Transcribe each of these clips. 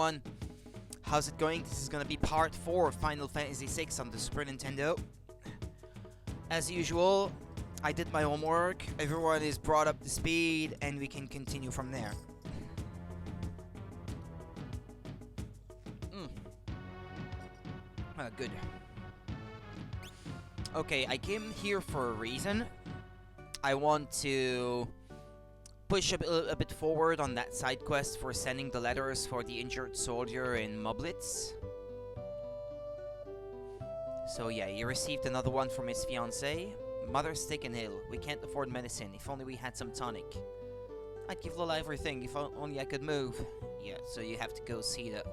everyone. How's it going? This is gonna be part 4 of Final Fantasy VI on the Super Nintendo. As usual, I did my homework, everyone is brought up to speed, and we can continue from there. Good. Okay, I came here for a reason. I want to push a bit forward on that side quest for sending the letters for the injured soldier in Moblitz. So yeah, he received another one from his fiancée. Mother's sick and ill. We can't afford medicine. If only we had some tonic. I'd give Lola everything if only I could move. Yeah, so you have to go see the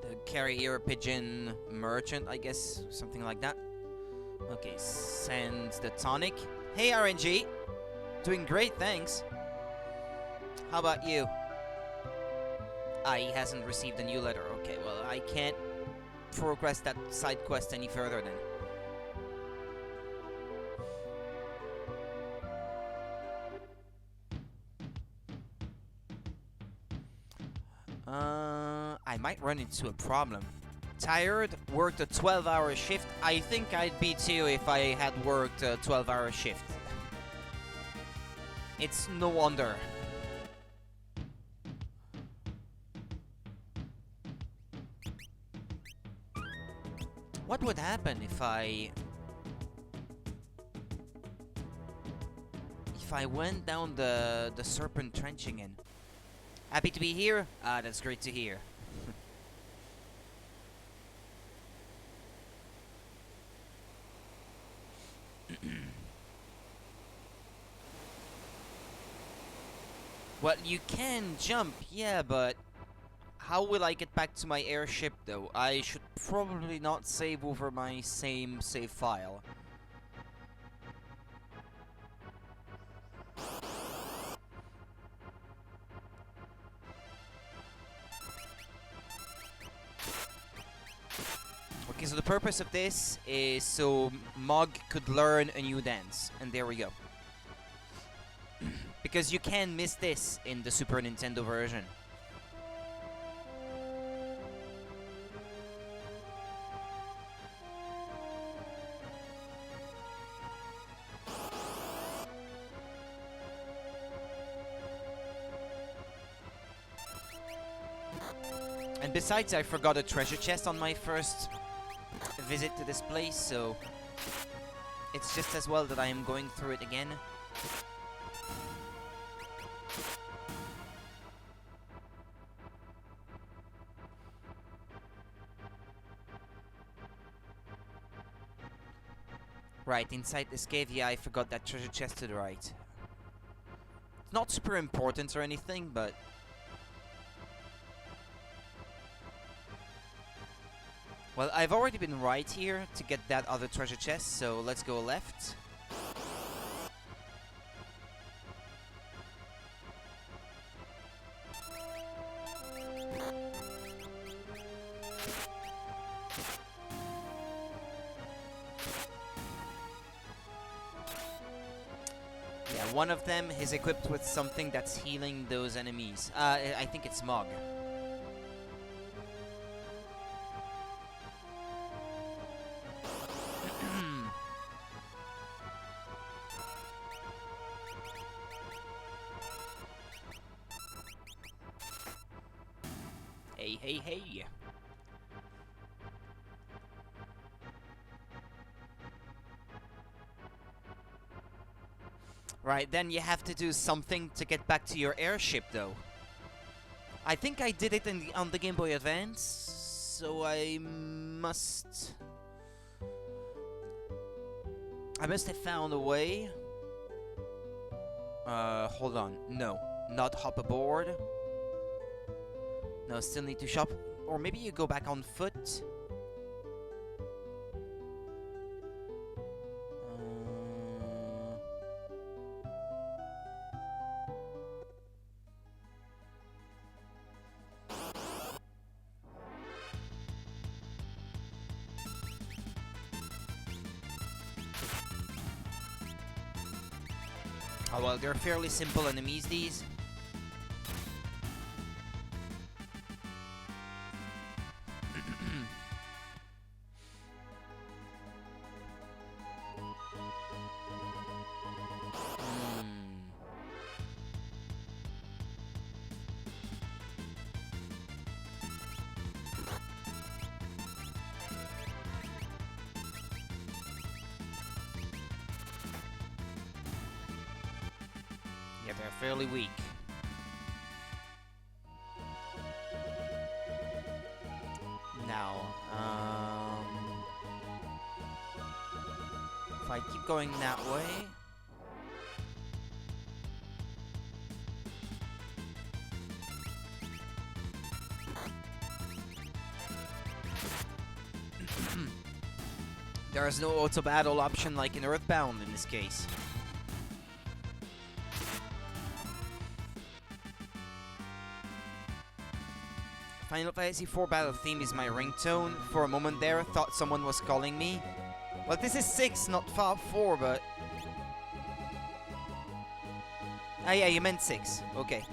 the carrier pigeon merchant, I guess, something like that. Okay, send the tonic. Hey RNG, doing great, thanks. How about you? He hasn't received a new letter. Okay, well, I can't progress that side quest any further then. I might run into a problem. Tired, worked a 12-hour shift. I think I'd be too if I had worked a 12-hour shift. It's no wonder. What would happen if I went down the Serpent Trench again? Happy to be here? Ah, that's great to hear. Well, you can jump, yeah, but how will I get back to my airship, though? I should probably not save over my same save file. Okay, so the purpose of this is so Mog could learn a new dance, and there we go. Because you can miss this in the Super Nintendo version. And besides, I forgot a treasure chest on my first visit to this place, so it's just as well that I am going through it again. Right, inside this cave, yeah, I forgot that treasure chest to the right. It's not super important or anything, but well, I've already been right here to get that other treasure chest, so let's go left. Yeah, one of them is equipped with something that's healing those enemies. I think it's Mog. Hey, hey, hey. Right, then you have to do something to get back to your airship, though. I think I did it on the Game Boy Advance, so I must have found a way. Hold on. No, not hop aboard. No, still need to shop. Or maybe you go back on foot. Oh well, they're fairly simple enemies, these. fairly weak. Now, if I keep going that way... There is no auto-battle option like in Earthbound in this case. Final Fantasy IV battle theme is my ringtone. For a moment there, thought someone was calling me. Well, this is 6, not 4, but... Ah, yeah, you meant 6. Okay.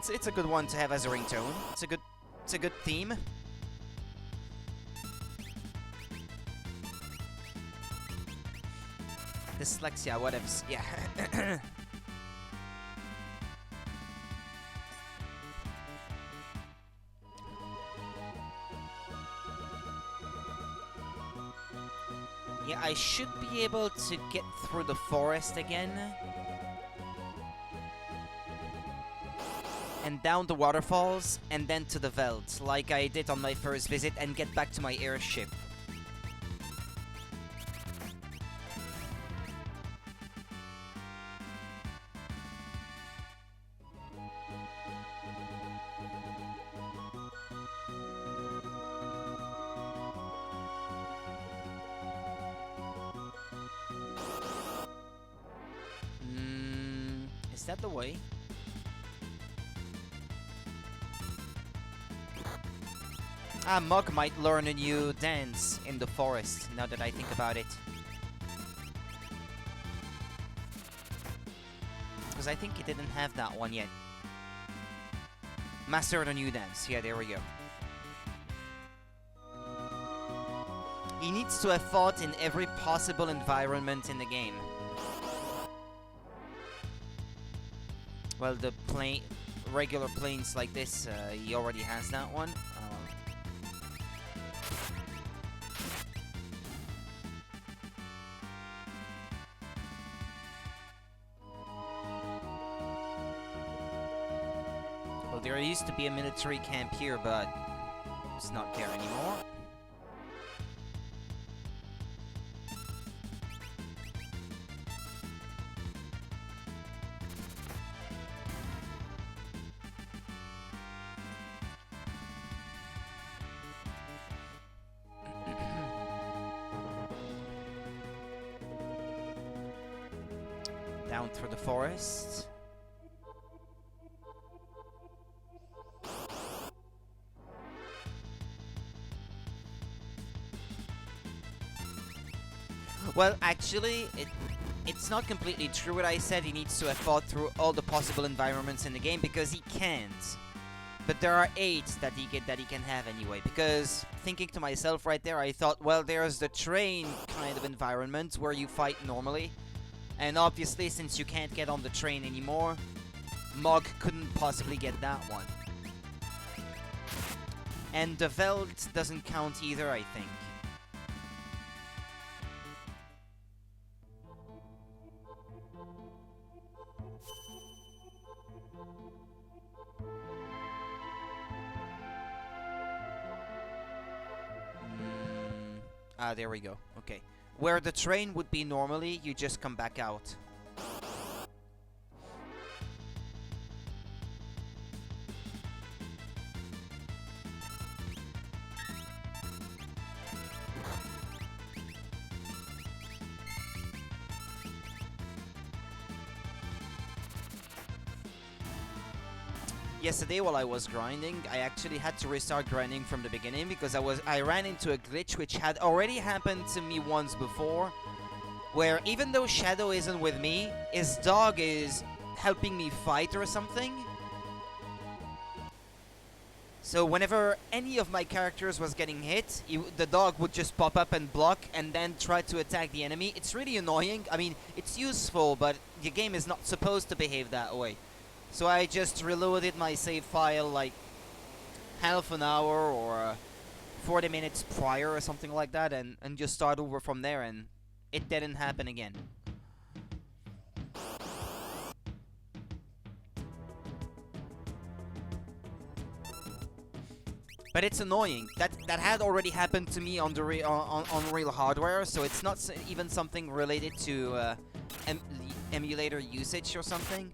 It's a good one to have as a ringtone. It's a good theme. Dyslexia, whatevs. Yeah. Yeah, I should be able to get through the forest again. And down the waterfalls, and then to the Veld, like I did on my first visit, and get back to my airship. Is that the way? Ah, Mog might learn a new dance in the forest, now that I think about it. Because I think he didn't have that one yet. Master the new dance. Yeah, there we go. He needs to have fought in every possible environment in the game. Well, the regular planes like this, he already has that one. Well, there used to be a military camp here, but it's not there anymore. Down through the forest. Well, actually, it's not completely true what I said. He needs to have fought through all the possible environments in the game, because he can't. But there are 8 that he can have anyway. Because thinking to myself right there, I thought, well, there's the train kind of environment where you fight normally. And obviously, since you can't get on the train anymore, Mog couldn't possibly get that one. And the Veld doesn't count either, I think. Ah, there we go. Okay. Where the train would be normally, you just come back out. Yesterday while I was grinding, I actually had to restart grinding from the beginning because I ran into a glitch which had already happened to me once before, where even though Shadow isn't with me, his dog is helping me fight or something. So whenever any of my characters was getting hit, the dog would just pop up and block and then try to attack the enemy. It's really annoying. I mean, it's useful, but the game is not supposed to behave that way. So I just reloaded my save file like half an hour or 40 minutes prior or something like that, and just start over from there, and it didn't happen again. But it's annoying. That had already happened to me on the on real hardware, so it's not even something related to emulator usage or something.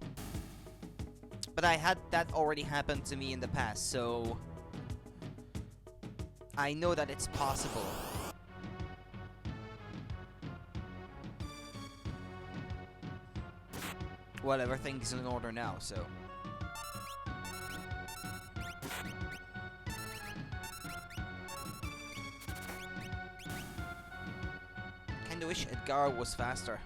But I had that already happen to me in the past, so I know that it's possible. Well, everything's in order now, so. Kinda wish Edgar was faster.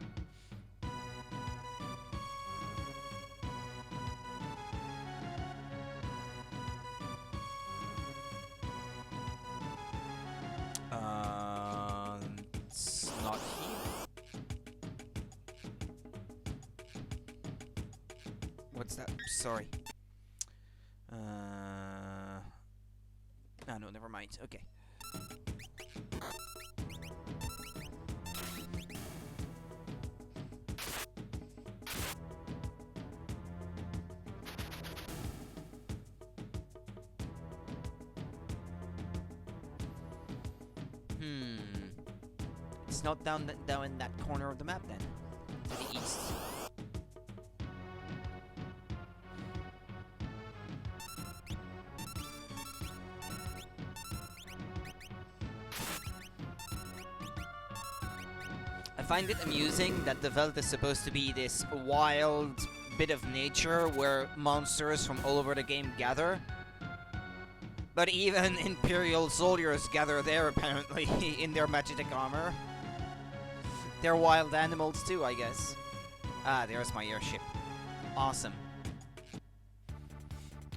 It's not here. What's that? Sorry. No, never mind. Okay. It's not down in that corner of the map then. To the east. I find it amusing that the Veldt is supposed to be this wild bit of nature where monsters from all over the game gather. But even Imperial soldiers gather there, apparently, in their magic armor. They're wild animals too, I guess. Ah, there's my airship. Awesome.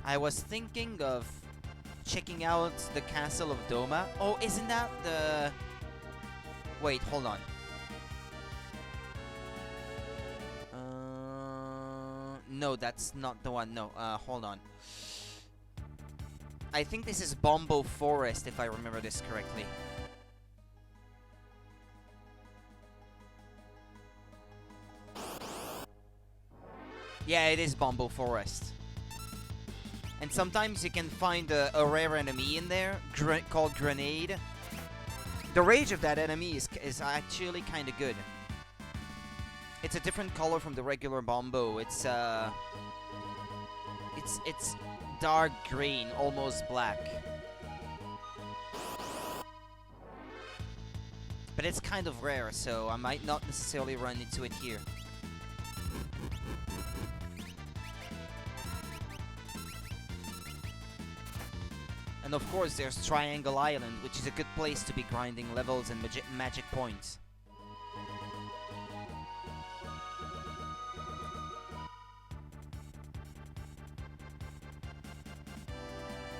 I was thinking of checking out the Castle of Doma. Oh, isn't that the... Wait, hold on. No, that's not the one. No, hold on. I think this is Bombo Forest, if I remember this correctly. Yeah, it is Bombo Forest. And sometimes you can find a rare enemy in there called Grenade. The rage of that enemy is actually kind of good. It's a different color from the regular Bombo. It's dark green, almost black. But it's kind of rare, so I might not necessarily run into it here. And of course there's Triangle Island, which is a good place to be grinding levels and magic points.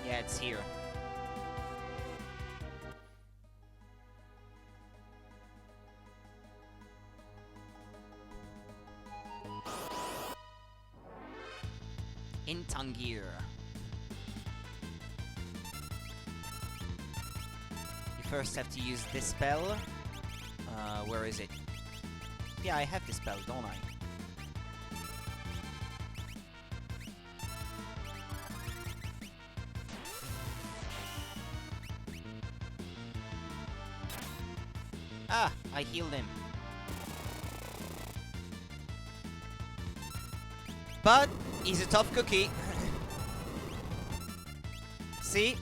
Yeah, it's here. In Tangier. You first have to use this spell. Where is it? Yeah, I have this spell, don't I? Ah, I healed him. But he's a tough cookie. See?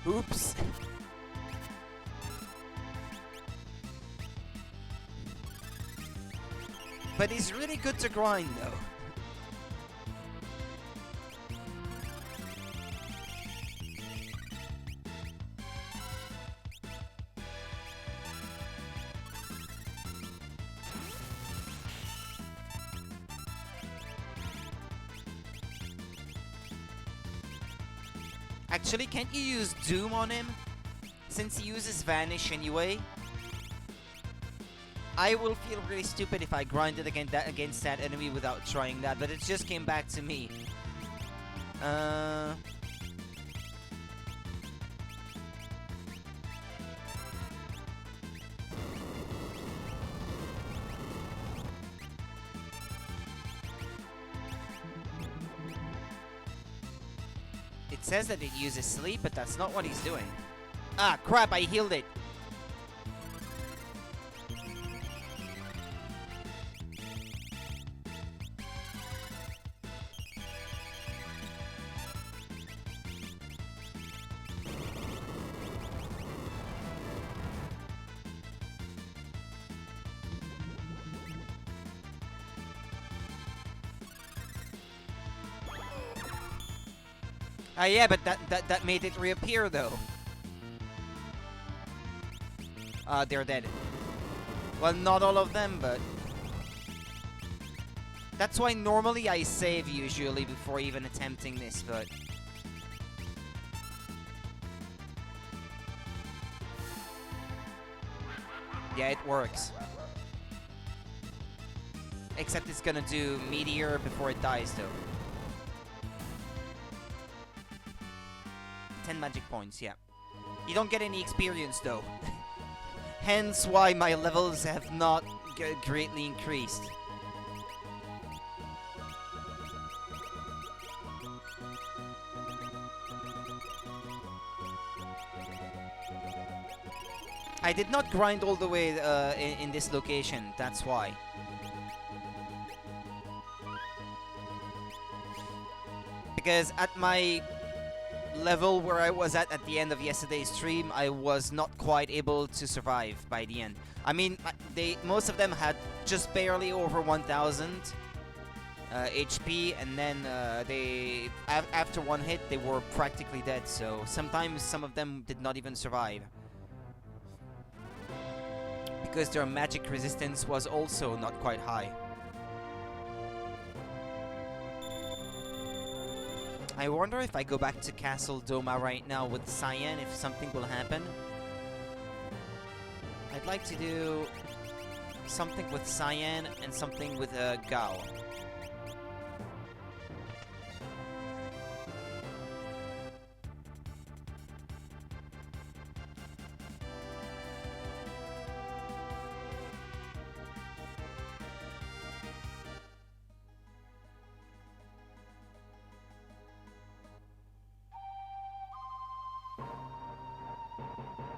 Oops. But he's really good to grind though. Actually, can't you use Doom on him? Since he uses Vanish anyway. I will feel really stupid if I grinded against that enemy without trying that, but it just came back to me. says that it uses sleep, but that's not what he's doing. Ah, crap, I healed it. Yeah, but that made it reappear, though. They're dead. Well, not all of them, but... That's why normally I save, usually, before even attempting this, but... Yeah, it works. Except it's gonna do Meteor before it dies, though. 10 magic points, yeah. You don't get any experience, though. Hence why my levels have not greatly increased. I did not grind all the way in this location, that's why. Because at my level where I was at the end of yesterday's stream, I was not quite able to survive by the end. I mean, most of them had just barely over 1,000 HP, and then after one hit, they were practically dead. So sometimes some of them did not even survive because their magic resistance was also not quite high. I wonder if I go back to Castle Doma right now with Cyan, if something will happen. I'd like to do something with Cyan and something with Gao.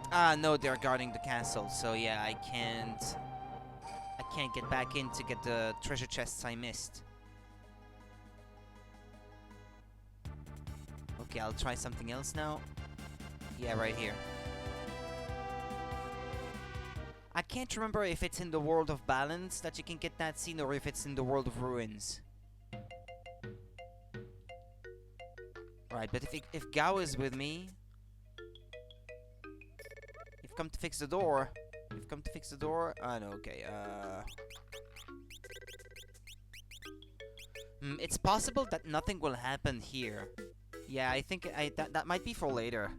Ah, no, they're guarding the castle, so yeah, I can't get back in to get the treasure chests I missed. Okay, I'll try something else now. Yeah, right here. I can't remember if it's in the World of Balance that you can get that scene or if it's in the World of Ruins. Right, but if Gao is with me... Come to fix the door. You've come to fix the door. Ah, no, okay. It's possible that nothing will happen here. Yeah, I think that might be for later.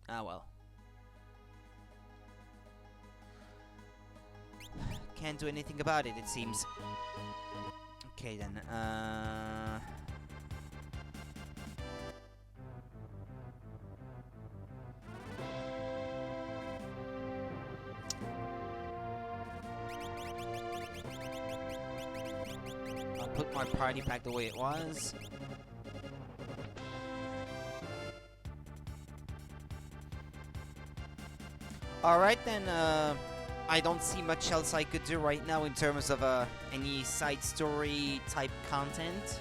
Ah, well. Can't do anything about it, it seems. Okay, then. Put my party back the way it was. Alright then, I don't see much else I could do right now in terms of any side story type content.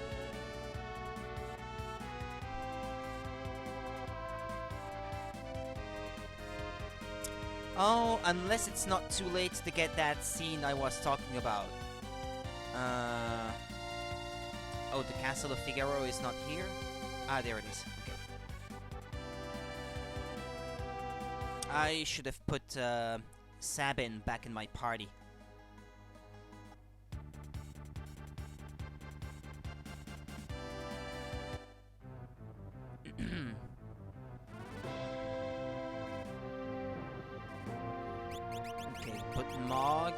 Oh, unless it's not too late to get that scene I was talking about. Oh, the Castle of Figaro is not here? Ah, there it is. Okay. I should have put Sabin back in my party. Okay, put Mog,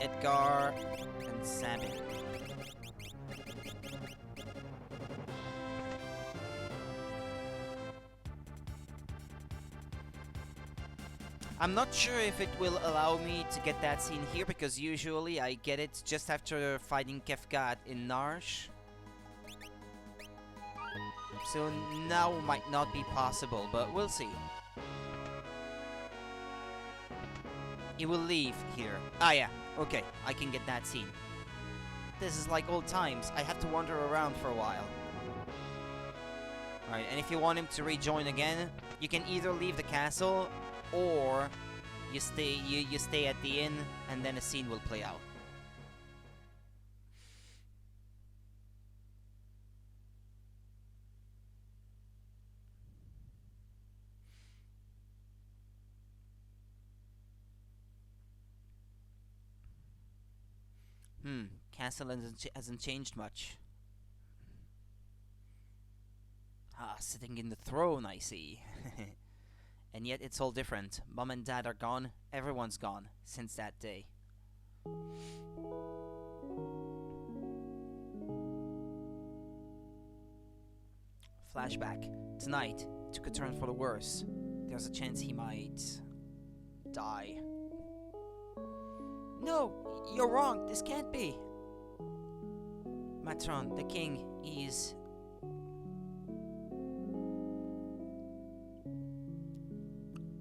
Edgar, and Sabin. I'm not sure if it will allow me to get that scene here, because usually I get it just after fighting Kefkat in Narsh. So now might not be possible, but we'll see. He will leave here. Ah, yeah. Okay, I can get that scene. This is like old times. I have to wander around for a while. Alright, and if you want him to rejoin again, you can either leave the castle, or you stay at the inn, and then a scene will play out. Castle hasn't changed much. Ah, sitting in the throne, I see. And yet it's all different. Mom and Dad are gone. Everyone's gone since that day. Flashback. Tonight took a turn for the worse. There's a chance he might die. No, you're wrong. This can't be. Matron, the king, is...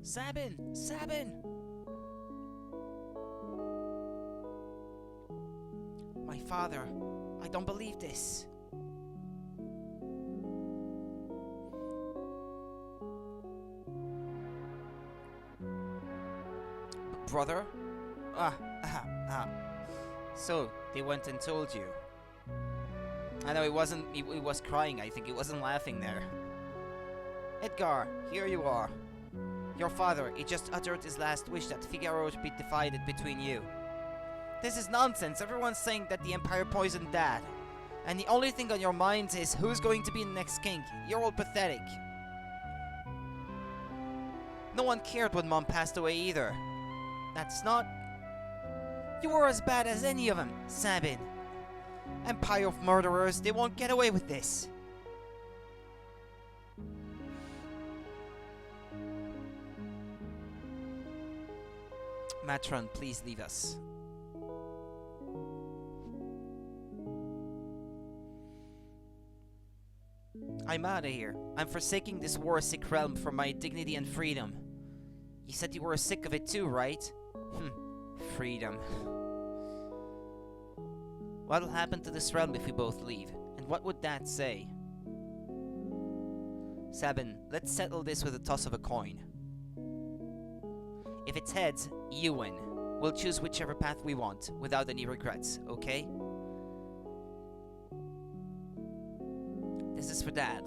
Sabin! Sabin! My father, I don't believe this. Brother? So, they went and told you. I know he was crying, I think he wasn't laughing there. Edgar, here you are. Your father, he just uttered his last wish that Figaro be divided between you. This is nonsense. Everyone's saying that the Empire poisoned Dad. And the only thing on your minds is who's going to be the next king. You're all pathetic. No one cared when Mom passed away either. That's not... You were as bad as any of them, Sabin. Empire of murderers, they won't get away with this. Matron, please leave us. I'm out of here. I'm forsaking this war-sick realm for my dignity and freedom. You said you were sick of it too, right? Freedom. What'll happen to this realm if we both leave? And what would that say? Sabin, let's settle this with a toss of a coin. If it's heads, you win. We'll choose whichever path we want, without any regrets, okay? This is for Dad.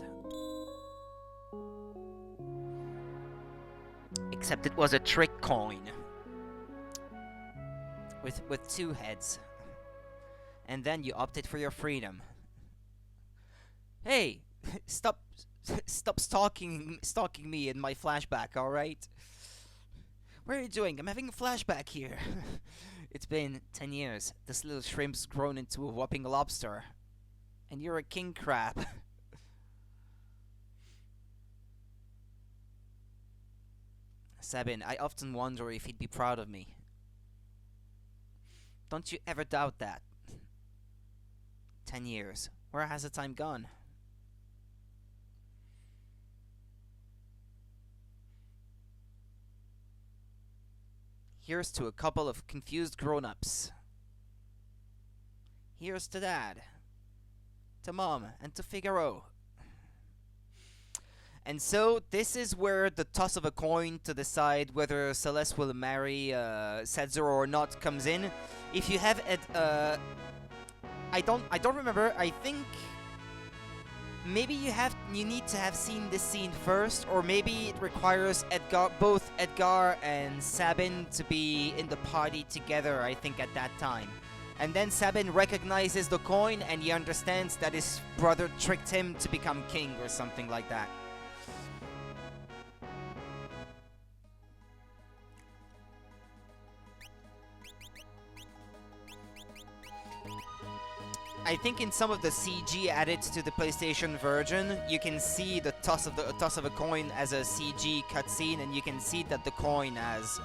Except it was a trick coin. With two heads. And then you opted for your freedom. Hey! Stop stalking me in my flashback, alright? What are you doing? I'm having a flashback here. It's been 10 years. This little shrimp's grown into a whopping lobster. And you're a king crab. Sabin, I often wonder if he'd be proud of me. Don't you ever doubt that. 10 years. Where has the time gone? Here's to a couple of confused grown-ups. Here's to Dad. To Mom and to Figaro. And so, this is where the toss of a coin to decide whether Celeste will marry Sadzuro or not comes in. If you have I don't remember. I think maybe you need to have seen this scene first, or maybe it requires both Edgar and Sabin to be in the party together, I think, at that time. And then Sabin recognizes the coin and he understands that his brother tricked him to become king or something like that. I think in some of the CG added to the PlayStation version, you can see the toss of a coin as a CG cutscene, and you can see that the coin has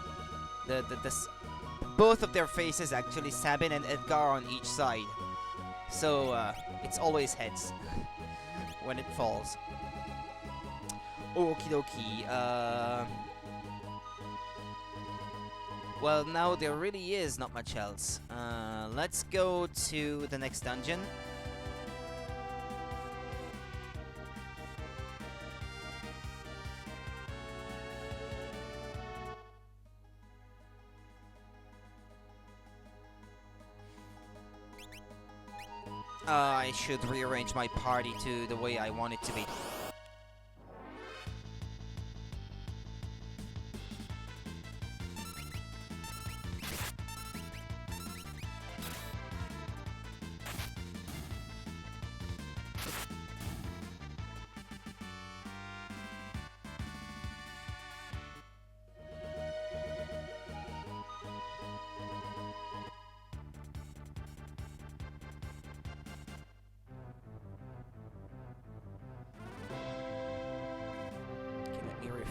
both of their faces, actually, Sabin and Edgar on each side. So it's always heads when it falls. Okie dokie. Well, now there really is not much else. Let's go to the next dungeon. I should rearrange my party to the way I want it to be.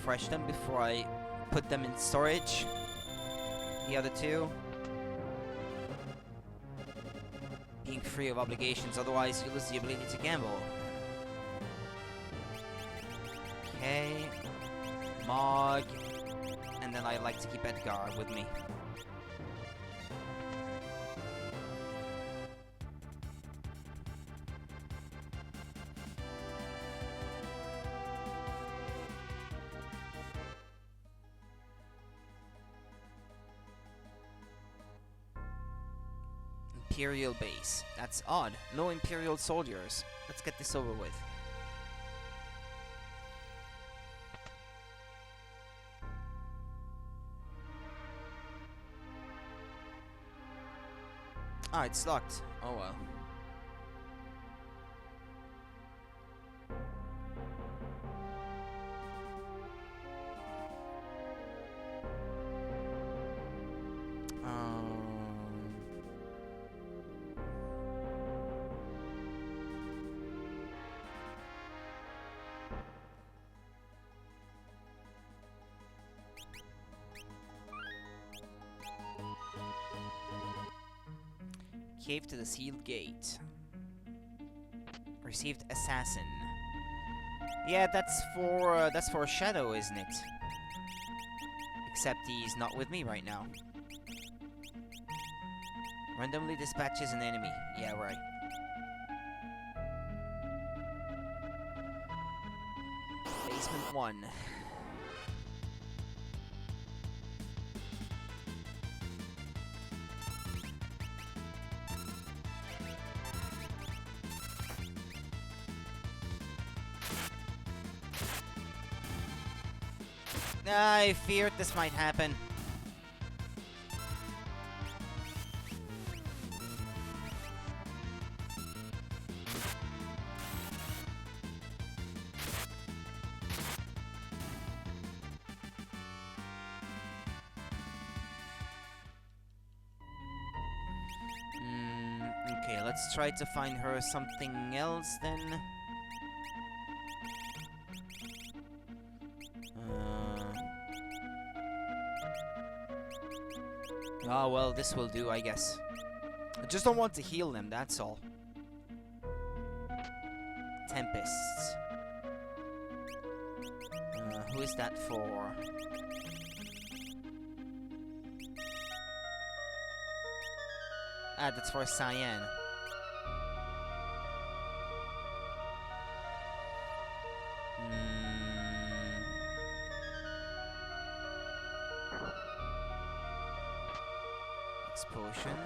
Refresh them before I put them in storage. The other two. Being free of obligations, otherwise you lose the ability to gamble. Okay. Mog. And then I like to keep Edgar with me. Imperial base. That's odd. No Imperial soldiers. Let's get this over with. Ah, it's locked. Oh well. Cave to the sealed gate. Received assassin. Yeah, that's for Shadow, isn't it? Except he's not with me right now. Randomly dispatches an enemy. Yeah, right. Basement 1. I feared this might happen. Okay, let's try to find her something else then. Oh, well, this will do, I guess. I just don't want to heal them, that's all. Tempests. Who is that for? Ah, that's for Cyan. Potion.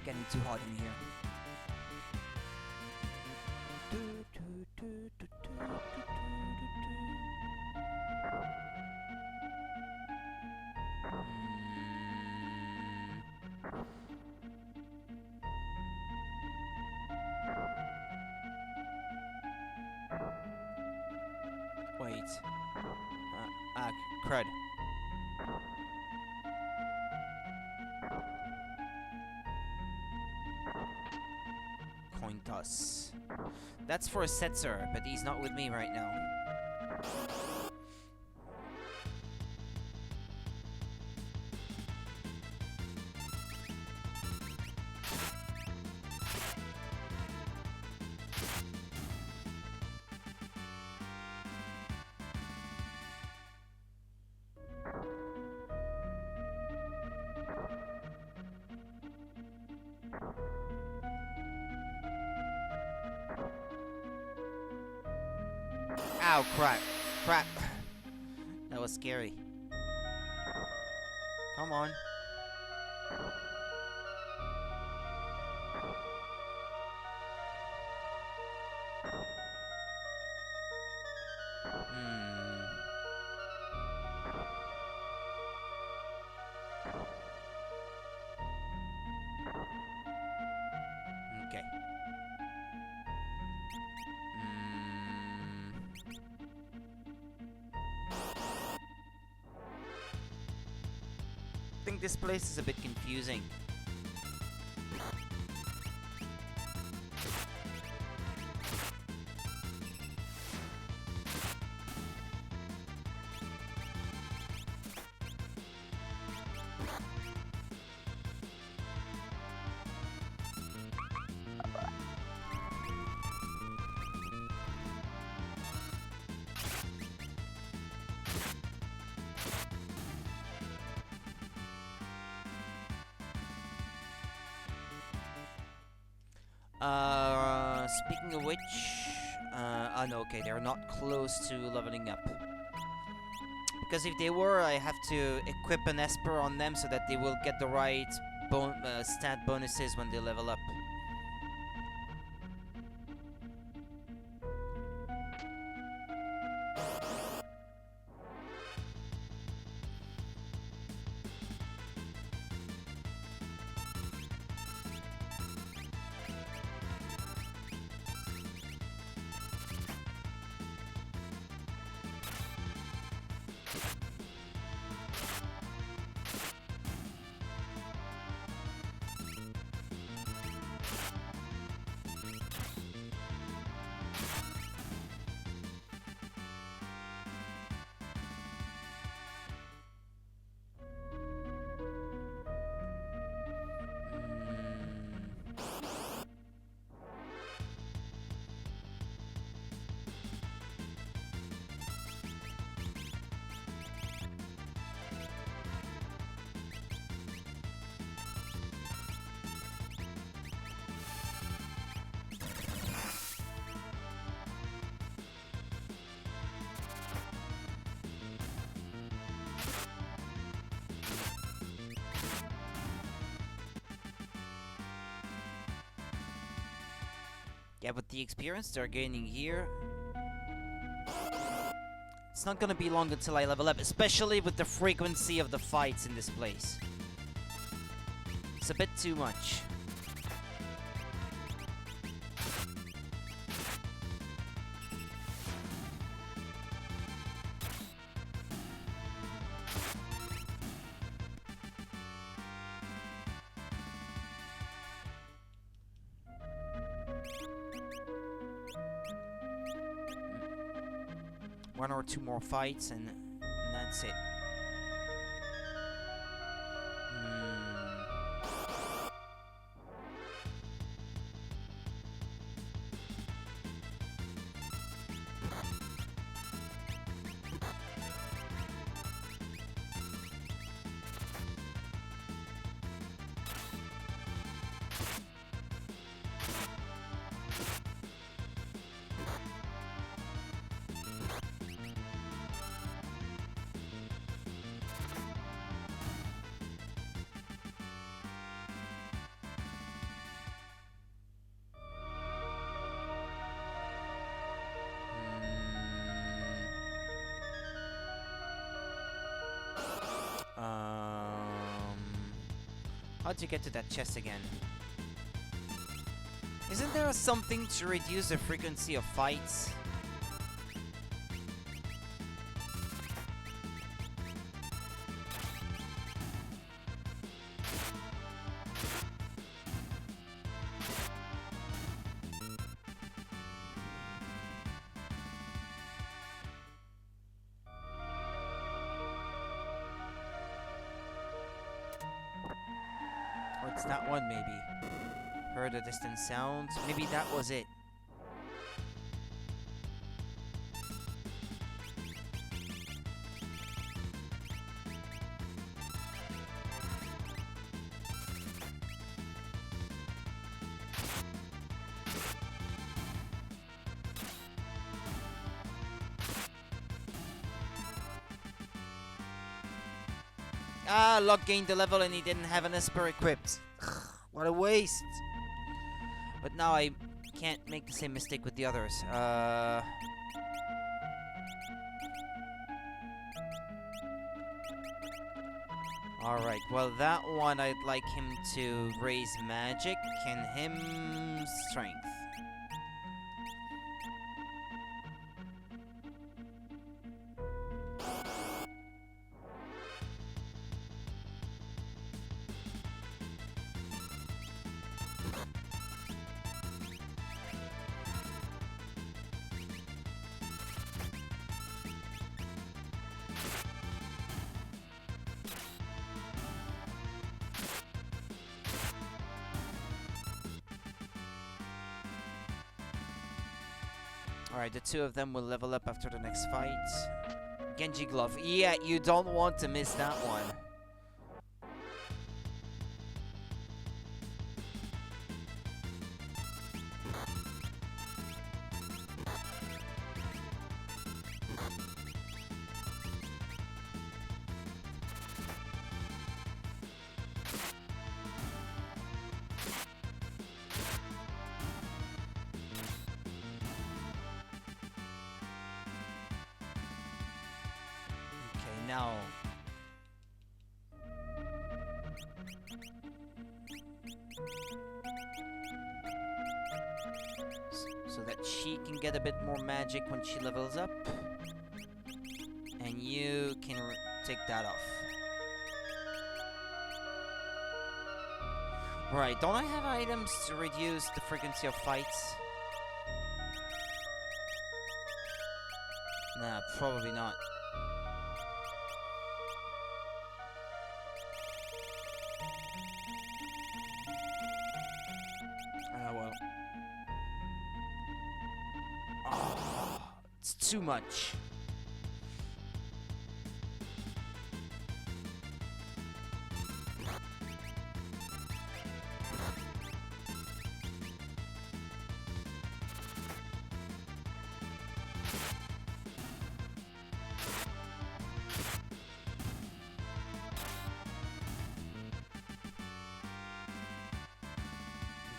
Getting too hot in here. Wait. crud. Coin toss. That's for a Setzer, but he's not with me right now. Ow, crap. Crap. That was scary. Come on. Okay. I think this place is a bit confusing. Speaking of which, oh no, okay, they're not close to leveling up. Because if they were, I have to equip an Esper on them so that they will get the right stat bonuses when they level up. Yeah, but the experience they're gaining here, it's not gonna be long until I level up, especially with the frequency of the fights in this place. It's a bit too much. One or two more fights and that's it. How'd you get to that chest again? Isn't there something to reduce the frequency of fights? It's that one, maybe. Heard a distant sound. Maybe that was it. Ah, Locke gained the level and he didn't have an Esper equipped. What a waste. But now I can't make the same mistake with the others. Alright, well that one I'd like him to raise magic and him strength. Alright, the two of them will level up after the next fight. Genji Glove. Yeah, you don't want to miss that one. Now, so that she can get a bit more magic when she levels up, and you can take that off. Right, don't I have items to reduce the frequency of fights? Nah, probably not. It's too much.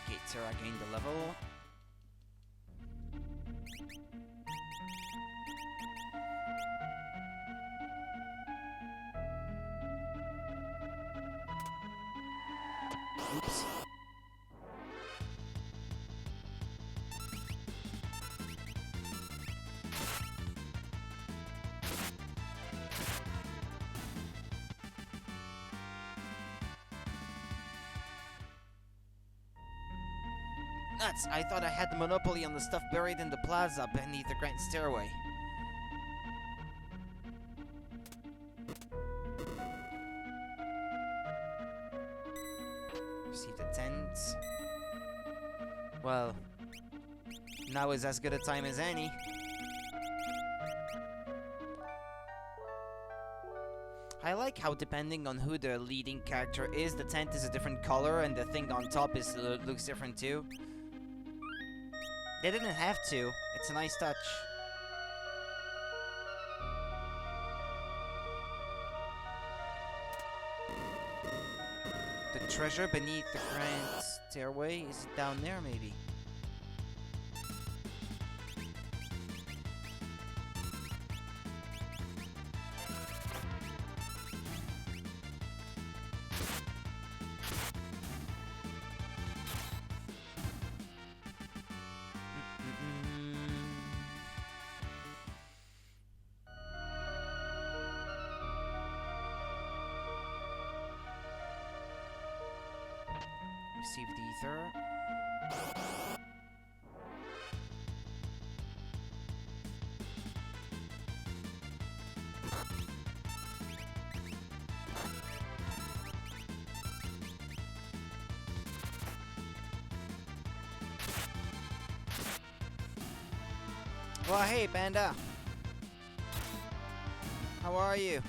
Okay, Terra gained the level. Oops. Nuts! I thought I had the monopoly on the stuff buried in the plaza beneath the Grand Stairway. Receive the tent. Well, now is as good a time as any. I like how depending on who the leading character is, the tent is a different color and the thing on top is looks different too. They didn't have to. It's a nice touch. The treasure beneath the Grand Stairway? Is it down there, maybe? Receive the ether. Well, hey, Panda. How are you?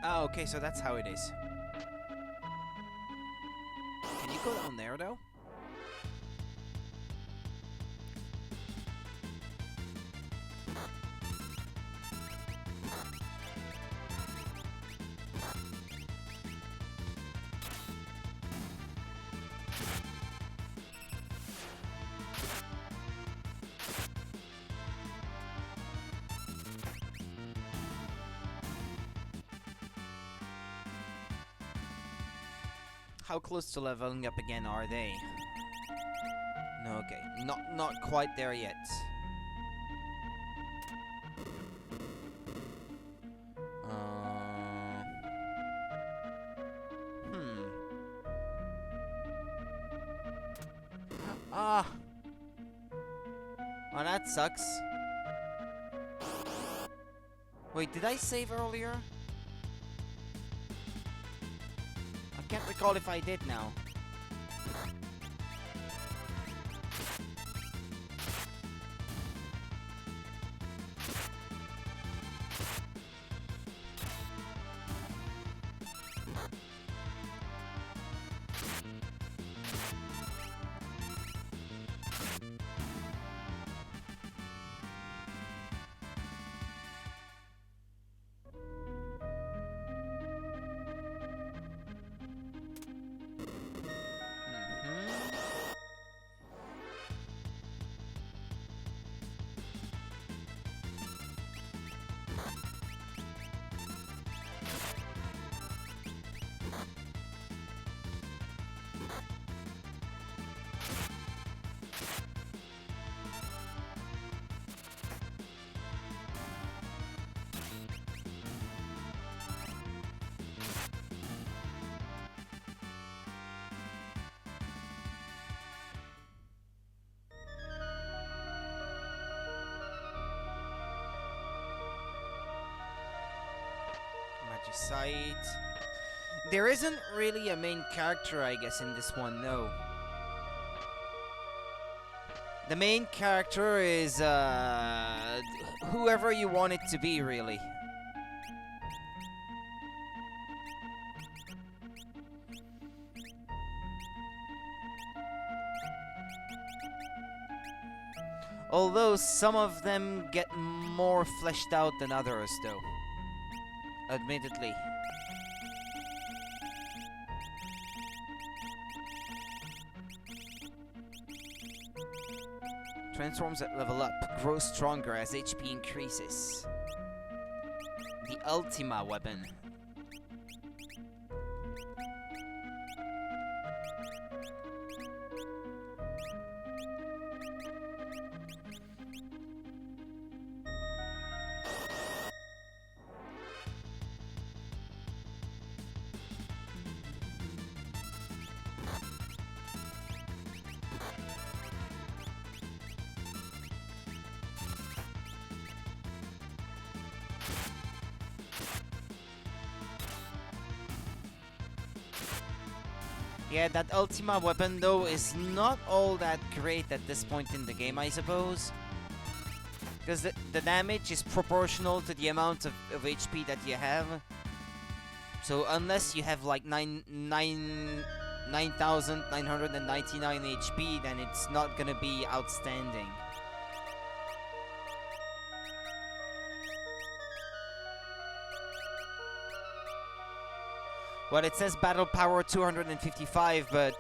Oh, okay, so that's how it is. Can you go down there, though? How close to leveling up again are they? No, okay. Not quite there yet. Hmm. Ah. Oh, that sucks. Wait, did I save earlier? I can't recall if I did now. Site. There isn't really a main character, I guess, in this one, no. The main character is, whoever you want it to be, really. Although some of them get more fleshed out than others, though. Admittedly. Transforms that level up, grow stronger as HP increases. The Ultima weapon. Yeah, that Ultima weapon, though, is not all that great at this point in the game, I suppose. Because the damage is proportional to the amount of HP that you have. So unless you have like 9,999 HP, then it's not gonna be outstanding. Well, it says battle power 255, but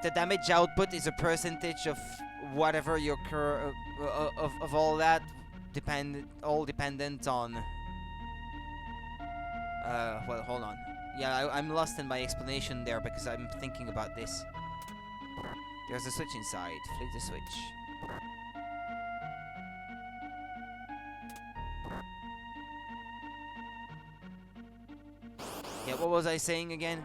the damage output is a percentage of whatever your of all that dependent on. Well, hold on. Yeah, I'm lost in my explanation there because I'm thinking about this. There's a switch inside. Flip the switch. Yeah, what was I saying again?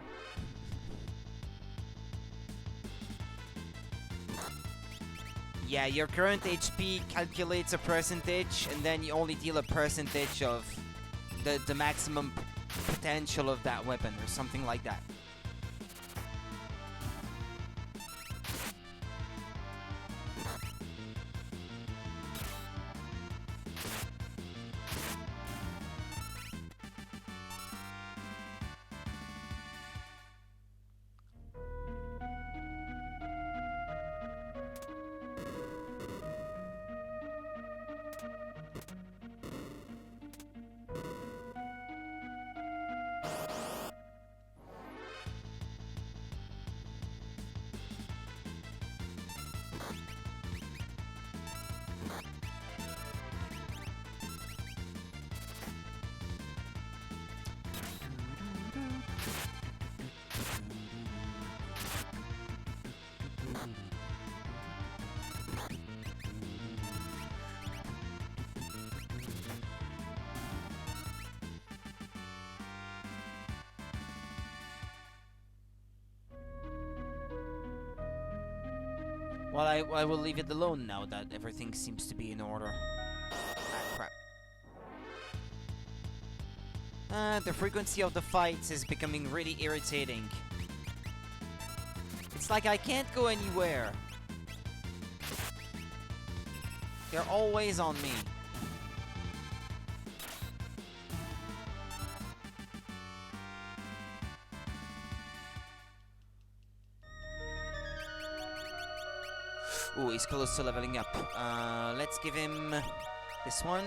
Yeah, your current HP calculates a percentage, and then you only deal a percentage of the maximum potential of that weapon, or something like that. Well, I will leave it alone now that everything seems to be in order. Ah, crap. The frequency of the fights is becoming really irritating. It's like I can't go anywhere. They're always on me. Ooh, he's close to leveling up. Let's give him this one.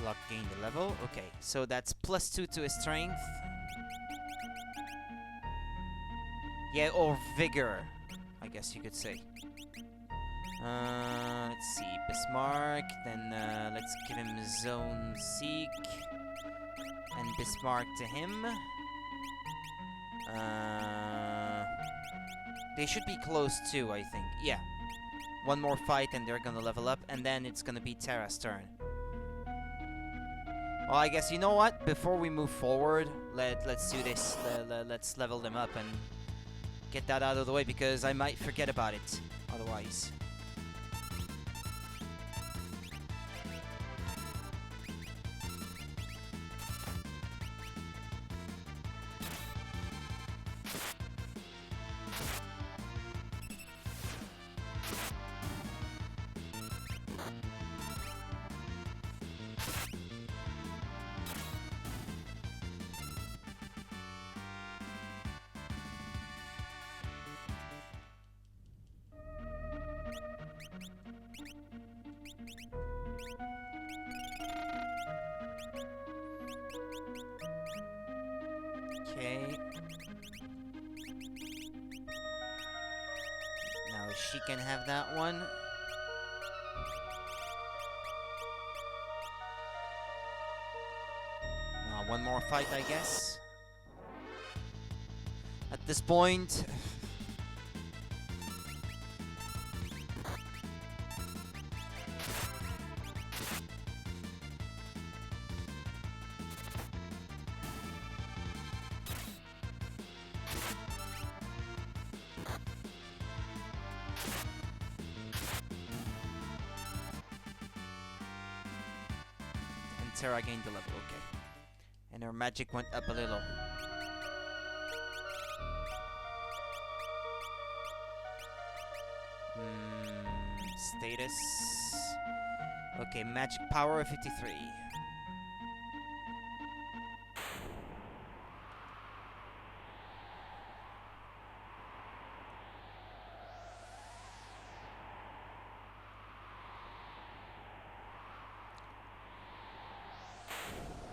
Lock gained the level. Okay, so that's +2 to his strength. Yeah, or vigor, I guess you could say. Let's see, Bismarck. Then let's give him Zone Seek and Bismarck to him. They should be close too, I think. Yeah, one more fight and they're gonna level up, and then it's gonna be Terra's turn. Well, I guess, you know what? Before we move forward, let's do this. Let's level them up and get that out of the way, because I might forget about it otherwise. Okay. Now she can have that one. Now one more fight, I guess. At this point... Terra gained a level. Okay. And her magic went up a little. Status. Okay, magic power of 53.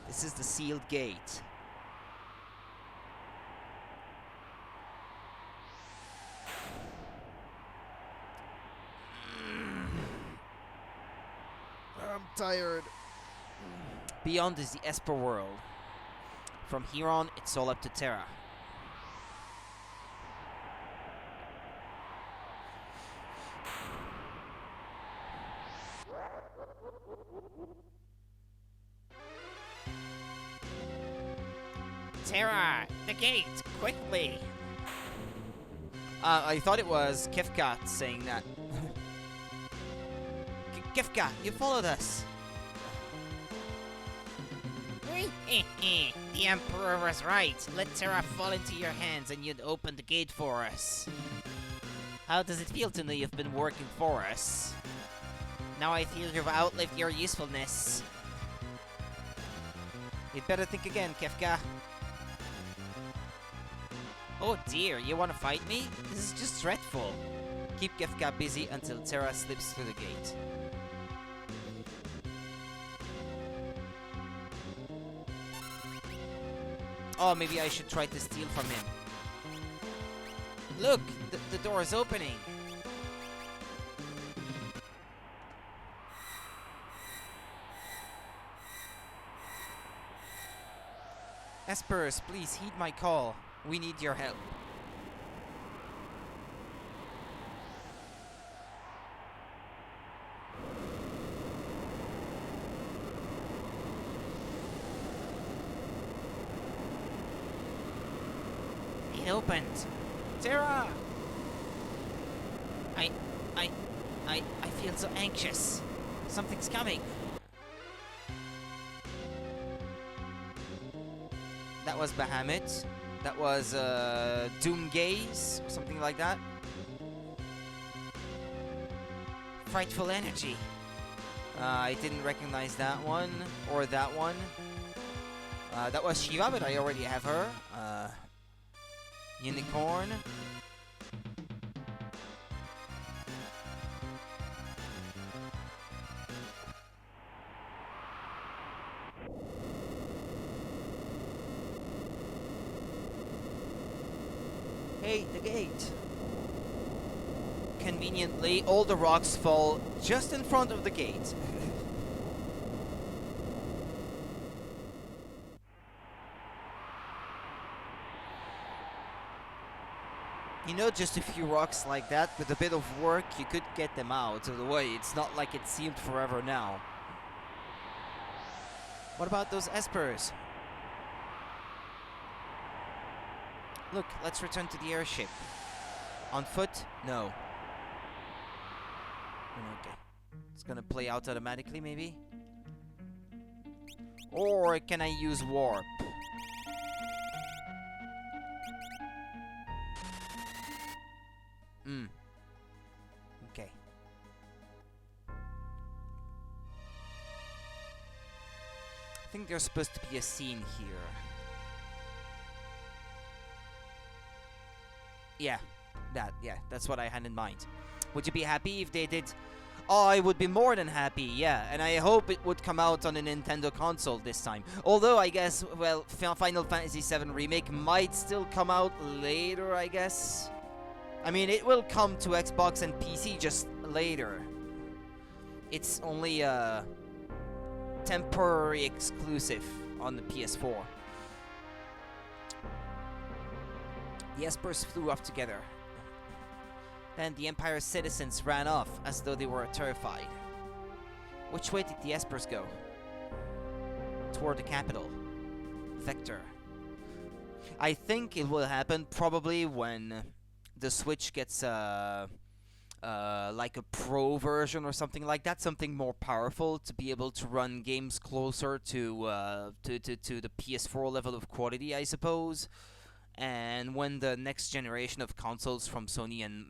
This is the sealed gate. I'm tired. Beyond is the Esper world. From here on, it's all up to Terra. Terra, the gate, quickly! I thought it was Kefka saying that. Kefka, you followed us! The Emperor was right. Let Terra fall into your hands and you'd open the gate for us. How does it feel to know you've been working for us? Now I feel you've outlived your usefulness. You'd better think again, Kefka. Oh dear, you want to fight me? This is just dreadful. Keep Kefka busy until Terra slips through the gate. Oh, maybe I should try to steal from him. Look, the door is opening. Esperus, please heed my call. We need your help. It opened. Terra! I feel so anxious. Something's coming. That was Bahamut. That was Doomgaze, or something like that. Frightful energy. I didn't recognize that one, or that one. That was Shiva, but I already have her. Unicorn. Hey, the gate. Conveniently, all the rocks fall just in front of the gate. You know, just a few rocks like that, with a bit of work, you could get them out of the way. It's not like it seemed forever now. What about those espers? Look, let's return to the airship. On foot? No. Okay. It's gonna play out automatically, maybe? Or can I use warp? Okay. I think there's supposed to be a scene here. Yeah, that's what I had in mind. Would you be happy if they did? Oh, I would be more than happy, yeah. And I hope it would come out on a Nintendo console this time. Although, I guess, well, Final Fantasy VII Remake might still come out later, I guess. I mean, it will come to Xbox and PC just later. It's only a temporary exclusive on the PS4. The espers flew off together. Then the Empire's citizens ran off as though they were terrified. Which way did the espers go? Toward the capital. Vector. I think it will happen probably when the Switch gets like a pro version or something like that, something more powerful to be able to run games closer to the PS4 level of quality, I suppose. And when the next generation of consoles from Sony and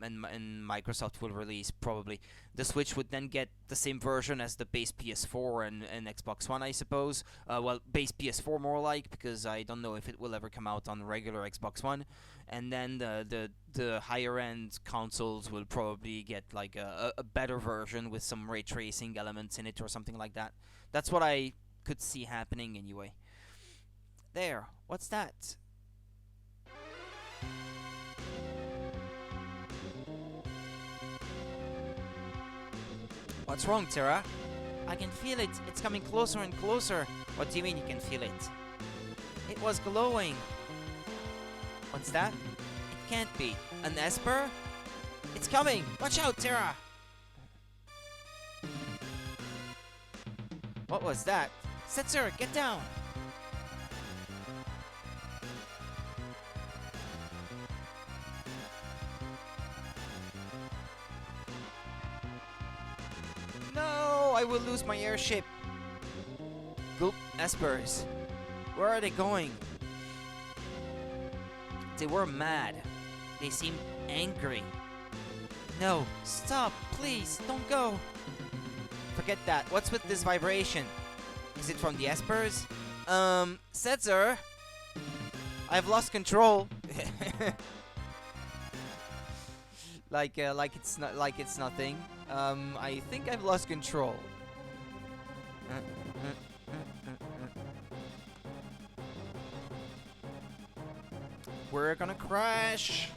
Microsoft will release, probably the Switch would then get the same version as the base PS4 and Xbox One, I suppose. Well, base PS4 more like, because I don't know if it will ever come out on regular Xbox One. And then the higher end consoles will probably get like a better version with some ray tracing elements in it or something like that. That's what I could see happening anyway. There, what's that? What's wrong, Tara? I can feel it. It's coming closer and closer. What do you mean you can feel it? It was glowing. What's that? It can't be. An Esper? It's coming! Watch out, Tara! What was that? Setzer, get down! No! I will lose my airship! Gulp Espers. Where are they going? They were mad. They seemed angry. No, stop, please, don't go. Forget that. What's with this vibration? Is it from the Espers? Setzer? I've lost control. like it's not like it's nothing. I think I've lost control. We're gonna crash.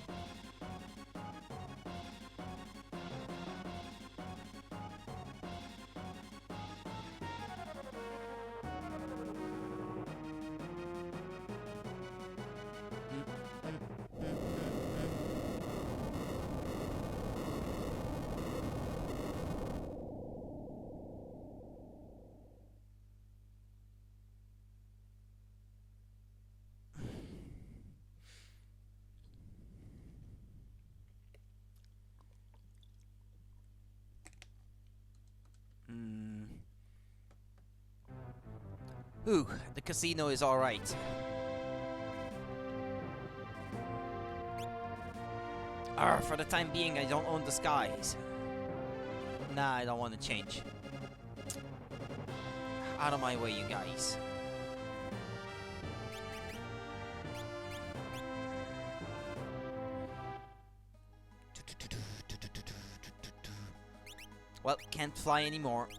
Ooh, the casino is alright. For the time being, I don't own the skies. Nah, I don't want to change. Out of my way, you guys. Well, can't fly anymore.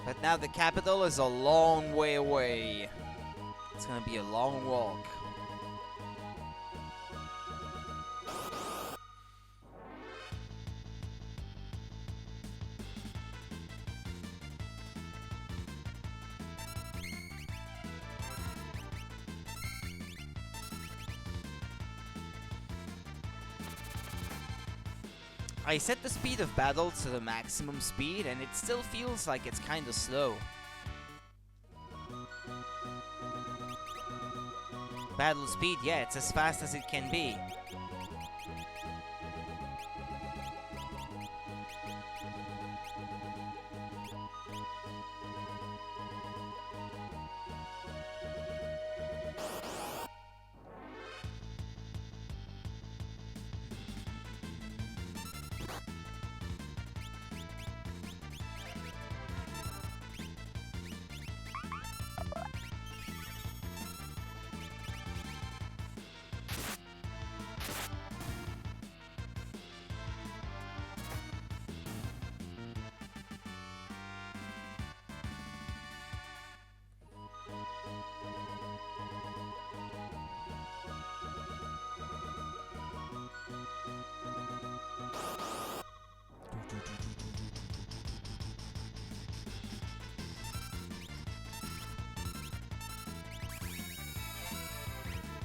But now the capital is a long way away. It's gonna be a long walk. I set the speed of battle to the maximum speed, and it still feels like it's kinda slow. Battle speed, yeah, it's as fast as it can be.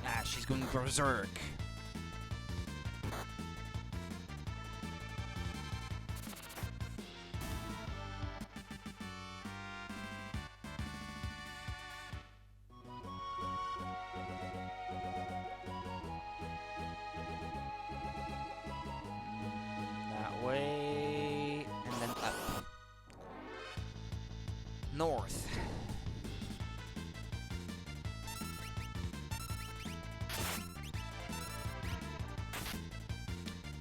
Ah, she's going berserk. North.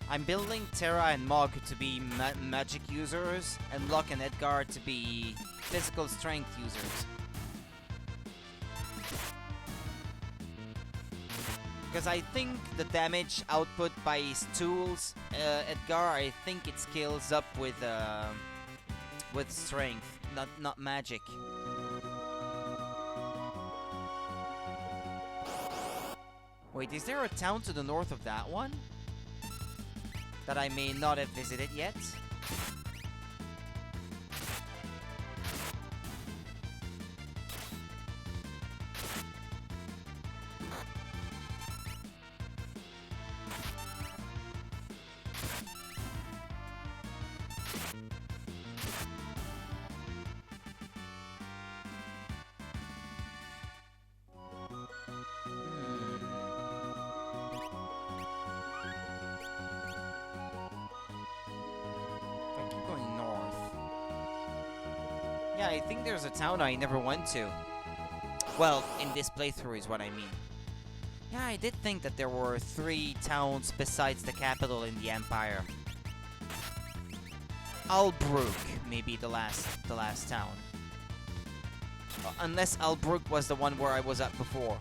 I'm building Terra and Mog to be magic users, and Locke and Edgar to be physical strength users. Because I think the damage output by his tools, Edgar, I think it scales up with strength, not magic. Wait, is there a town to the north of that one that I may not have visited yet? Yeah, I think there's a town I never went to. Well, in this playthrough is what I mean. Yeah, I did think that there were 3 towns besides the capital in the Empire. Albrook may be the last town. Unless Albrook was the one where I was at before.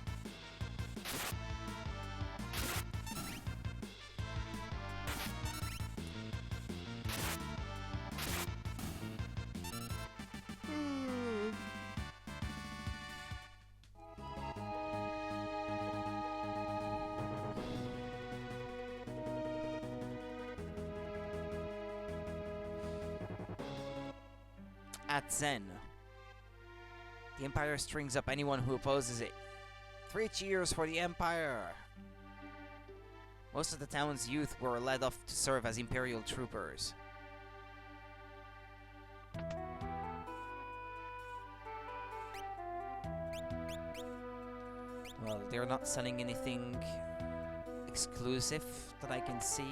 At Zen, the Empire strings up anyone who opposes it. 3 cheers for the Empire! Most of the town's youth were led off to serve as Imperial troopers. Well, they're not selling anything exclusive that I can see.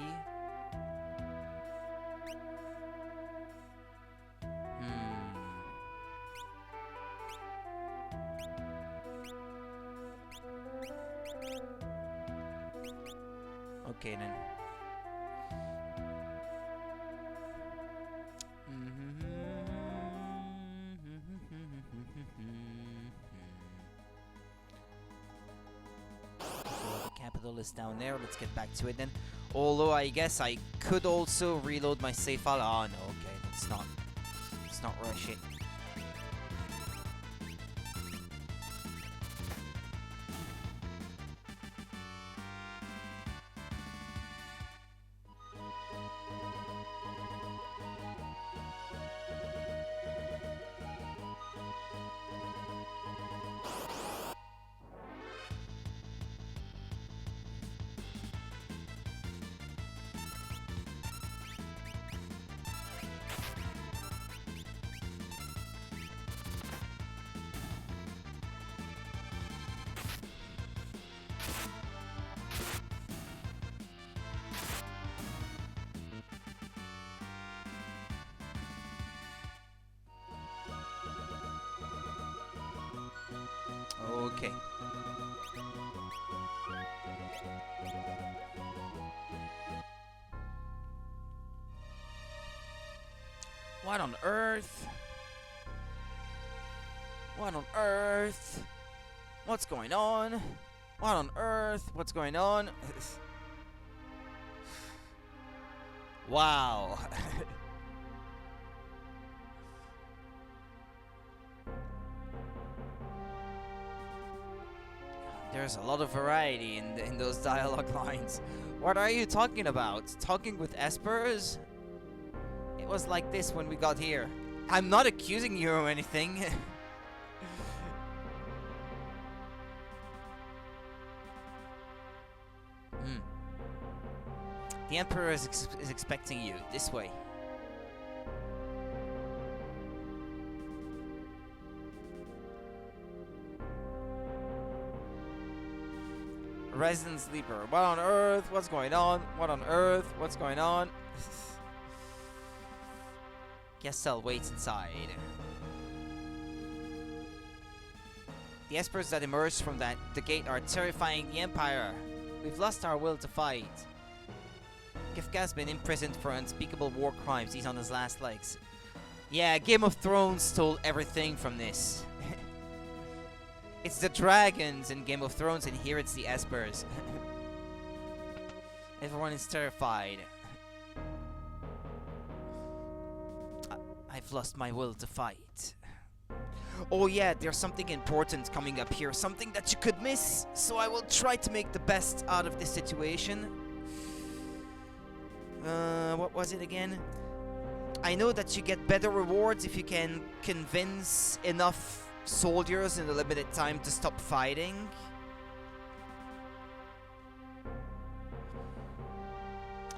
Okay then. The capital is down there. Let's get back to it then. Although I guess I could also reload my save file. Oh no, okay, let's not rush it. Okay. What on earth? What on earth? What's going on? What on earth? What's going on? Wow. There's a lot of variety in those dialogue lines. What are you talking about? Talking with espers? It was like this when we got here. I'm not accusing you of anything. The Emperor is expecting you. This way. Resident Sleeper. What on earth? What's going on? What on earth? What's going on? Guess I'll wait inside. The espers that emerge from the gate are terrifying the Empire. We've lost our will to fight. Kefka's been imprisoned for unspeakable war crimes. He's on his last legs. Yeah, Game of Thrones stole everything from this. It's the dragons in Game of Thrones, and here it's the espers. Everyone is terrified. I've lost my will to fight. Oh yeah, there's something important coming up here. Something that you could miss. So I will try to make the best out of this situation. What was it again? I know that you get better rewards if you can convince enough soldiers in a limited time to stop fighting.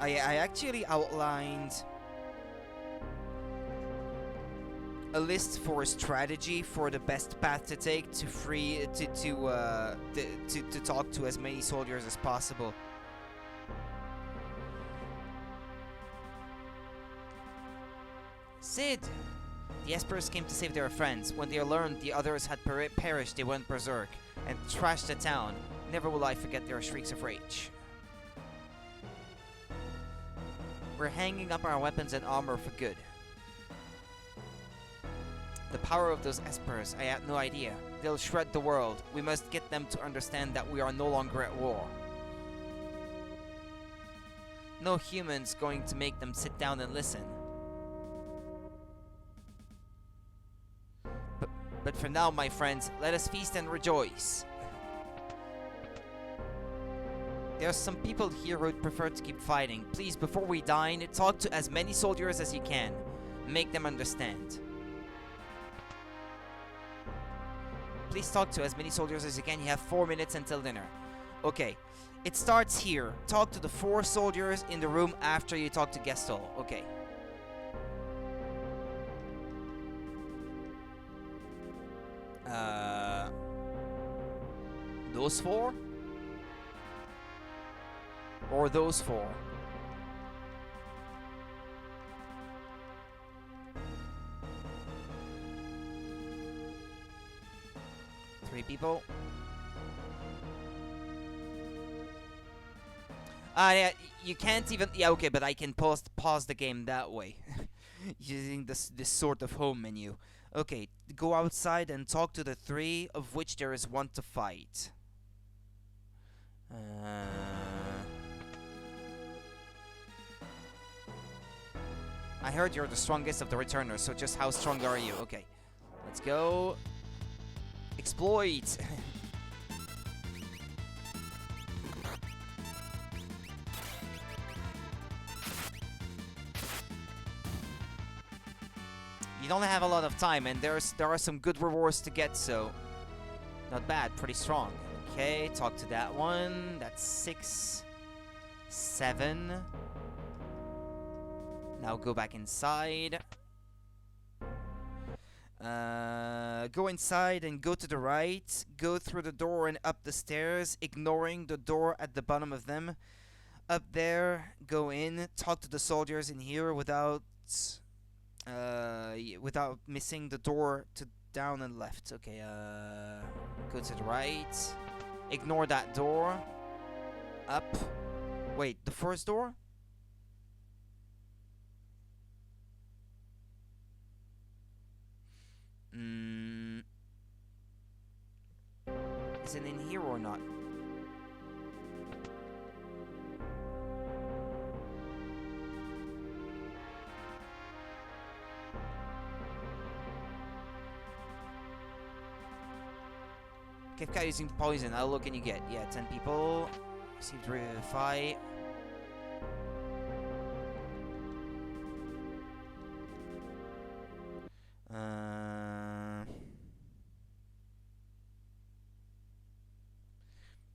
I actually outlined a list for a strategy for the best path to take to talk to as many soldiers as possible. Sid! The espers came to save their friends. When they learned the others had perished, they went berserk and trashed the town. Never will I forget their shrieks of rage. We're hanging up our weapons and armor for good. The power of those espers, I had no idea. They'll shred the world. We must get them to understand that we are no longer at war. No human's going to make them sit down and listen. But for now, my friends, let us feast and rejoice. There are some people here who'd prefer to keep fighting. Please, before we dine, talk to as many soldiers as you can. Make them understand. Please talk to as many soldiers as you can. You have 4 minutes until dinner. Okay. It starts here. Talk to the 4 soldiers in the room after you talk to Gestol. Okay. Those 4? Or those 4? Three people. Yeah, you can't even... Yeah, okay, but I can pause the game that way. Using this sort of home menu. Okay, go outside and talk to the 3, of which there is 1 to fight. I heard you're the strongest of the returners, so just how strong are you? Okay, let's go. Exploit! You don't have a lot of time, and there are some good rewards to get, so not bad, pretty strong. Okay, talk to that one. That's 6, 7. Now go back inside. Go inside and go to the right. Go through the door and up the stairs, ignoring the door at the bottom of them. Up there, go in. Talk to the soldiers in here without missing the door to down and left. Okay, go to the right. Ignore that door. Up. Wait, the first door? Is it in here or not? Kefka using poison. How low can you get? Yeah, 10 people. Received 5.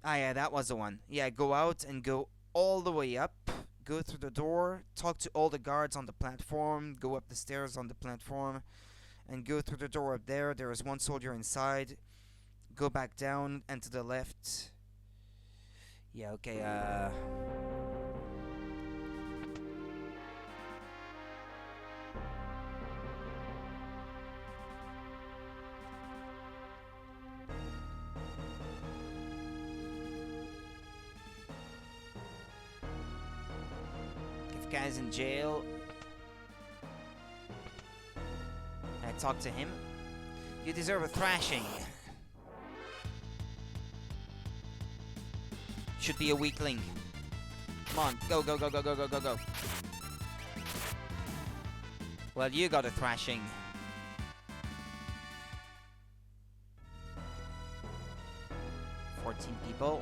Yeah, that was the one. Yeah, go out and go all the way up. Go through the door. Talk to all the guards on the platform. Go up the stairs on the platform. And go through the door up there. There is 1 soldier inside. Go back down and to the left. Yeah, okay, Kefka's in jail. I talk to him. You deserve a thrashing. Should be a weakling. Come on, go, go, go, go, go, go, go, go. Well, you got a thrashing. People.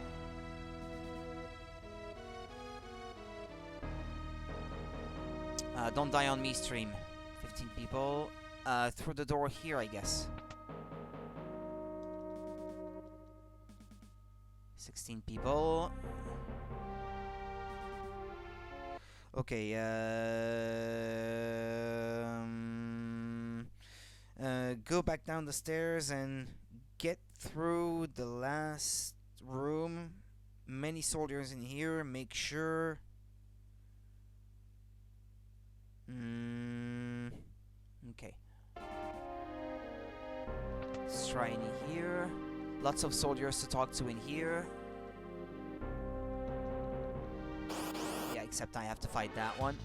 Don't die on me, stream. 15 people. Through the door here, I guess. 16 people. Okay, go back down the stairs and get through the last room. Many soldiers in here. Make sure. Okay. Let's try in here. Lots of soldiers to talk to in here. Yeah, except I have to fight that one.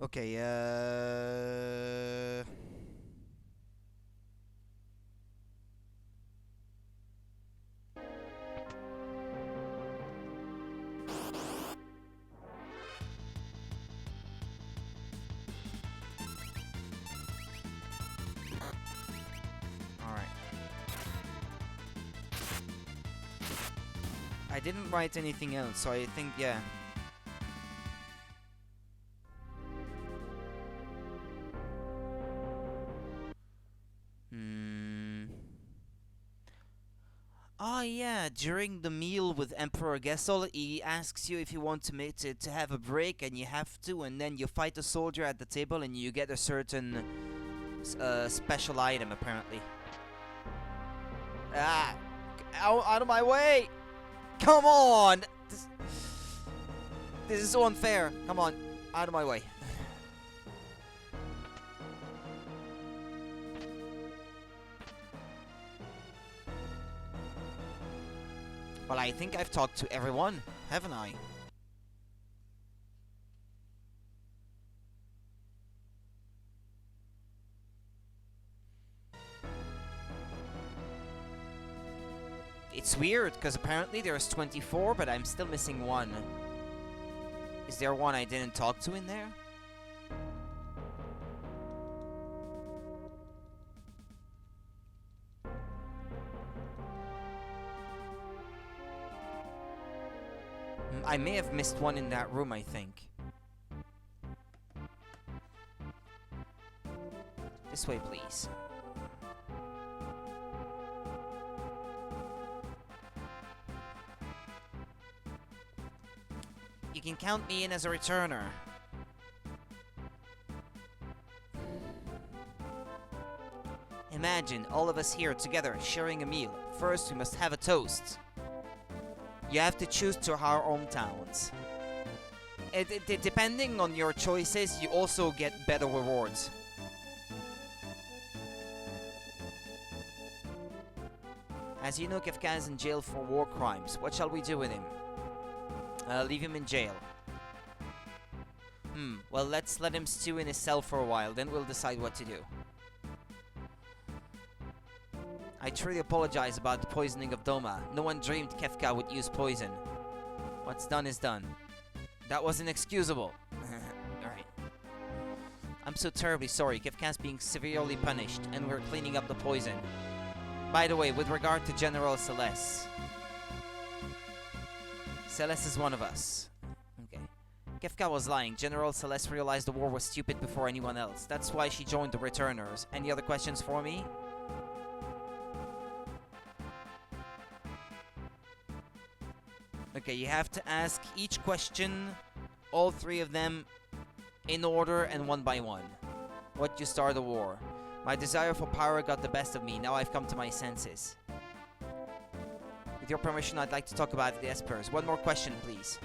Okay, alright. I didn't write anything else, so I think, yeah. Oh yeah, during the meal with Emperor Gessel, he asks you if you want to make to have a break, and you have to, and then you fight a soldier at the table, and you get a certain special item, apparently. Ah! Out of my way! Come on! This is so unfair. Come on, out of my way. Well, I think I've talked to everyone, haven't I? It's weird, because apparently there's 24, but I'm still missing one. Is there one I didn't talk to in there? I may have missed one in that room, I think. This way, please. You can count me in as a returner. Imagine all of us here together sharing a meal. First, we must have a toast. You have to choose to our hometowns. Depending on your choices, you also get better rewards. As you know, Kefka is in jail for war crimes. What shall we do with him? Leave him in jail. Well, let's let him stew in his cell for a while, then we'll decide what to do. I truly apologize about the poisoning of Doma. No one dreamed Kefka would use poison. What's done is done. That was inexcusable. Alright. I'm so terribly sorry. Kefka's being severely punished, and we're cleaning up the poison. By the way, with regard to General Celeste. Celeste is one of us. Okay. Kefka was lying. General Celeste realized the war was stupid before anyone else. That's why she joined the Returners. Any other questions for me? Okay, you have to ask each question, all three of them, In order and one by one. What you start the war? My desire for power got the best of me. Now I've come to my senses. With your permission, I'd like to talk about the Espers. One more question, please.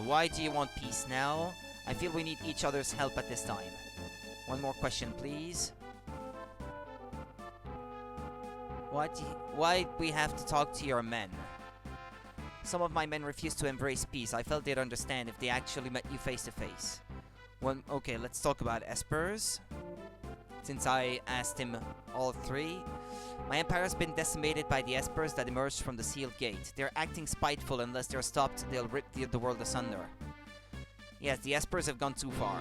Why do you want peace now? I feel we need each other's help at this time. One more question, please. Why we have to talk to your men? Some of my men refuse to embrace peace. I felt they'd understand if they actually met you face to face. Okay, let's talk about Espers. Since I asked him all three. My empire has been decimated by the Espers that emerged from the sealed gate. They're acting spiteful. Unless they're stopped, they'll rip the world asunder. Yes, the Espers have gone too far.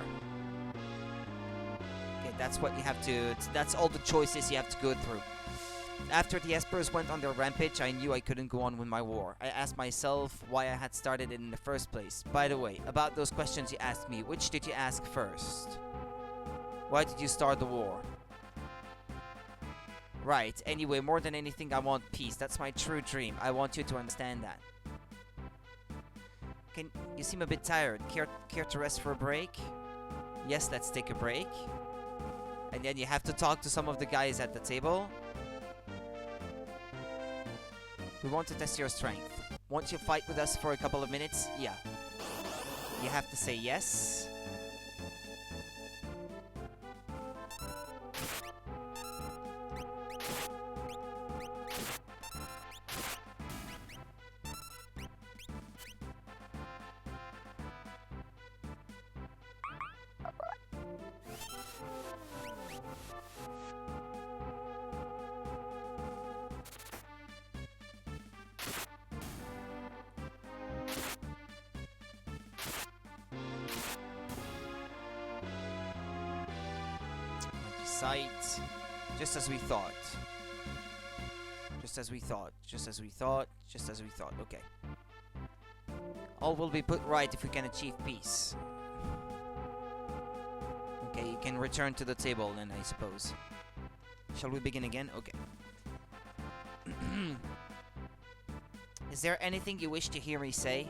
Okay, that's what you have to... That's all the choices you have to go through. After the Espers went on their rampage, I knew I couldn't go on with my war. I asked myself why I had started it in the first place. By the way, about those questions you asked me, which did you ask first? Why did you start the war? Right, anyway, more than anything, I want peace. That's my true dream. I want you to understand that. You seem a bit tired. Care to rest for a break? Yes, let's take a break. And then you have to talk to some of the guys at the table. We want to test your strength. Won't you fight with us for a couple of minutes? Yeah. You have to say yes. Sight. Just as we thought. Just as we thought. Just as we thought. Just as we thought. Okay. All will be put right if we can achieve peace. Okay, you can return to the table then, I suppose. Shall we begin again? Okay. Is there anything you wish to hear me say?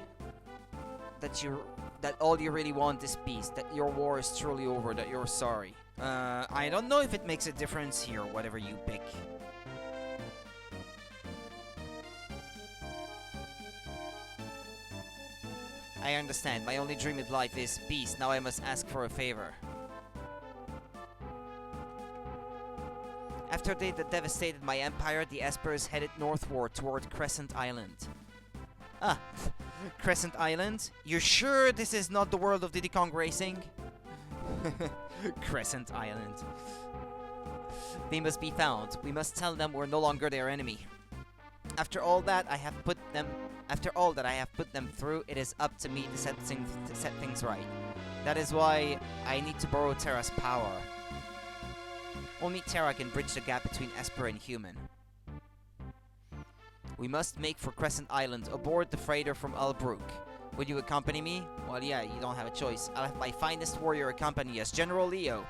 That all you really want is peace. That your war is truly over. That you're sorry. I don't know if it makes a difference here, whatever you pick. I understand. My only dream in life is peace. Now I must ask for a favor. After they devastated my empire, the Espers headed northward toward Crescent Island. Ah, Crescent Island? You sure this is not the world of Diddy Kong Racing? Crescent Island. They must be found. We must tell them we're no longer their enemy. After all that I have put them through, it is up to me to set things right. That is why I need to borrow Terra's power. Only Terra can bridge the gap between Esper and human. We must make for Crescent Island aboard the freighter from Albrook. Would you accompany me? Well, yeah, you don't have a choice. I'll have my finest warrior accompany us, General Leo.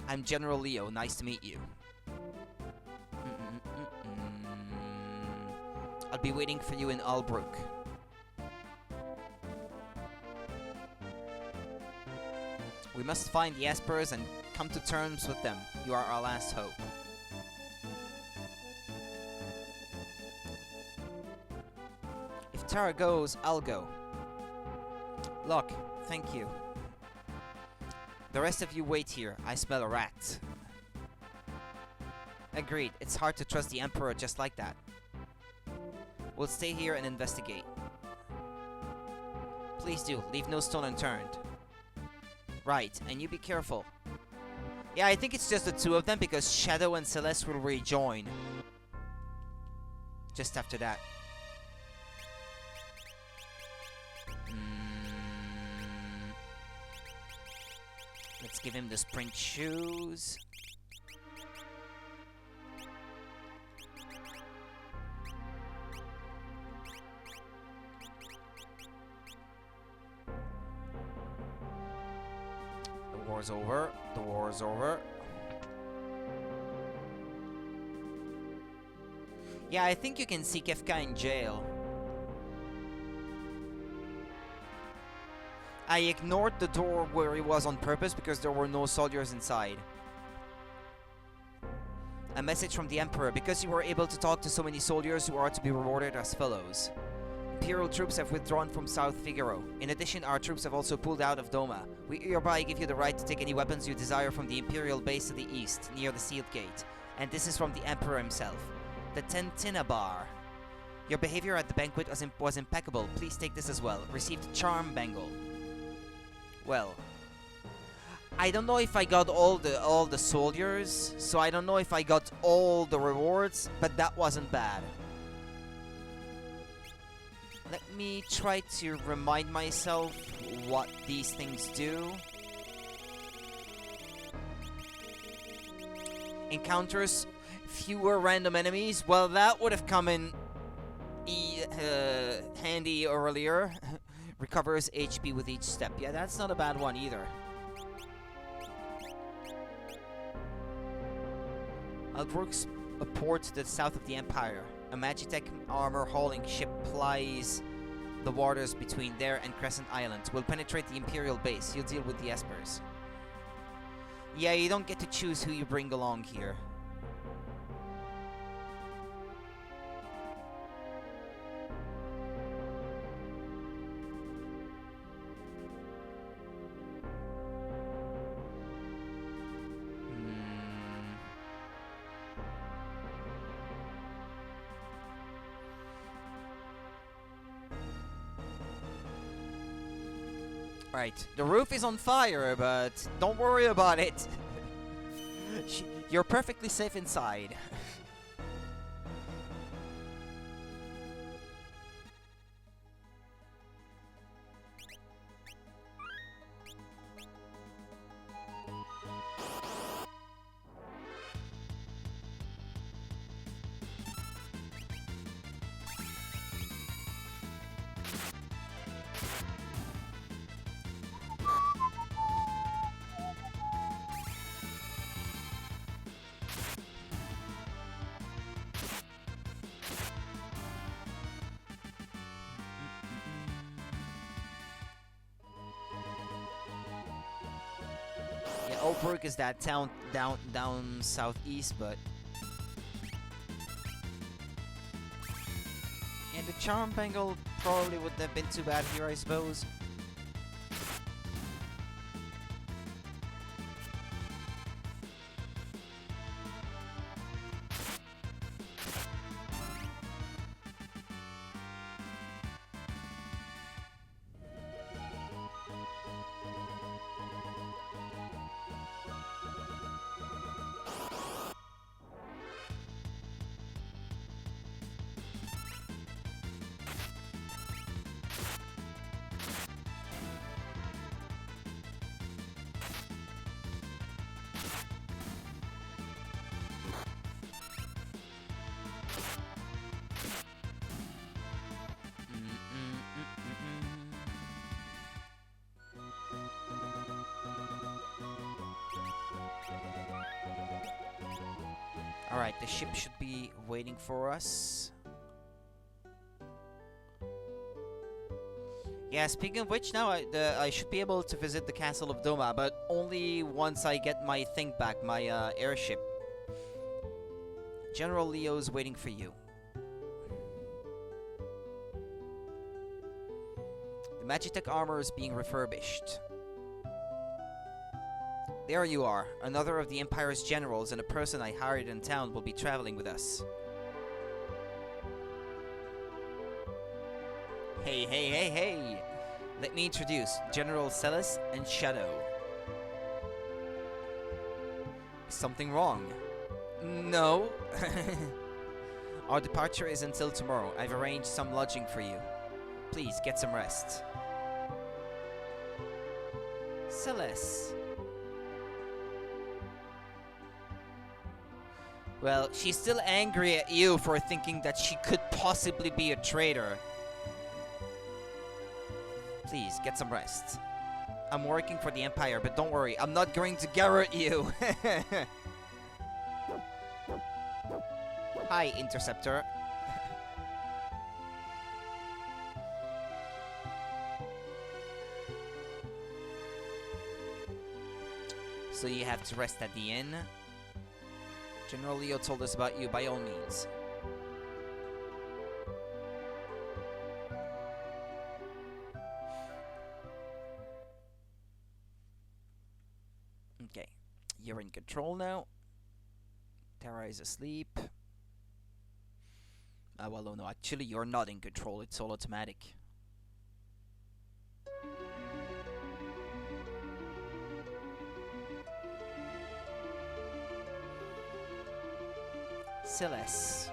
I'm General Leo. Nice to meet you. I'll be waiting for you in Albrook. We must find the Espers and come to terms with them. You are our last hope. If Tara goes, I'll go. Look, thank you. The rest of you wait here. I smell a rat. Agreed. It's hard to trust the Emperor just like that. We'll stay here and investigate. Please do. Leave no stone unturned. Right, and you be careful. Yeah, I think it's just the two of them because Shadow and Celeste will rejoin. Just after that. Let's give him the sprint shoes. The war's over. The war's over. Yeah, I think you can see Kefka in jail. I ignored the door where he was on purpose because there were no soldiers inside. A message from the Emperor. Because you were able to talk to so many soldiers, you are to be rewarded as follows. Imperial troops have withdrawn from South Figaro. In addition, our troops have also pulled out of Doma. We hereby give you the right to take any weapons you desire from the Imperial base to the east, near the sealed gate. And this is from the Emperor himself. The Tentina Bar. Your behavior at the banquet was impeccable. Please take this as well. Received Charm Bangle. Well, I don't know if I got all the soldiers, so I don't know if I got all the rewards, but that wasn't bad. Let me try to remind myself what these things do. Encounters fewer random enemies. Well, that would have come in handy earlier. Recovers HP with each step. Yeah, that's not a bad one either. Outworks a port to the south of the Empire. A Magitech armor hauling ship plies the waters between there and Crescent Island. Will penetrate the Imperial base. You'll deal with the Espers. Yeah, you don't get to choose who you bring along here. Right, the roof is on fire, but don't worry about it. You're perfectly safe inside. Oakbrook is that town down southeast, but yeah, the Charm Bangle probably wouldn't have been too bad here, I suppose. Alright, the ship should be waiting for us. Yeah, speaking of which, now I should be able to visit the Castle of Doma, but only once I get my thing back, my airship. General Leo's waiting for you. The Magitech armor is being refurbished. There you are. Another of the Empire's generals and a person I hired in town will be traveling with us. Hey, hey, hey, hey! Let me introduce General Celis and Shadow. Is something wrong? No. Our departure is until tomorrow. I've arranged some lodging for you. Please, get some rest. Celis. Well, she's still angry at you for thinking that she could possibly be a traitor. Please, get some rest. I'm working for the Empire, but don't worry, I'm not going to garrote you. Hi, Interceptor. So you have to rest at the inn. General Leo told us about you, by all means. Okay, you're in control now. Terra is asleep. Well, oh no, actually you're not in control, it's all automatic. Celeste.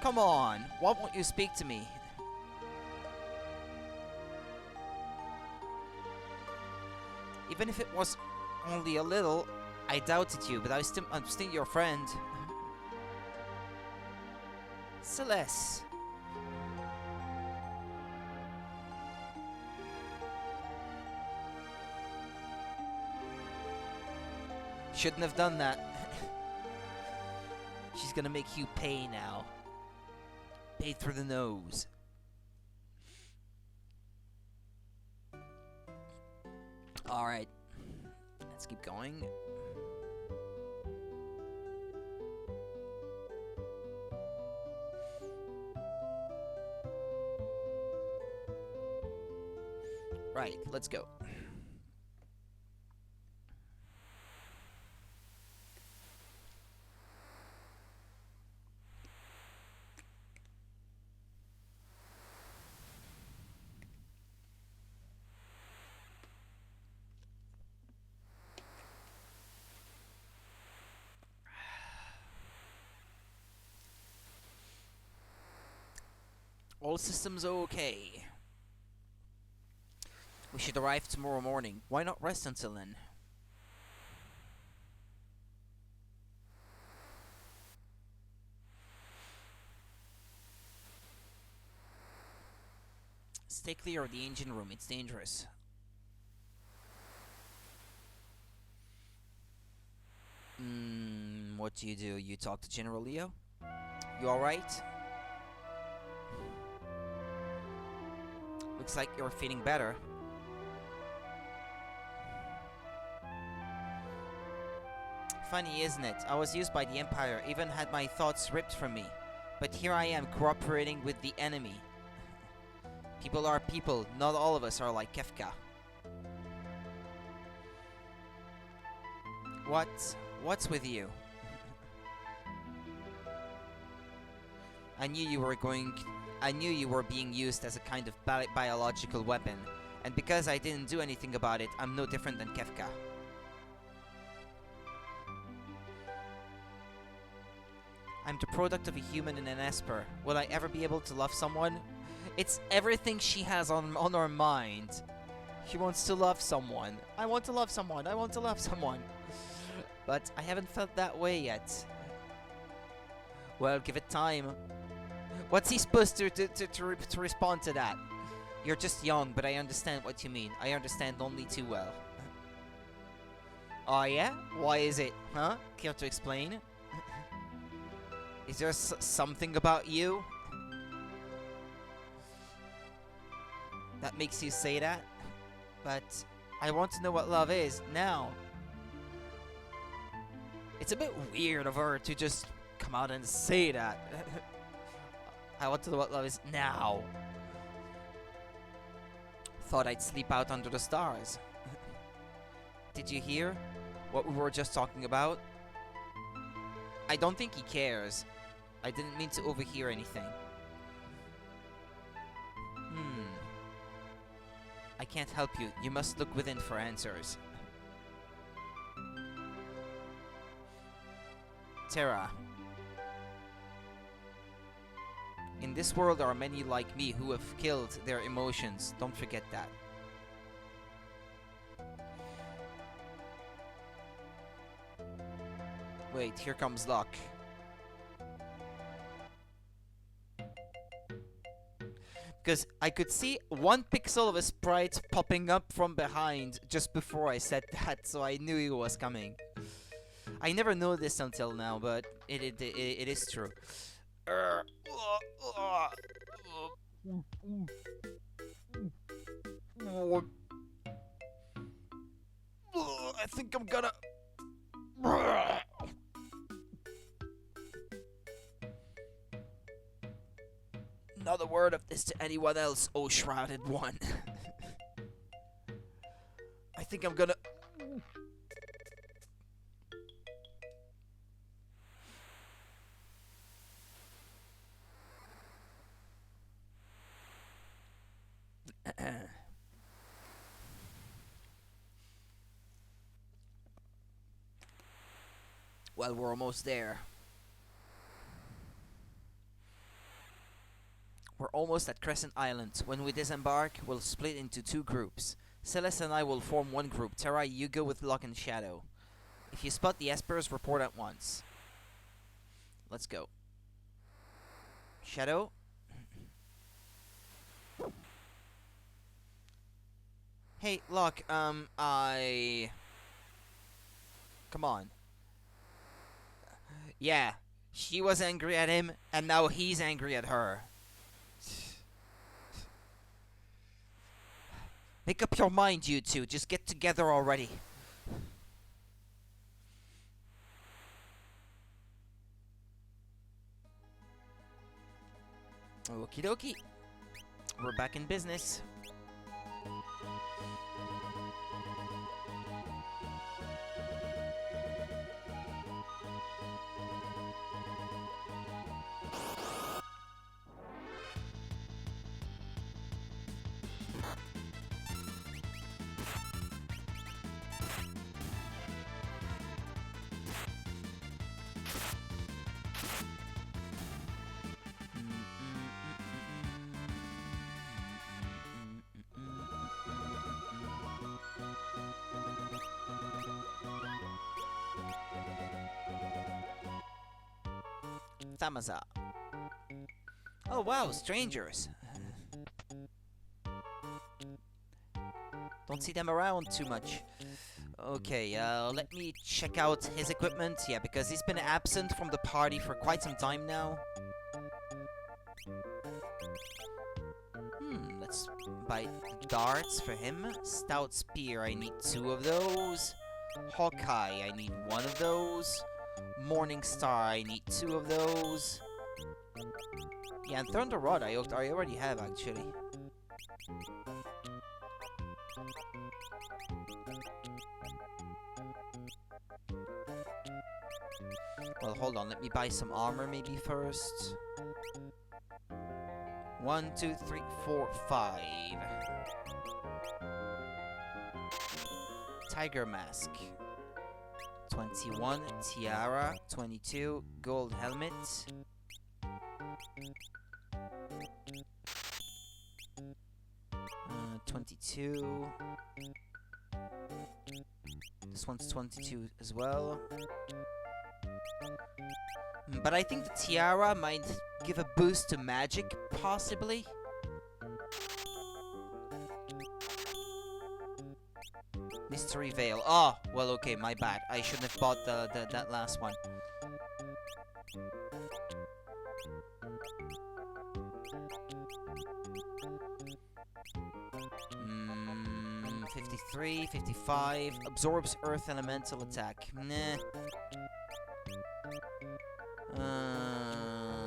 Come on, why won't you speak to me? Even if it was only a little, I doubted you, but I'm still your friend. Celeste. Shouldn't have done that. She's gonna make you pay now. Pay through the nose. Alright. Let's keep going. Right, let's go. All systems okay. We should arrive tomorrow morning. Why not rest until then? Stay clear of the engine room, it's dangerous. What do? You talk to General Leo? You alright? Looks like you're feeling better. Funny, isn't it? I was used by the Empire, even had my thoughts ripped from me. But here I am, cooperating with the enemy. People are people, not all of us are like Kefka. What's with you? I knew you were being used as a kind of biological weapon, and because I didn't do anything about it, I'm no different than Kefka. I'm the product of a human and an Esper. Will I ever be able to love someone? It's everything she has on her mind. She wants to love someone. I want to love someone. I want to love someone. But I haven't felt that way yet. Well, give it time. What's he supposed to respond to that? You're just young, but I understand what you mean. I understand only too well. Oh yeah? Why is it? Huh? Care to explain? Is there something about you that makes you say that? But I want to know what love is now. It's a bit weird of her to just come out and say that. I want to know what love is now. Thought I'd sleep out under the stars. Did you hear what we were just talking about? I don't think he cares. I didn't mean to overhear anything. I can't help you. You must look within for answers. Terra. In this world there are many like me who have killed their emotions. Don't forget that. Wait, here comes luck. Because I could see one pixel of a sprite popping up from behind just before I said that, so I knew he was coming. I never noticed until now, but it is true. I think I'm gonna... Not a word of this to anyone else, oh shrouded one. I think I'm gonna... Well, we're almost there. We're almost at Crescent Island. When we disembark, we'll split into 2 groups. Celeste and I will form 1 group. Terra, you go with Locke and Shadow. If you spot the Espers, report at once. Let's go. Shadow? Hey, Locke, Come on. Yeah, she was angry at him, and now he's angry at her. Make up your mind, you two. Just get together already. Okie dokie. We're back in business. Tamaza. Oh wow, strangers. Don't see them around too much. Okay, let me check out his equipment. Yeah, because he's been absent from the party for quite some time now. Let's buy darts for him. Stout spear, I need 2 of those. Hawkeye, I need 1 of those. Morning Star, I need 2 of those. Yeah, and Thunder Rod, I already have, actually. Well, hold on, let me buy some armor maybe first. 1, 2, 3, 4, 5. Tiger Mask. 21, tiara, 22, gold helmet. 22. This one's 22 as well. But I think the tiara might give a boost to magic, possibly. Mystery Veil. Oh, well, okay, my bad. I shouldn't have bought that last one. 53, 55. Absorbs Earth Elemental attack. Nah.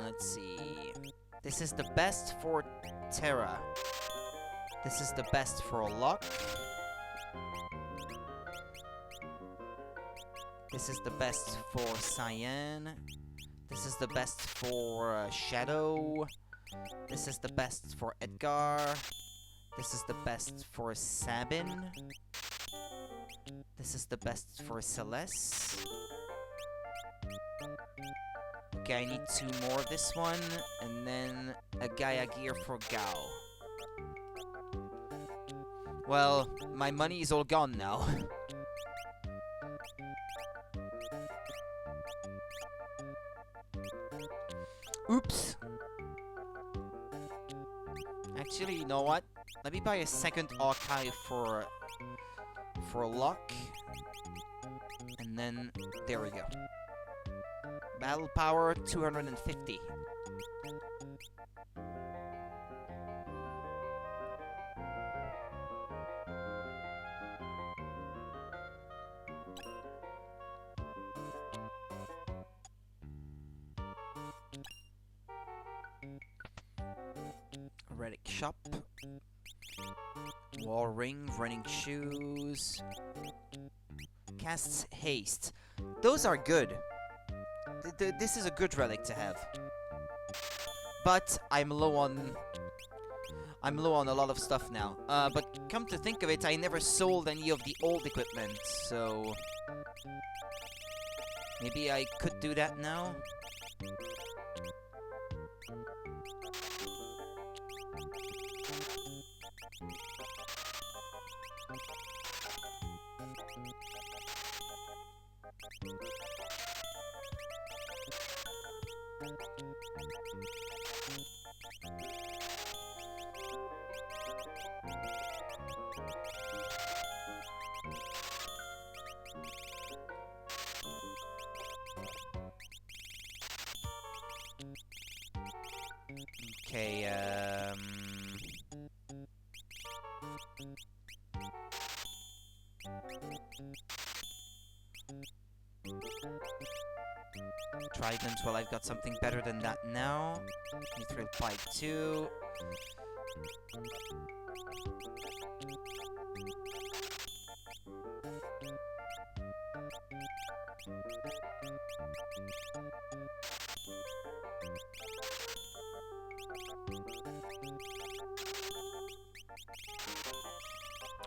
Let's see. This is the best for Terra. This is the best for Locke. This is the best for Cyan. This is the best for Shadow. This is the best for Edgar. This is the best for Sabin. This is the best for Celeste. Okay, I need 2 more of this one, and then a Gaia gear for Gao. Well, my money is all gone now. Oops. Actually, you know what? Let me buy a second archive for Locke. And then, there we go. Battle power, 250. Relic shop. Wall ring, running shoes. Casts haste. Those are good. This is a good relic to have. But I'm low on a lot of stuff now. But come to think of it, I never sold any of the old equipment, so maybe I could do that now. Okay, Trident, well, I've got something better than that now. Mithril Pipe 2.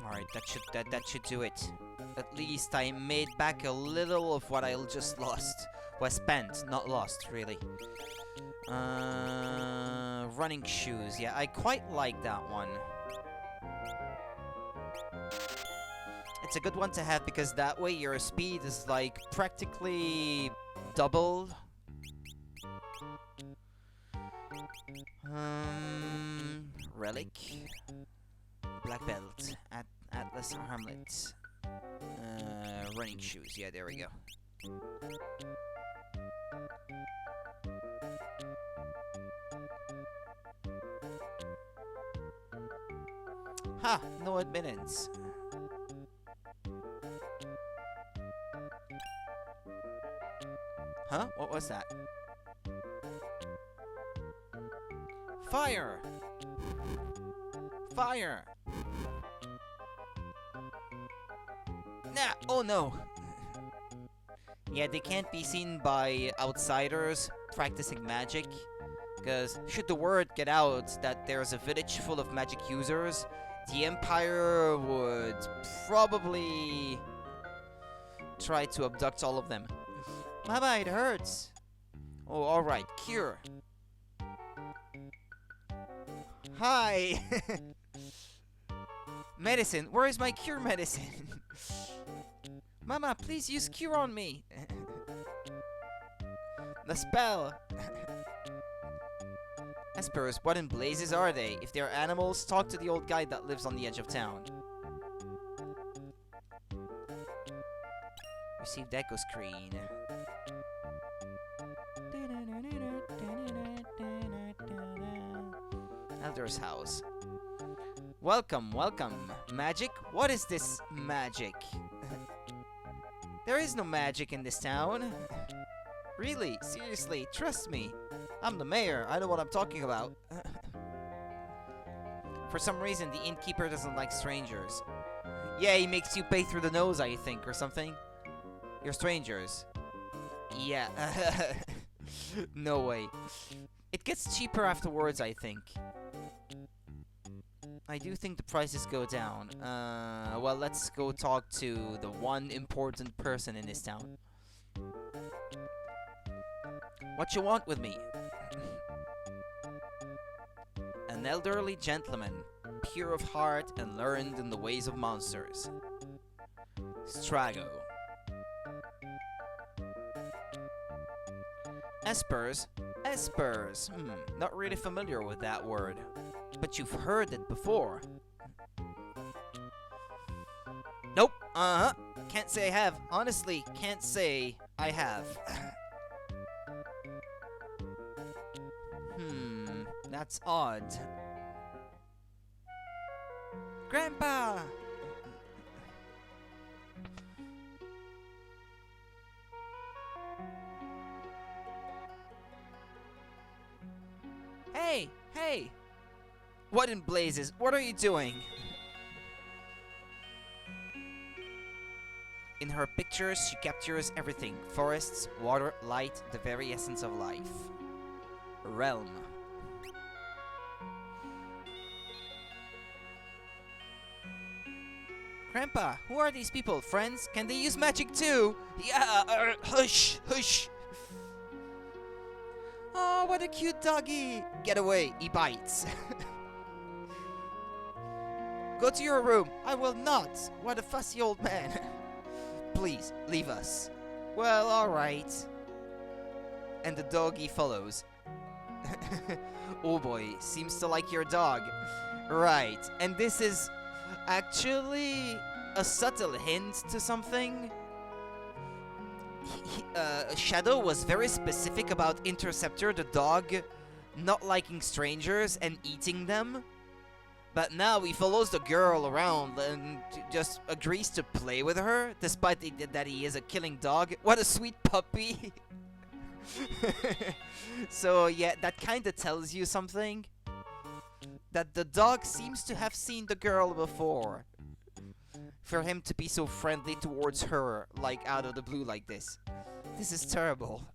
Alright, that should do it. At least I made back a little of what I just lost. Was spent, not lost, really. Running shoes. Yeah, I quite like that one. It's a good one to have because that way your speed is like practically doubled. Relic. Black belt. Atlas armlet. Running shoes. Yeah, there we go. Ha! No admittance. Huh? What was that? Fire! Fire! Nah! Oh no! Yeah, they can't be seen by outsiders practicing magic. Because should the word get out that there's a village full of magic users, the Empire would probably try to abduct all of them. Mama, it hurts. Oh, alright. Cure. Hi! Medicine. Where is my cure medicine? Mama, please use cure on me. The spell. Espers, what in blazes are they? If they're animals, talk to the old guy that lives on the edge of town. Received echo screen. Elder's house. Welcome, welcome. Magic? What is this magic? There is no magic in this town. Really? Seriously? Trust me. I'm the mayor. I know what I'm talking about. For some reason, the innkeeper doesn't like strangers. Yeah, he makes you pay through the nose, I think, or something. You're strangers. Yeah. No way. It gets cheaper afterwards, I think. I do think the prices go down. Well, let's go talk to the one important person in this town. What you want with me? An elderly gentleman, pure of heart and learned in the ways of monsters. Strago. Espers? Espers. Not really familiar with that word. But you've heard it before. Nope. Can't say I have. Honestly, can't say I have. That's odd. Grandpa! Hey! Hey! What in blazes? What are you doing? In her pictures, she captures everything. Forests, water, light, the very essence of life. Realm. Grandpa, who are these people? Friends? Can they use magic too? Yeah, hush, hush. Oh, what a cute doggy. Get away, he bites. Go to your room. I will not. What a fussy old man. Please, leave us. Well, alright. And the doggy follows. Oh boy, seems to like your dog. Right, and this is actually a subtle hint to something. Shadow was very specific about Interceptor, the dog, not liking strangers and eating them. But now he follows the girl around and just agrees to play with her, despite that he is a killing dog. What a sweet puppy! So yeah, that kind of tells you something. That the dog seems to have seen the girl before. For him to be so friendly towards her, like out of the blue like this. This is terrible.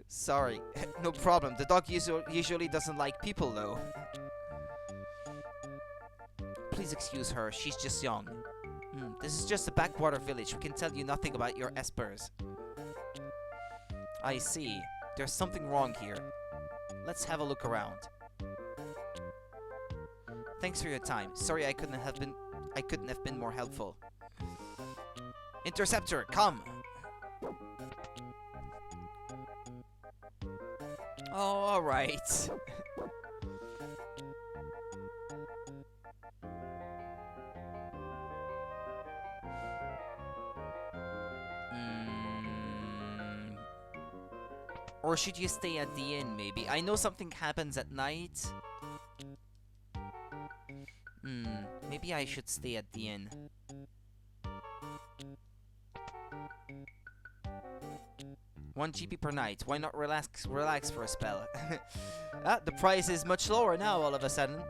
Sorry, no problem. The dog usually doesn't like people though. Please excuse her, she's just young. This is just a backwater village. We can tell you nothing about your espers. I see. There's something wrong here. Let's have a look around. Thanks for your time. Sorry I couldn't have been more helpful. Interceptor, come! Oh, alright. Or should you stay at the inn, maybe? I know something happens at night. Maybe I should stay at the inn. $1 GP per night. Why not relax for a spell? The price is much lower now, all of a sudden.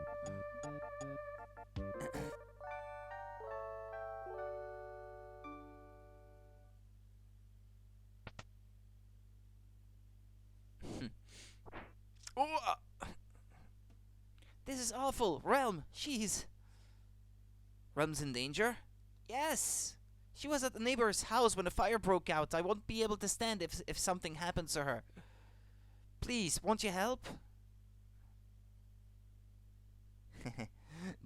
This is awful. Realm, she's... Realm's in danger? Yes! She was at the neighbor's house when the fire broke out. I won't be able to stand if something happens to her. Please, won't you help?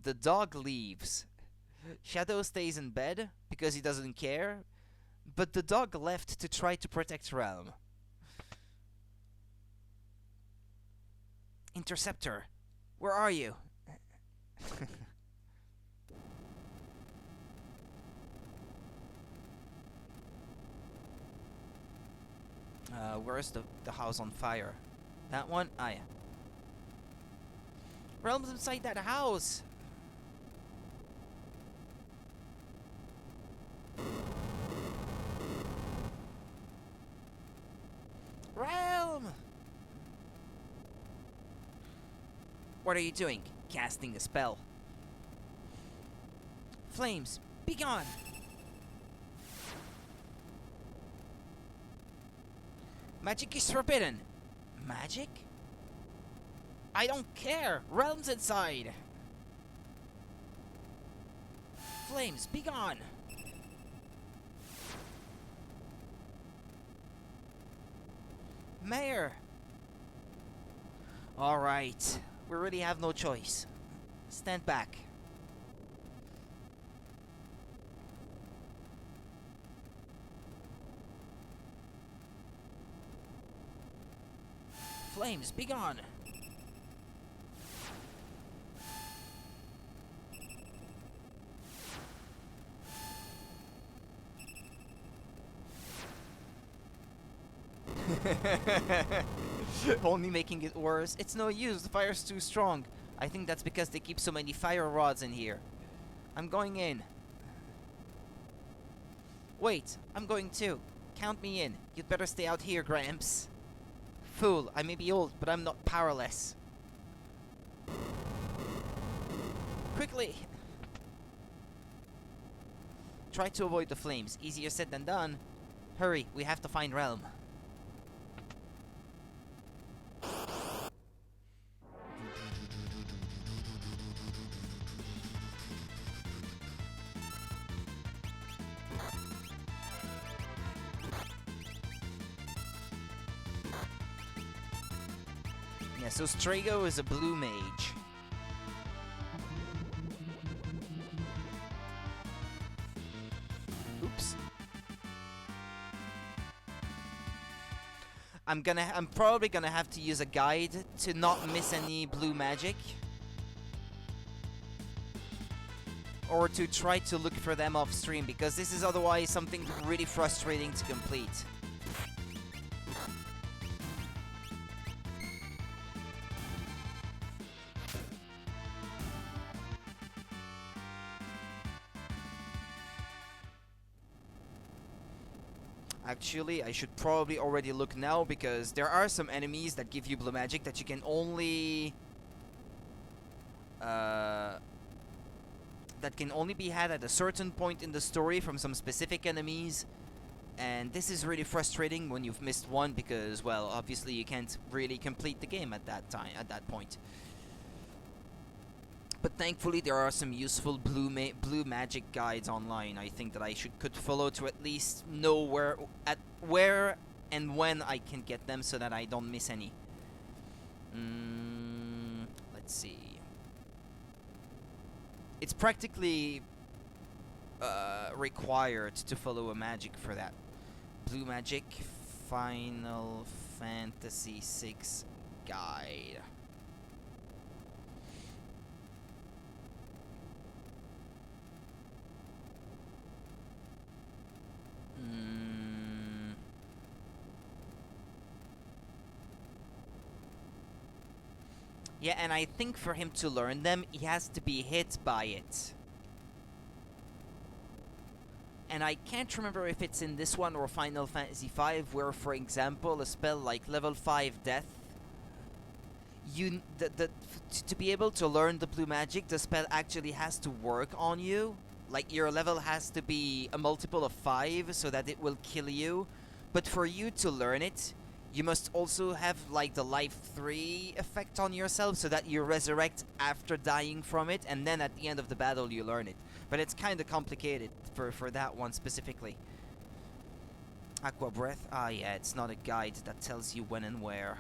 The dog leaves. Shadow stays in bed because he doesn't care. But the dog left to try to protect Realm. Interceptor, where are you? Where's the house on fire? That one? Ah, yeah. Realm's inside that house! Realm! What are you doing? Casting a spell. Flames, be gone! Magic is forbidden. Magic? I don't care. Realm's inside. Flames, be gone. Mayor. All right. We really have no choice. Stand back. Flames, be gone! Only making it worse. It's no use, the fire's too strong. I think that's because they keep so many fire rods in here. I'm going in. Wait, I'm going too. Count me in. You'd better stay out here, Gramps. Fool, I may be old, but I'm not powerless. quickly! Try to avoid the flames. Easier said than done. Hurry, we have to find Realm. Yeah, so Strago is a blue mage. Oops. I'm probably gonna have to use a guide to not miss any blue magic. Or to try to look for them off stream, because this is otherwise something really frustrating to complete. Actually, I should probably already look now, because there are some enemies that give you blue magic that you can only... that can only be had at a certain point in the story from some specific enemies. And this is really frustrating when you've missed one, because, well, obviously you can't really complete the game at that time, at that point. But thankfully there are some useful blue magic guides online, I think, that I could follow to at least know where and when I can get them, so that I don't miss any. Let's see. It's practically required to follow a magic for that. Blue magic, Final Fantasy VI guide. Yeah, and I think for him to learn them, he has to be hit by it. And I can't remember if it's in this one or Final Fantasy V, where, for example, a spell like level 5 Death, to be able to learn the blue magic, the spell actually has to work on you. Like, your level has to be a multiple of 5 so that it will kill you. But for you to learn it, you must also have, like, the Life 3 effect on yourself, so that you resurrect after dying from it, and then at the end of the battle you learn it. But it's kind of complicated for that one specifically. Aqua Breath? Ah, yeah, it's not a guide that tells you when and where.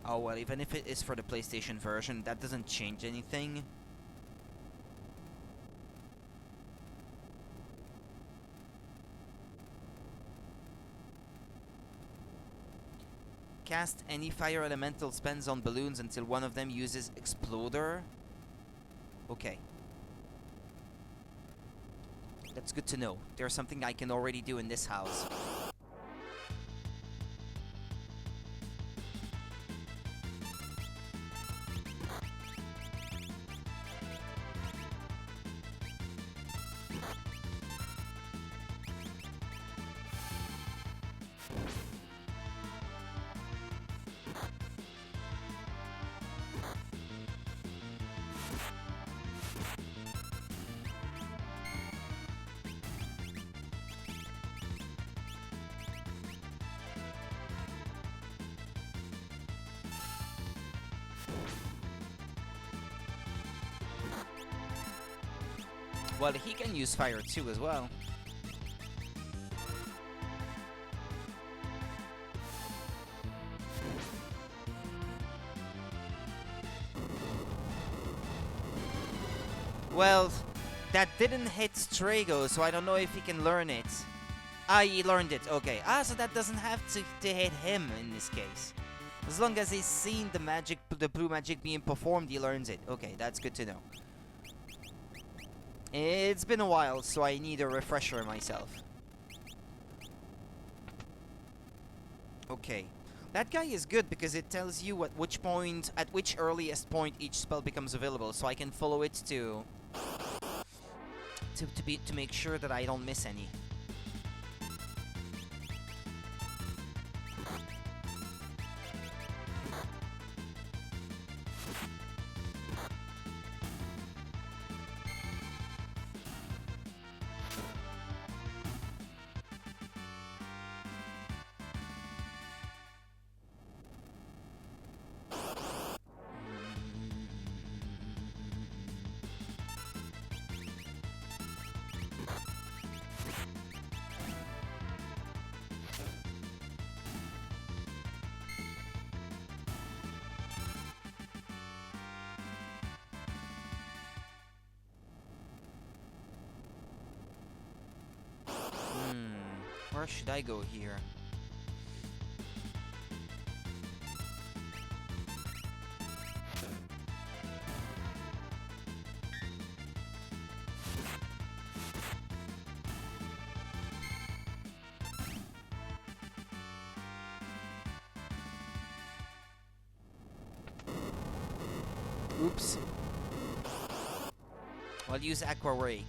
Oh, well, even if it is for the PlayStation version, that doesn't change anything. Cast any fire elemental spells on balloons until one of them uses Exploder. Okay. That's good to know. There's something I can already do in this house. Well, he can use fire too as well. Well, that didn't hit Strago, so I don't know if he can learn it. Ah, he learned it. Okay. Ah, so that doesn't have to hit him in this case. As long as he's seen the magic, the blue magic being performed, he learns it. Okay, that's good to know. It's been a while, so I need a refresher myself. Okay. That guy is good because it tells you at which earliest point each spell becomes available, so I can follow it to make sure that I don't miss any. Where should I go here? Oops. I'll use Aqua Rake.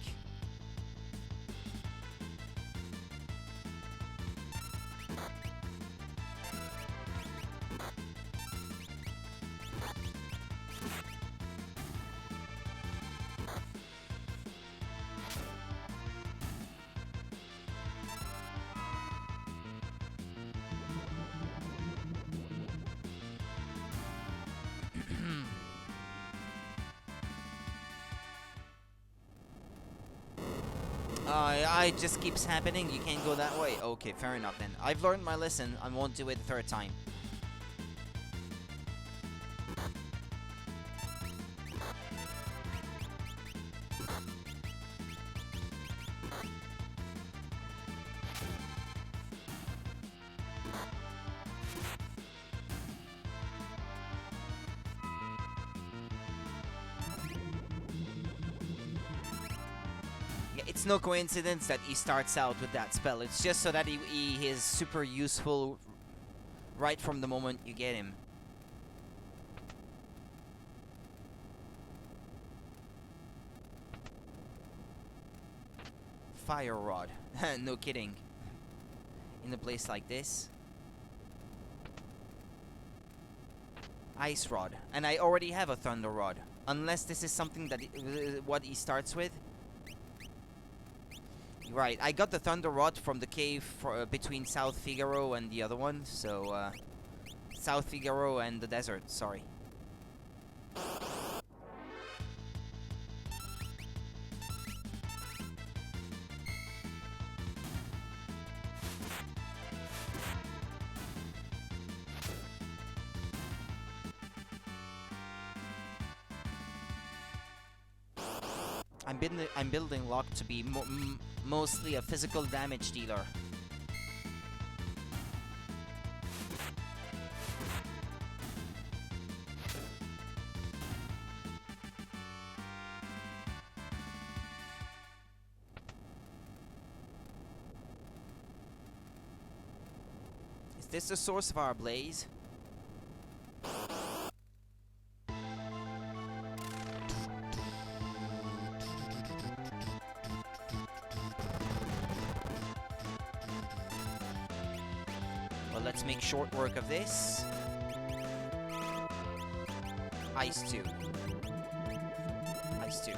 It just keeps happening. You can't go that way. Okay, fair enough then. I've learned my lesson. I won't do it the third time. It's no coincidence that he starts out with that spell. It's just so that he is super useful right from the moment you get him. Fire Rod. No kidding. In a place like this. Ice Rod. And I already have a Thunder Rod. Unless this is something that what he starts with. Right, I got the Thunder Rod from the cave between South Figaro and the other one, so, South Figaro and the desert, sorry. I'm building Locke to be mostly a physical damage dealer. Is this the source of our blaze? Let's make short work of this. Ice 2. Ice 2.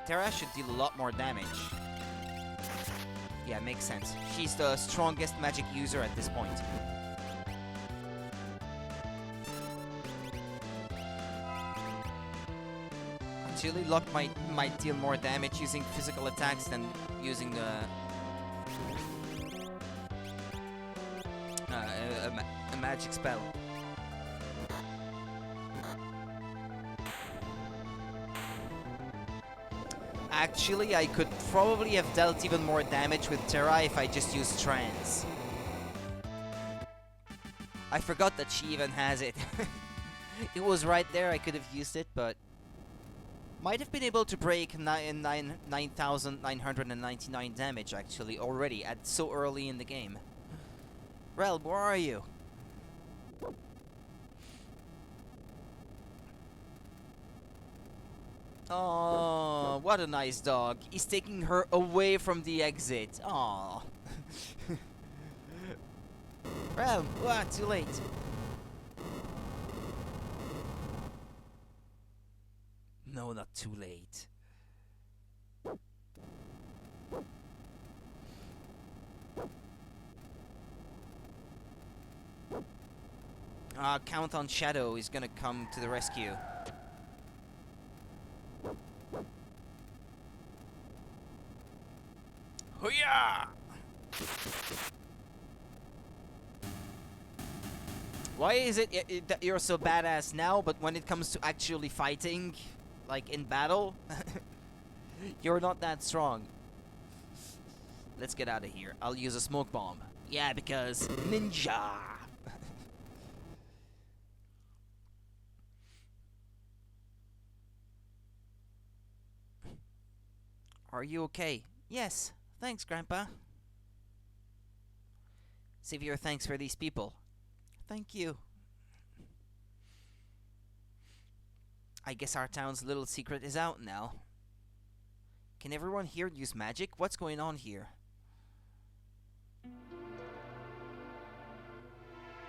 Terra should deal a lot more damage. Yeah, makes sense. She's the strongest magic user at this point. Actually, Locke might deal more damage using physical attacks than using a magic spell. Actually, I could probably have dealt even more damage with Terra if I just used Trance. I forgot that she even has it. It was right there, I could have used it, but Might have been able to break 9,999 damage actually already at so early in the game. Relm, where are you? Oh, what a nice dog. He's taking her away from the exit. Aww. Relm, what? Too late. No, not too late. Count on Shadow is gonna come to the rescue. Hoo-yah! Why is it that you're so badass now, but when it comes to actually fighting, like in battle, you're not that strong? Let's get out of here. I'll use a smoke bomb. Yeah, because ninja! Are you okay? Yes. Thanks, Grandpa. Save your thanks for these people. Thank you. I guess our town's little secret is out now. Can everyone here use magic? What's going on here?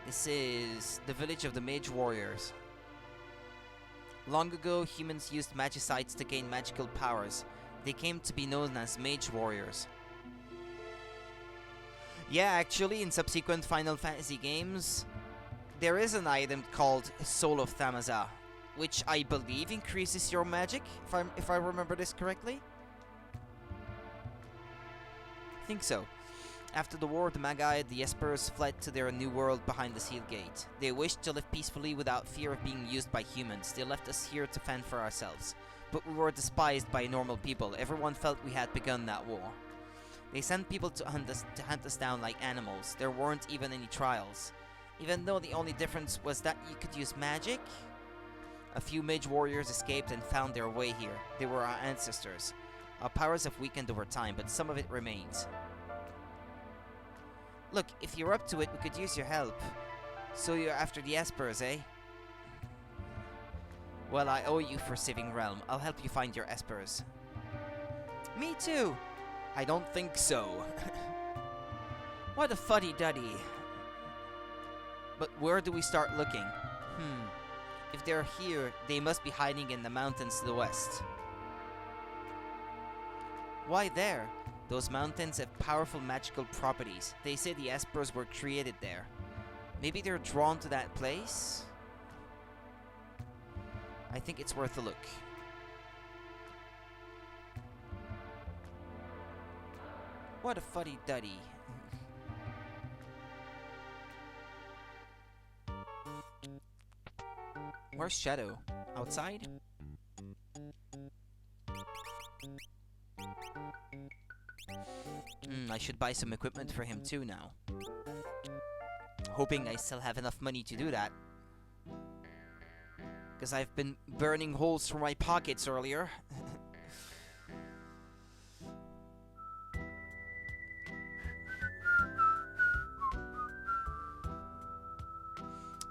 This is the village of the Mage Warriors. Long ago, humans used magicites to gain magical powers. They came to be known as Mage Warriors. Yeah, actually, in subsequent Final Fantasy games, there is an item called Soul of Thamasa, which I believe increases your magic, if I remember this correctly. I think so. After the war, the Magi, the Espers, fled to their new world behind the Sealed Gate. They wished to live peacefully without fear of being used by humans. They left us here to fend for ourselves. But we were despised by normal people. Everyone felt we had begun that war. They sent people to hunt us down like animals. There weren't even any trials. Even though the only difference was that you could use magic, a few mage warriors escaped and found their way here. They were our ancestors. Our powers have weakened over time, but some of it remains. Look, if you're up to it, we could use your help. So you're after the Espers, eh? Well, I owe you for saving Relm. I'll help you find your Espers. Me too! I don't think so. What a fuddy-duddy. But where do we start looking? If they're here, they must be hiding in the mountains to the west. Why there? Those mountains have powerful magical properties. They say the Espers were created there. Maybe they're drawn to that place? I think it's worth a look. What a fuddy-duddy. Where's Shadow? Outside? I should buy some equipment for him too now. Hoping I still have enough money to do that. Because I've been burning holes through my pockets earlier.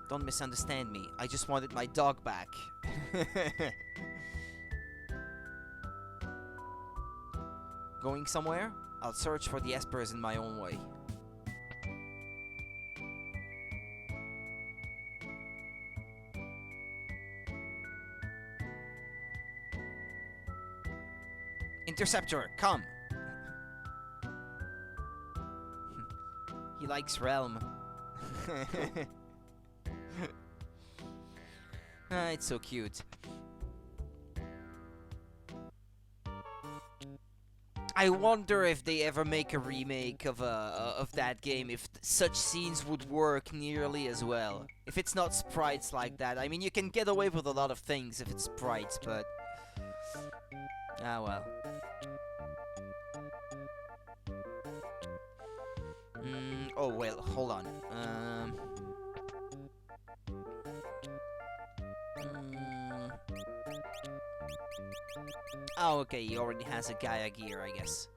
Don't misunderstand me. I just wanted my dog back. Going somewhere? I'll search for the Espers in my own way. Interceptor, come! He likes Relm. It's so cute. I wonder if they ever make a remake of that game, if such scenes would work nearly as well. If it's not sprites like that. I mean, you can get away with a lot of things if it's sprites, but... ah, well. Oh, well, hold on. Oh, okay, he already has a Gaia gear, I guess.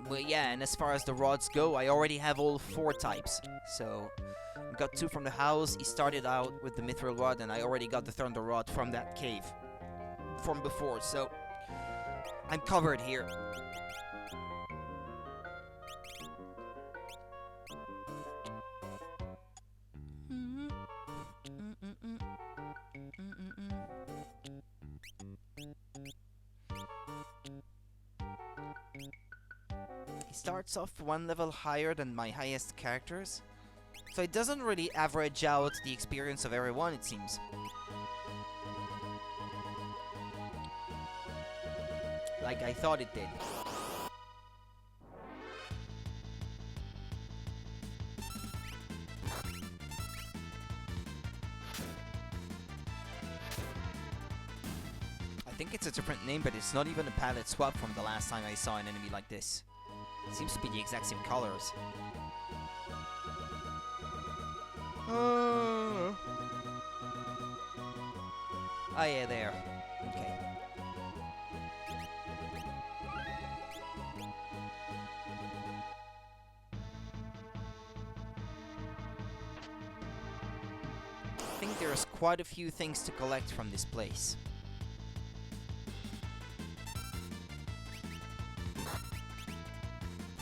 Well, yeah, and as far as the rods go, I already have all 4 types. So, I got 2 from the house. He started out with the mithril rod, and I already got the thunder rod from that cave from before. So, I'm covered here. He starts off 1 level higher than my highest characters, so it doesn't really average out the experience of everyone, it seems. Like I thought it did. I think it's a different name, but it's not even a palette swap from the last time I saw an enemy like this. It seems to be the exact same colors. Oh yeah, there. Okay. I think there's quite a few things to collect from this place.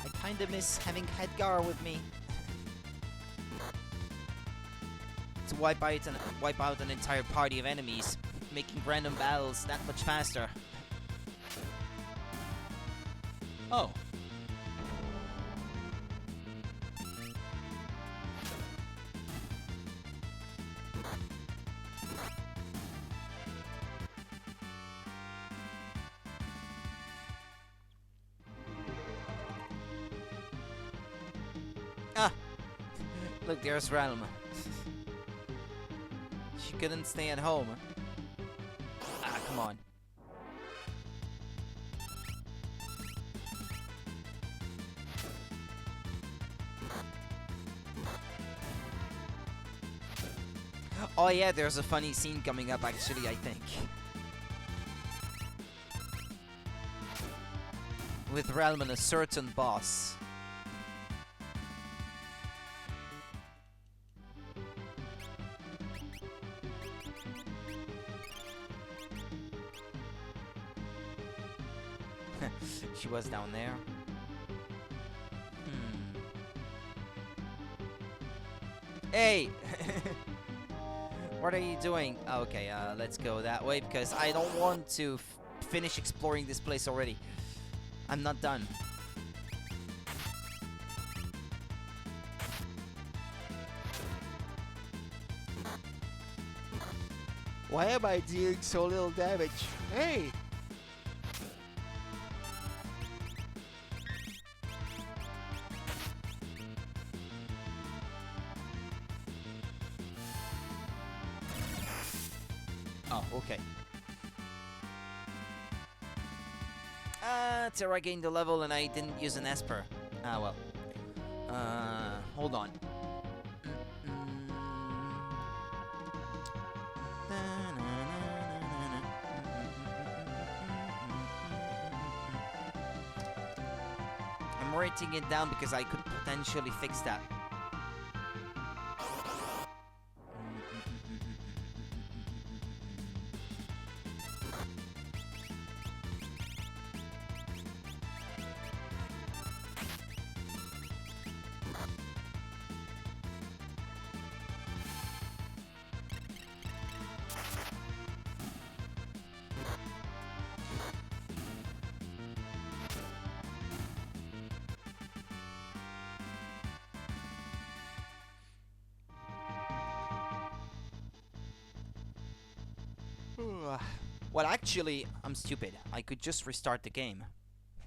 I kinda miss having Hedgar with me. To wipe out an entire party of enemies, making random battles that much faster. Oh. Ah! Look, there's Realm. She couldn't stay at home. Ah, come on. Oh yeah, there's a funny scene coming up actually, I think. With Realm and a certain boss. She was down there. Hey! What are you doing? Okay, let's go that way because I don't want to finish exploring this place already. I'm not done. Why am I dealing so little damage? Hey! Oh, okay. Terra gained the level and I didn't use an Esper. Ah, well. Hold on. I'm writing it down because I could potentially fix that. Well, actually, I'm stupid. I could just restart the game.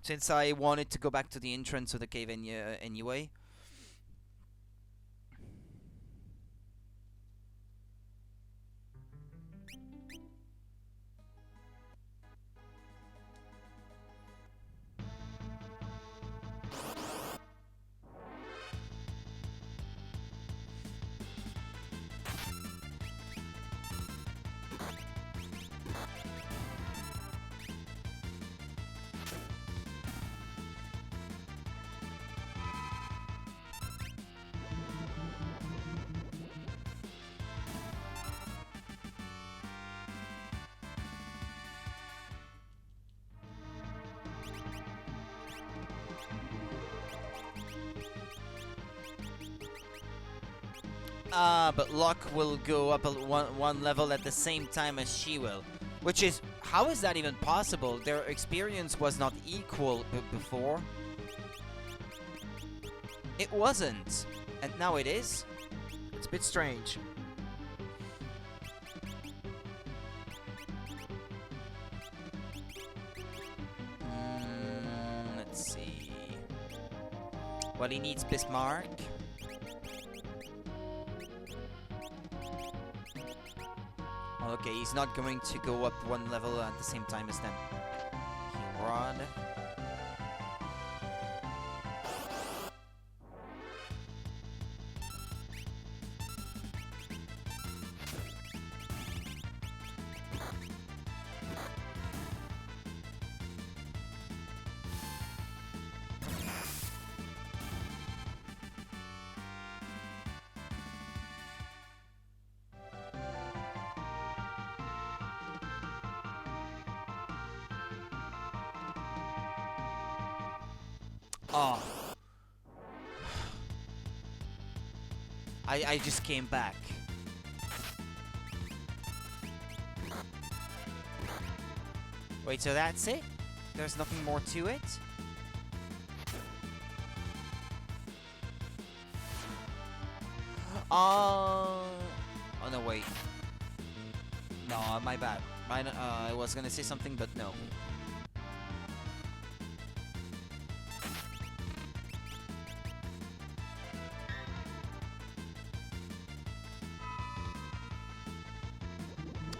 Since I wanted to go back to the entrance of the cave anyway. But Luck will go up one level at the same time as she will. Which is... How is that even possible? Their experience was not equal before. It wasn't. And now it is? It's a bit strange. Let's see. Well, he needs Bismarck. Okay, he's not going to go up one level at the same time as them. Heal Rod. Oh. I just came back. Wait, so that's it? There's nothing more to it? Oh no, wait. No, my bad. I was gonna say something, but no.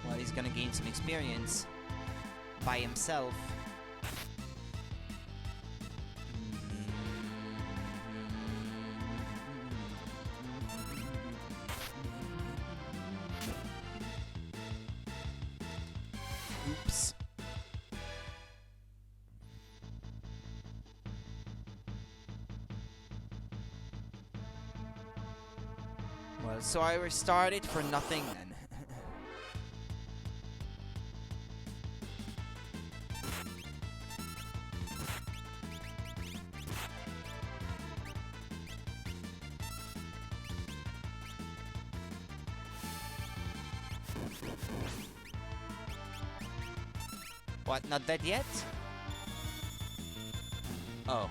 Well, he's gonna gain some experience by himself. Oops. Well, so I restarted for nothing then. What, not dead yet? Oh.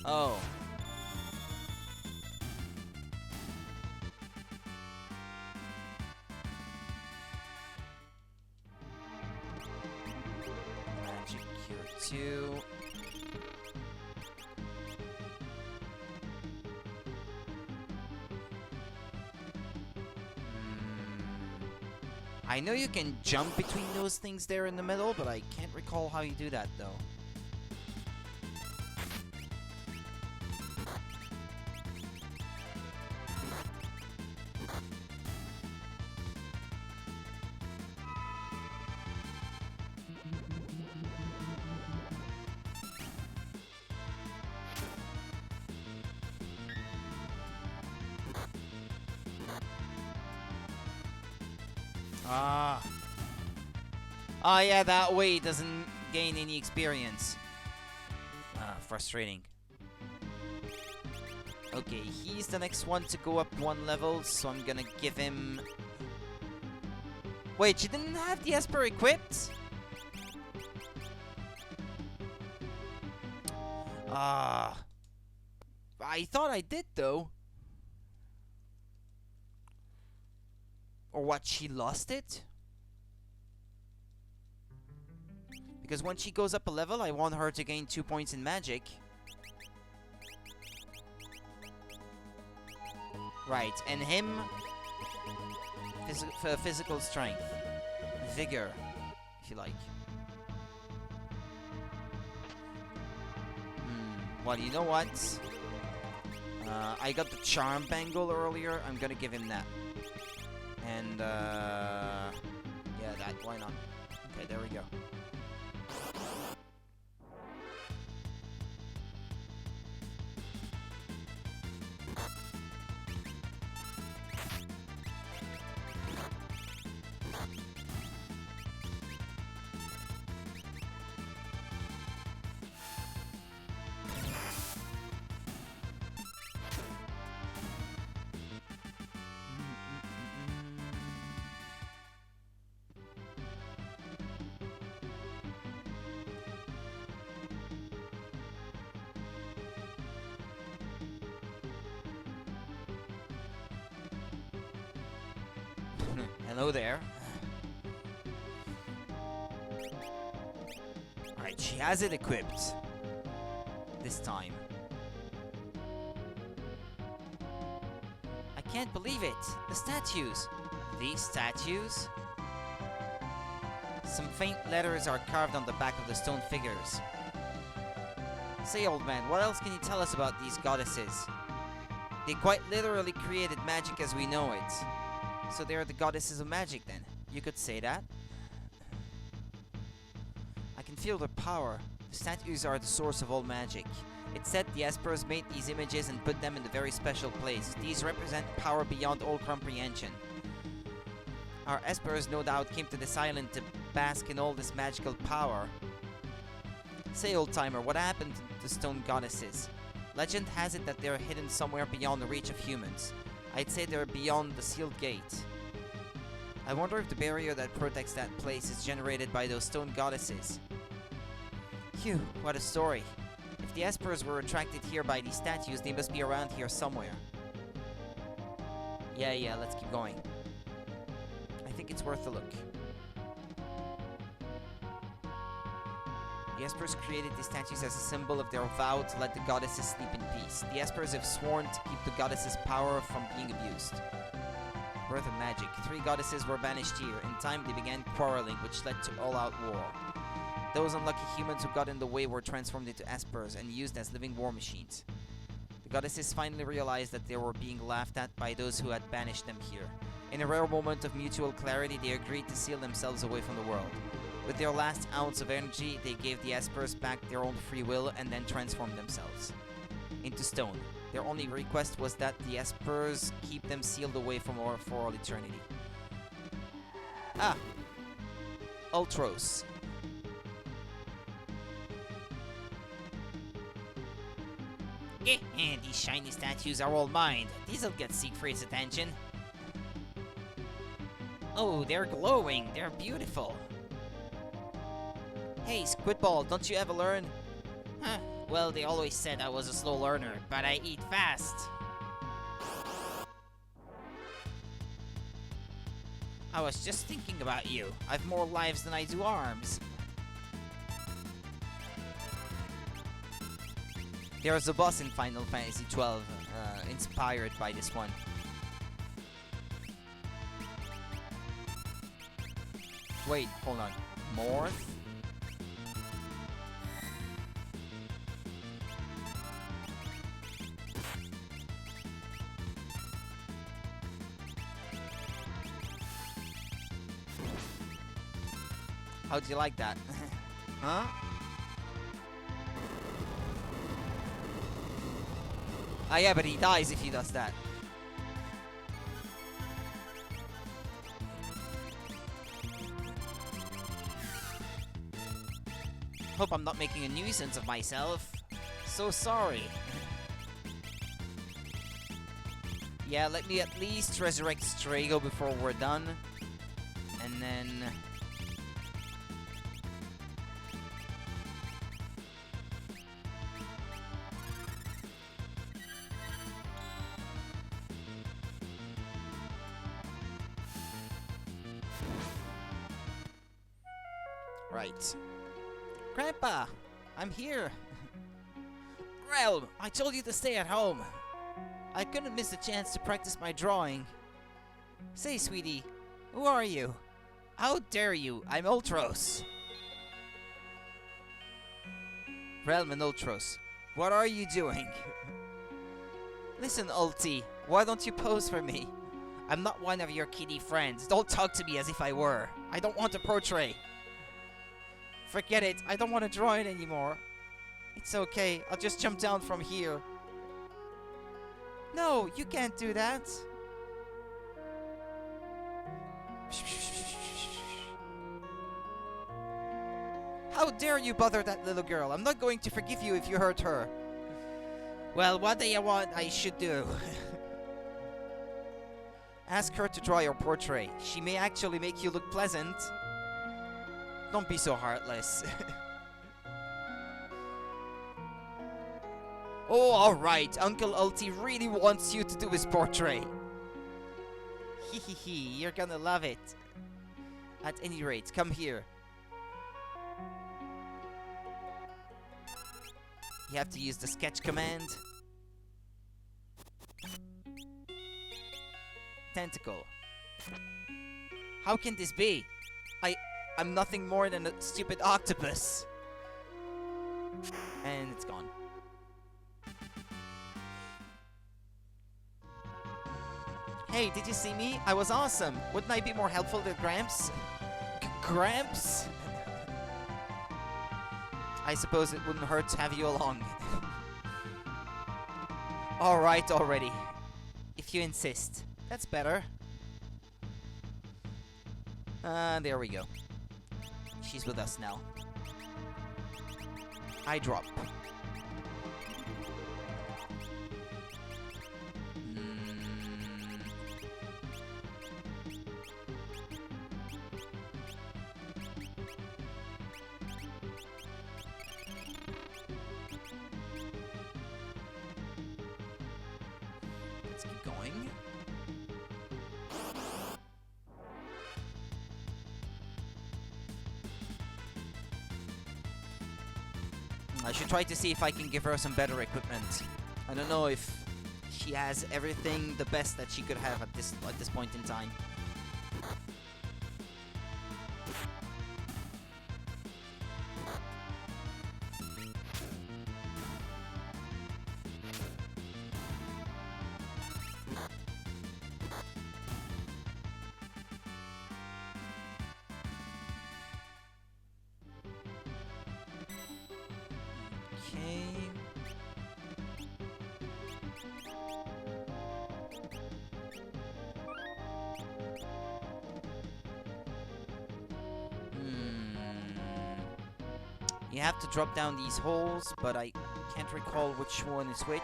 Oh. Magic Cure 2. I know you can jump between those things there in the middle, but I can't recall how you do that, though. Ah, yeah, that way it doesn't gain any experience. Frustrating. Okay, he's the next one to go up one level, so I'm gonna give him... Wait, she didn't have the Esper equipped? I thought I did, though. Or what, she lost it? Because when she goes up a level, I want her to gain 2 points in magic. Right, and him... physical strength. Vigor, if you like. Well, you know what? I got the Charm Bangle earlier. I'm gonna give him that. And, yeah, that. Why not? Okay, there we go. Hello there. Alright, she has it equipped. This time. I can't believe it! The statues! These statues? Some faint letters are carved on the back of the stone figures. Say, old man, what else can you tell us about these goddesses? They quite literally created magic as we know it. So they are the goddesses of magic then. You could say that. I can feel their power. The statues are the source of all magic. It's said the Espers made these images and put them in a very special place. These represent power beyond all comprehension. Our Espers no doubt came to this island to bask in all this magical power. Say, old-timer, what happened to the stone goddesses? Legend has it that they're hidden somewhere beyond the reach of humans. I'd say they're beyond the sealed gate. I wonder if the barrier that protects that place is generated by those stone goddesses. Phew, what a story. If the Espers were attracted here by these statues, they must be around here somewhere. Yeah, let's keep going. I think it's worth a look. The Espers created these statues as a symbol of their vow to let the goddesses sleep in peace. The Espers have sworn to keep the goddesses' power from being abused. Birth of magic. 3 goddesses were banished here. In time, they began quarreling, which led to all-out war. Those unlucky humans who got in the way were transformed into Espers and used as living war machines. The goddesses finally realized that they were being laughed at by those who had banished them here. In a rare moment of mutual clarity, they agreed to seal themselves away from the world. With their last ounce of energy, they gave the Espers back their own free will and then transformed themselves into stone. Their only request was that the Espers keep them sealed away from war for all eternity. Ah! Ultros. These shiny statues are all mine. These'll get Siegfried's attention. Oh, they're glowing. They're beautiful. Hey, Squidball, don't you ever learn? Huh, well, they always said I was a slow learner, but I eat fast. I was just thinking about you. I've more lives than I do arms. There's a boss in Final Fantasy XII, inspired by this one. Wait, hold on. Morph? How'd you like that? Huh? Ah, yeah, but he dies if he does that. Hope I'm not making a nuisance of myself. So sorry. Yeah, let me at least resurrect Strago before we're done. And then... Right. Grandpa! I'm here! Realm! I told you to stay at home! I couldn't miss a chance to practice my drawing. Say, sweetie, who are you? How dare you? I'm Ultros! Realm and Ultros, what are you doing? Listen, Ulti, why don't you pose for me? I'm not one of your kiddie friends. Don't talk to me as if I were. I don't want to portray. Forget it, I don't want to draw it anymore. It's okay, I'll just jump down from here. No, you can't do that. How dare you bother that little girl? I'm not going to forgive you if you hurt her. Well, what do you want I should do? Ask her to draw your portrait. She may actually make you look pleasant. Don't be so heartless. Oh, alright. Uncle Ulti really wants you to do his portrait. Hehehe, you're gonna love it. At any rate, come here. You have to use the sketch command. Tentacle. How can this be? I'm nothing more than a stupid octopus. And it's gone. Hey, did you see me? I was awesome. Wouldn't I be more helpful to Gramps? Gramps? I suppose it wouldn't hurt to have you along. Alright already. If you insist. That's better. There we go. She's with us now. I drop. Let's keep going. I should try to see if I can give her some better equipment. I don't know if she has everything the best that she could have at this point in time. Okay. You have to drop down these holes, but I can't recall which one is which.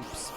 Oops.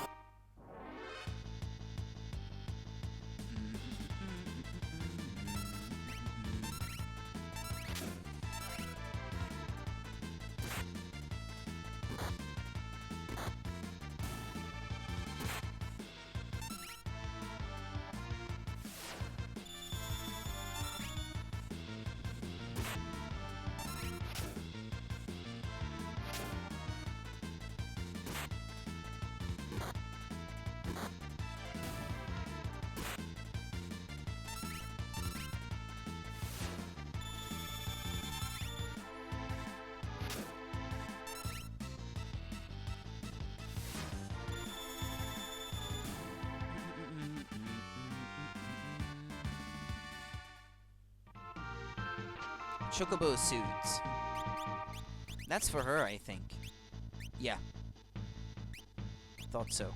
Chocobo suits. That's for her, I think. Yeah. Thought so.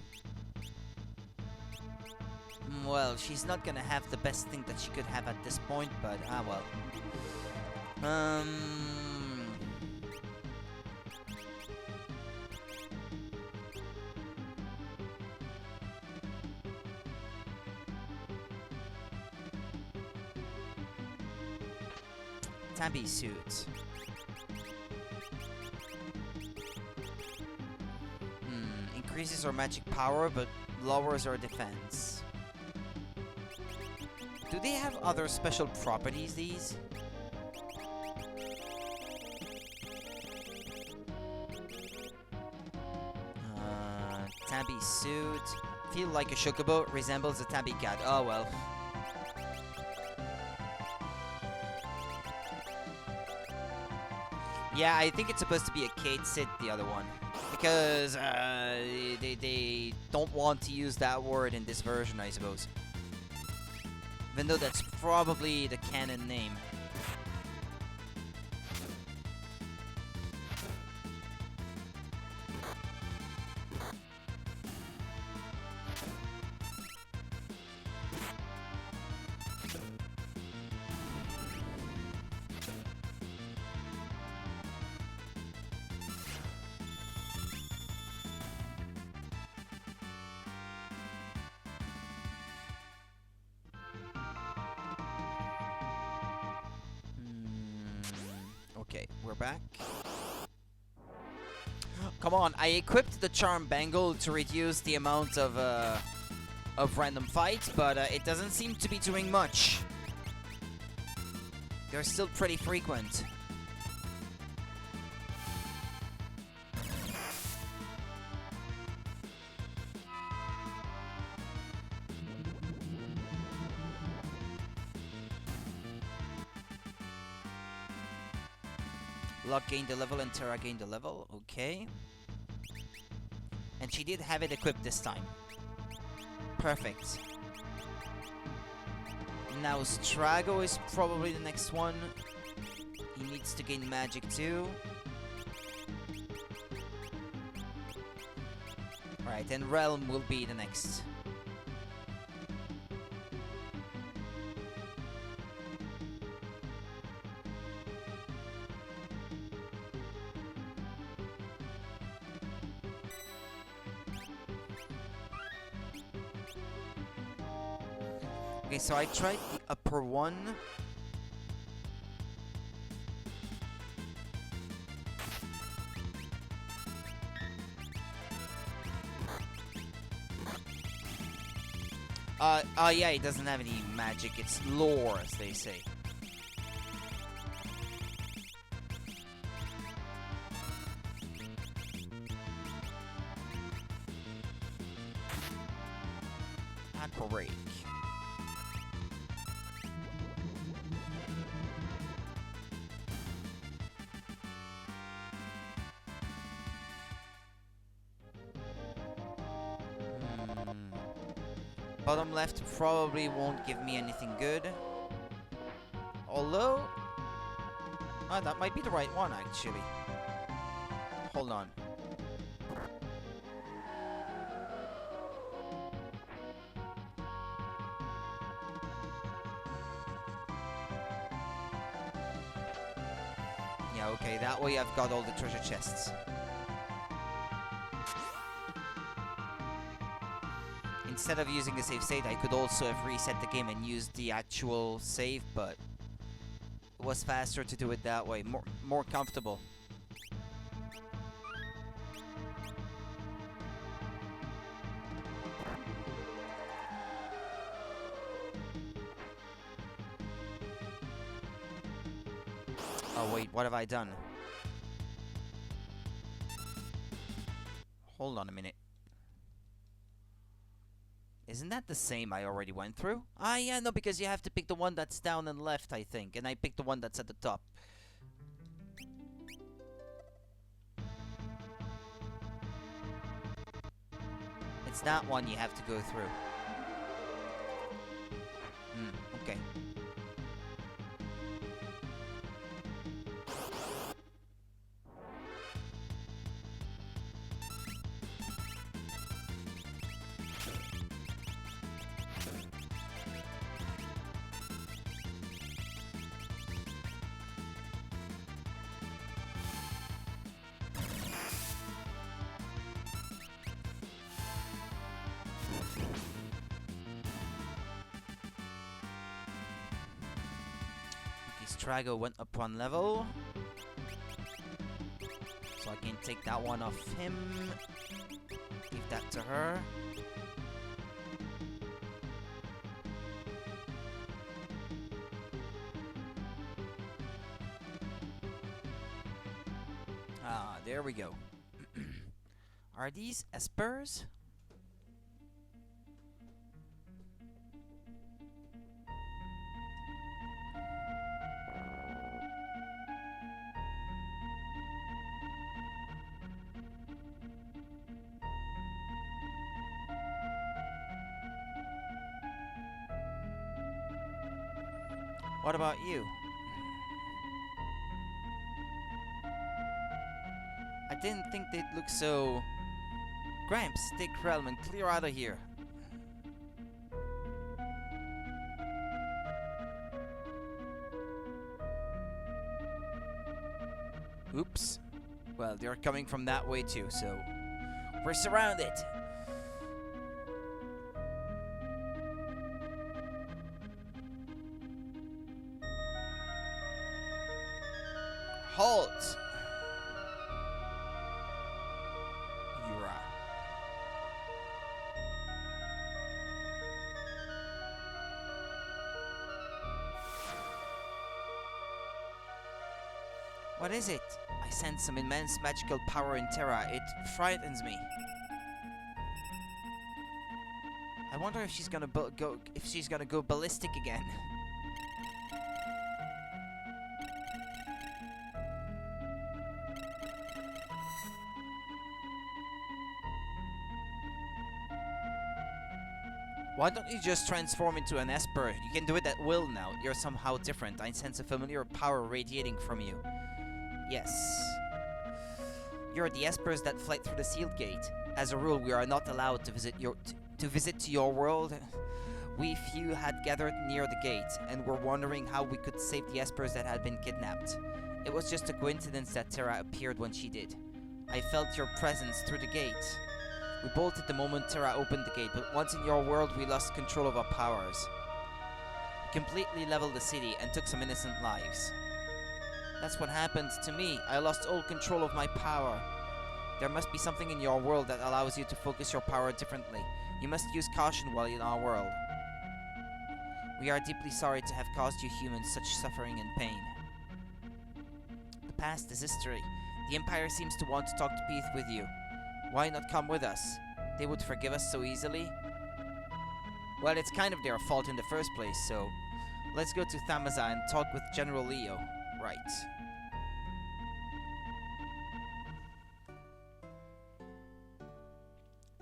Well, she's not gonna have the best thing that she could have at this point, but well. Tabby suit. Increases our magic power, but lowers our defense. Do they have other special properties, these? Tabby suit. Feel like a chocobo, resembles a tabby cat. Oh well. Yeah, I think it's supposed to be a Kate sit, the other one. Because they don't want to use that word in this version, I suppose. Even though that's probably the canon name. Okay, we're back. Come on, I equipped the Charm Bangle to reduce the amount of random fights, but it doesn't seem to be doing much. They're still pretty frequent. Luck gained a level and Terra gained a level. Okay. And she did have it equipped this time. Perfect. Now Strago is probably the next one. He needs to gain magic too. Right, and Realm will be the next. Okay, so I tried the upper one. Yeah, it doesn't have any magic. It's lore, as they say. Break. Bottom left probably won't give me anything good. Although... oh, that might be the right one, actually. Hold on. Yeah, okay, that way I've got all the treasure chests. Instead of using the save state, I could also have reset the game and used the actual save, but it was faster to do it that way, more comfortable. Oh wait, what have I done? Hold on a minute. Isn't that the same I already went through? Ah, yeah, no, because you have to pick the one that's down and left, I think. And I picked the one that's at the top. It's that one you have to go through. Okay. Strago went up one level. So I can take that one off him. Give that to her. Ah, there we go. Are these espers? What about you? I didn't think they'd look so... Gramps, take Realm and clear out of here. Oops. Well, they're coming from that way too, so... we're surrounded! Halt! What is it? I sense some immense magical power in Terra. It frightens me. I wonder if she's gonna go ballistic again. Why don't you just transform into an Esper? You can do it at will now. You're somehow different. I sense a familiar power radiating from you. Yes. You're the Espers that fled through the sealed gate. As a rule, we are not allowed to visit your world. We few had gathered near the gate, and were wondering how we could save the Espers that had been kidnapped. It was just a coincidence that Terra appeared when she did. I felt your presence through the gate. We bolted the moment Terra opened the gate, but once in your world we lost control of our powers. We completely leveled the city and took some innocent lives. That's what happened to me. I lost all control of my power. There must be something in your world that allows you to focus your power differently. You must use caution while in our world. We are deeply sorry to have caused you humans such suffering and pain. The past is history. The Empire seems to want to talk to peace with you. Why not come with us? They would forgive us so easily? Well, it's kind of their fault in the first place, so let's go to Thamaza and talk with General Leo. Right.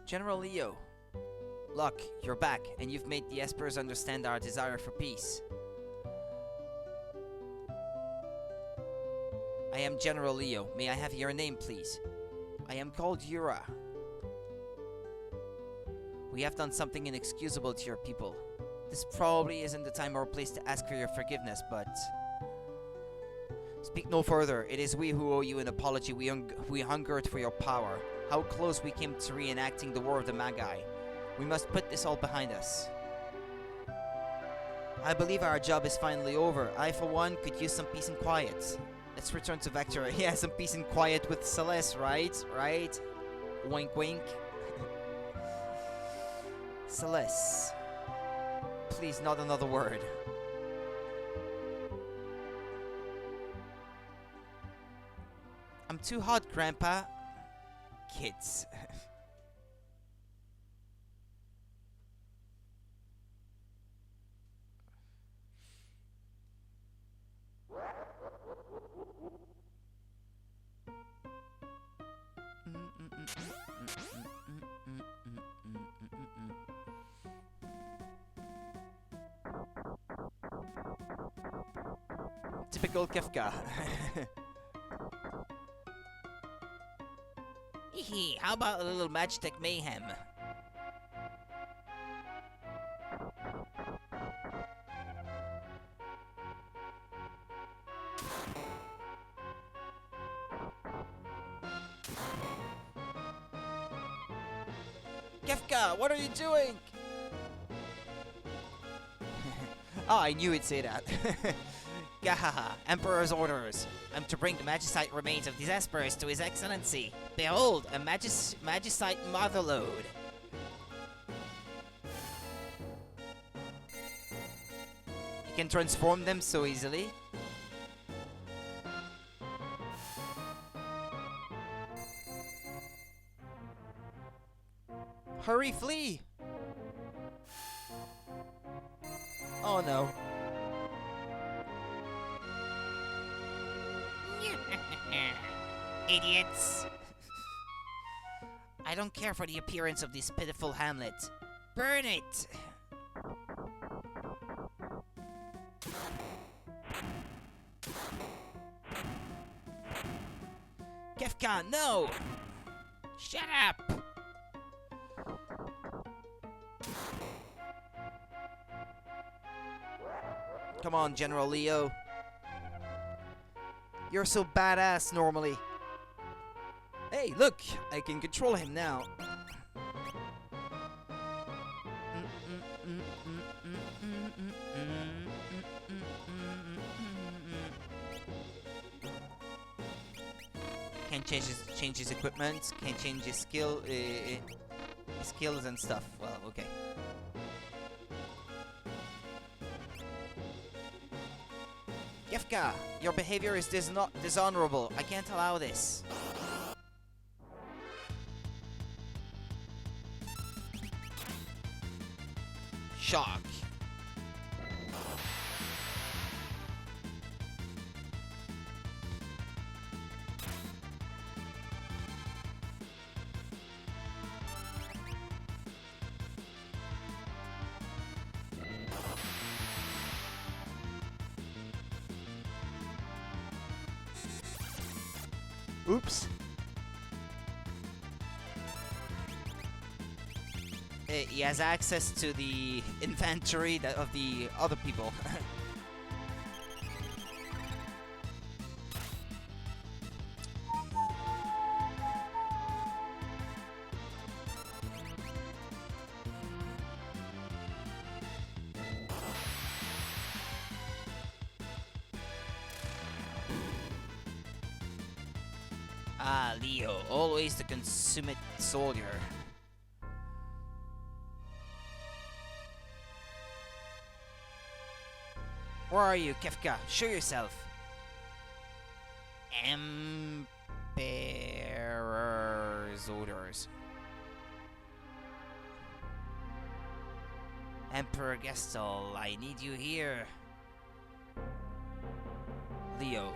General Leo. Look, you're back, and you've made the Espers understand our desire for peace. I am General Leo. May I have your name, please? I am called Yura. We have done something inexcusable to your people. This probably isn't the time or place to ask for your forgiveness, but... Speak no further. It is we who owe you an apology. We hungered for your power. How close we came to reenacting the War of the Magi. We must put this all behind us. I believe our job is finally over. I, for one, could use some peace and quiet. Let's return to Vector. Yeah, some peace and quiet with Celeste, right? Right? Wink, wink. Celeste. Please, not another word. I'm too hot, Grandpa. Kids. Typical Kefka. Hehe, how about a little Magitech mayhem? Kefka, what are you doing? Oh, I knew he'd say that. Gahaha, Emperor's orders. I'm to bring the Magicite remains of these Espers to His Excellency. Behold, a Magicite motherlode. You can transform them so easily. Hurry, flee! Oh no. Idiots! I don't care for the appearance of this pitiful hamlet. Burn it! Kefka, no! Shut up! Come on, General Leo. You're so badass normally. Hey, look! I can control him now. Can't change his equipment. Can't change his skills and stuff. Well, okay. Kefka, your behavior is dishonorable. I can't allow this. Shock. Oops. He has access to the inventory of the other people. Ah, Leo, always the consummate soldier. Where are you, Kefka? Show yourself. Emperor's orders. Emperor Gestal, I need you here. Leo.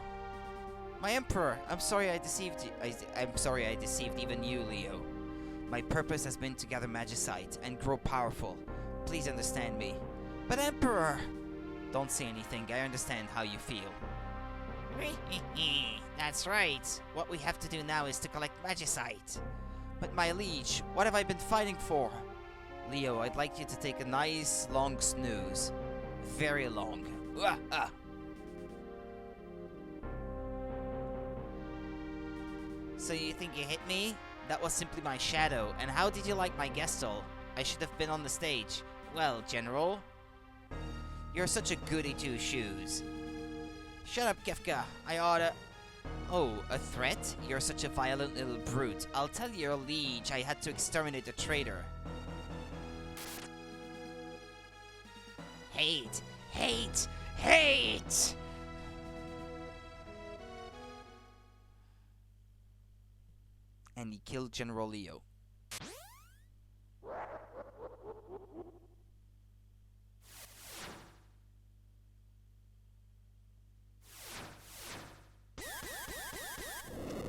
My Emperor, I'm sorry I deceived you. I'm sorry I deceived even you, Leo. My purpose has been to gather Magicite and grow powerful. Please understand me. But Emperor! Don't say anything, I understand how you feel. That's right. What we have to do now is to collect Magicite. But my liege, what have I been fighting for? Leo, I'd like you to take a nice long snooze. Very long. So you think you hit me? That was simply my shadow. And how did you like my Gestal? I should have been on the stage. Well, General, you're such a goody two-shoes. Shut up, Kefka. I oughta... Oh, a threat? You're such a violent little brute. I'll tell your liege I had to exterminate a traitor. Hate! Hate! Hate! And he killed General Leo.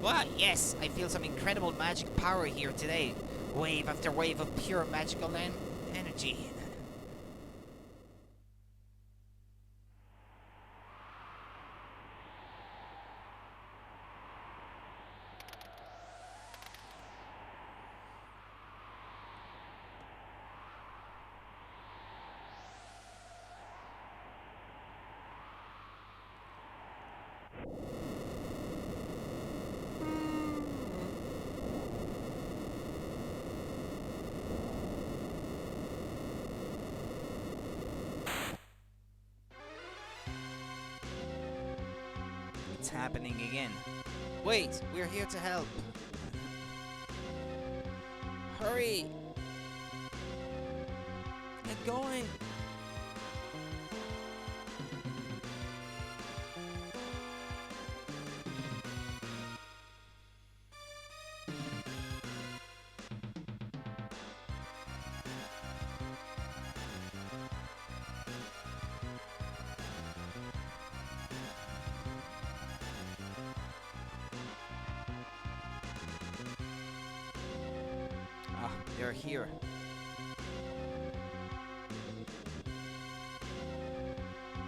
What? Yes, I feel some incredible magic power here today. Wave after wave of pure magical energy. It's happening again. Wait, we're here to help. Hurry! Get going! Ah, they're here.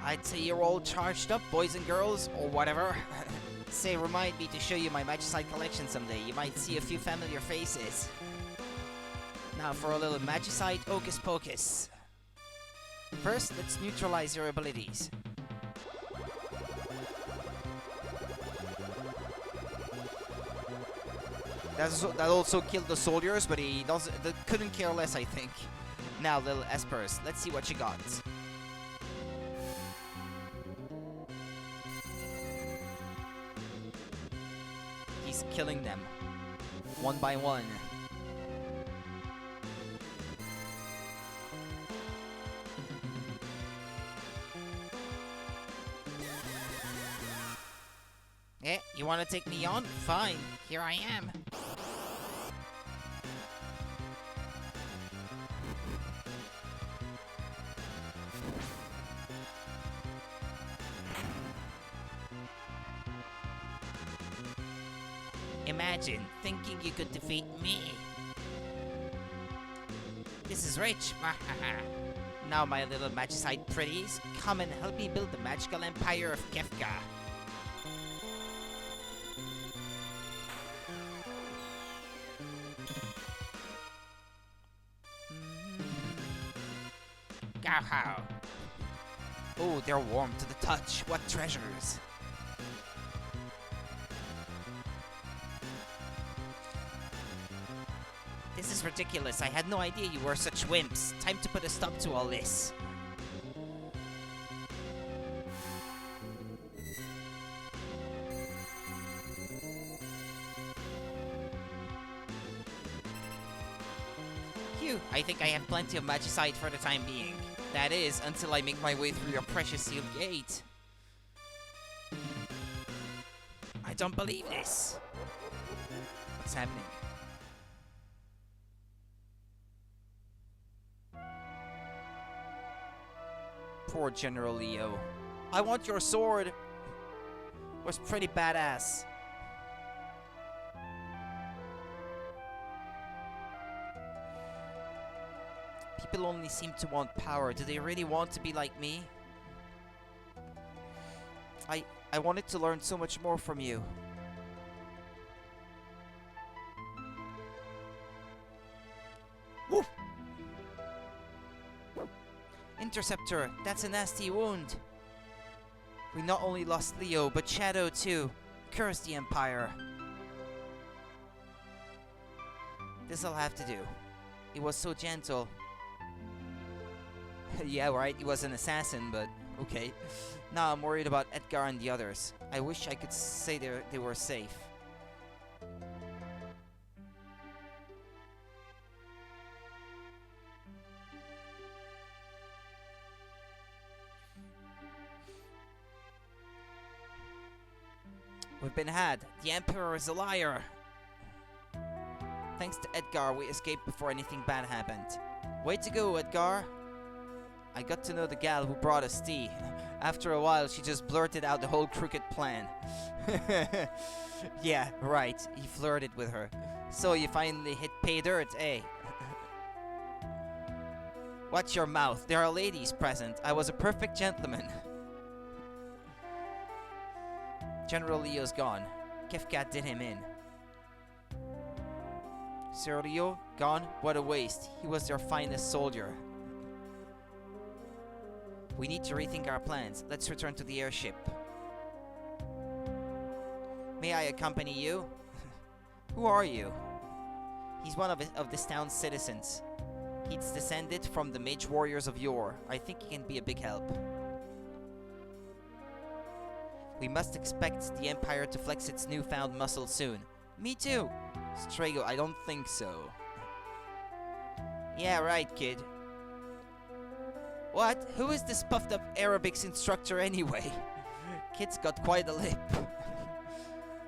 I'd say you're all charged up, boys and girls, or whatever. Say, remind me to show you my Magicite collection someday. You might see a few familiar faces. Now for a little Magicite Hocus Pocus. First, let's neutralize your abilities. That also killed the soldiers, but he couldn't care less, I think. Now, little Espers, let's see what you got. He's killing them, one by one. You want to take me on? Fine, here I am. Imagine thinking you could defeat me. This is rich. Now, my little magicite pretties, come and help me build the magical empire of Kefka. Gowhow. Oh, they're warm to the touch. What treasures. This is ridiculous. I had no idea you were such wimps. Time to put a stop to all this. Phew, I think I have plenty of magicite for the time being. That is, until I make my way through your precious sealed gate. I don't believe this. What's happening? Poor General Leo. I want your sword. Was pretty badass. People only seem to want power. Do they really want to be like me? I wanted to learn so much more from you. Woof! Interceptor, that's a nasty wound. We not only lost Leo, but Shadow too. Curse the Empire. This'll have to do. He was so gentle. Yeah, right, he was an assassin, but okay. Now I'm worried about Edgar and the others. I wish I could say they were safe. We've been had. The Emperor is a liar. Thanks to Edgar, we escaped before anything bad happened. Way to go, Edgar. I got to know the gal who brought us tea. After a while, she just blurted out the whole crooked plan. Yeah, right. He flirted with her. So you finally hit pay dirt, eh? Watch your mouth. There are ladies present. I was a perfect gentleman. General Leo's gone. Kefka did him in. Sir Leo, gone? What a waste. He was their finest soldier. We need to rethink our plans. Let's return to the airship. May I accompany you? Who are you? He's one of this town's citizens. He's descended from the mage warriors of yore. I think he can be a big help. We must expect the Empire to flex its newfound muscle soon. Me too. Strago, I don't think so. Yeah, right, kid. What? Who is this puffed up aerobics instructor anyway? Kid's got quite a lip.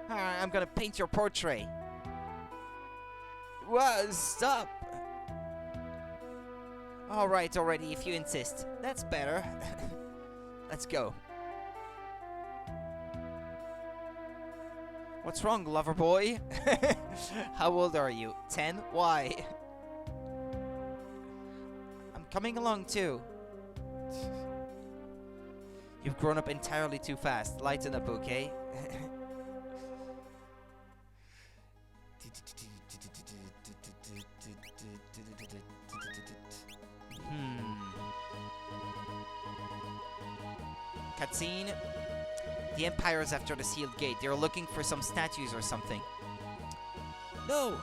I'm gonna paint your portrait. Whoa, stop! Alright, already, if you insist. That's better. Let's go. What's wrong, lover boy? How old are you? 10? Why? I'm coming along too. You've grown up entirely too fast. Lighten up, okay? Cutscene. The Empire's after the sealed gate. They're looking for some statues or something. No!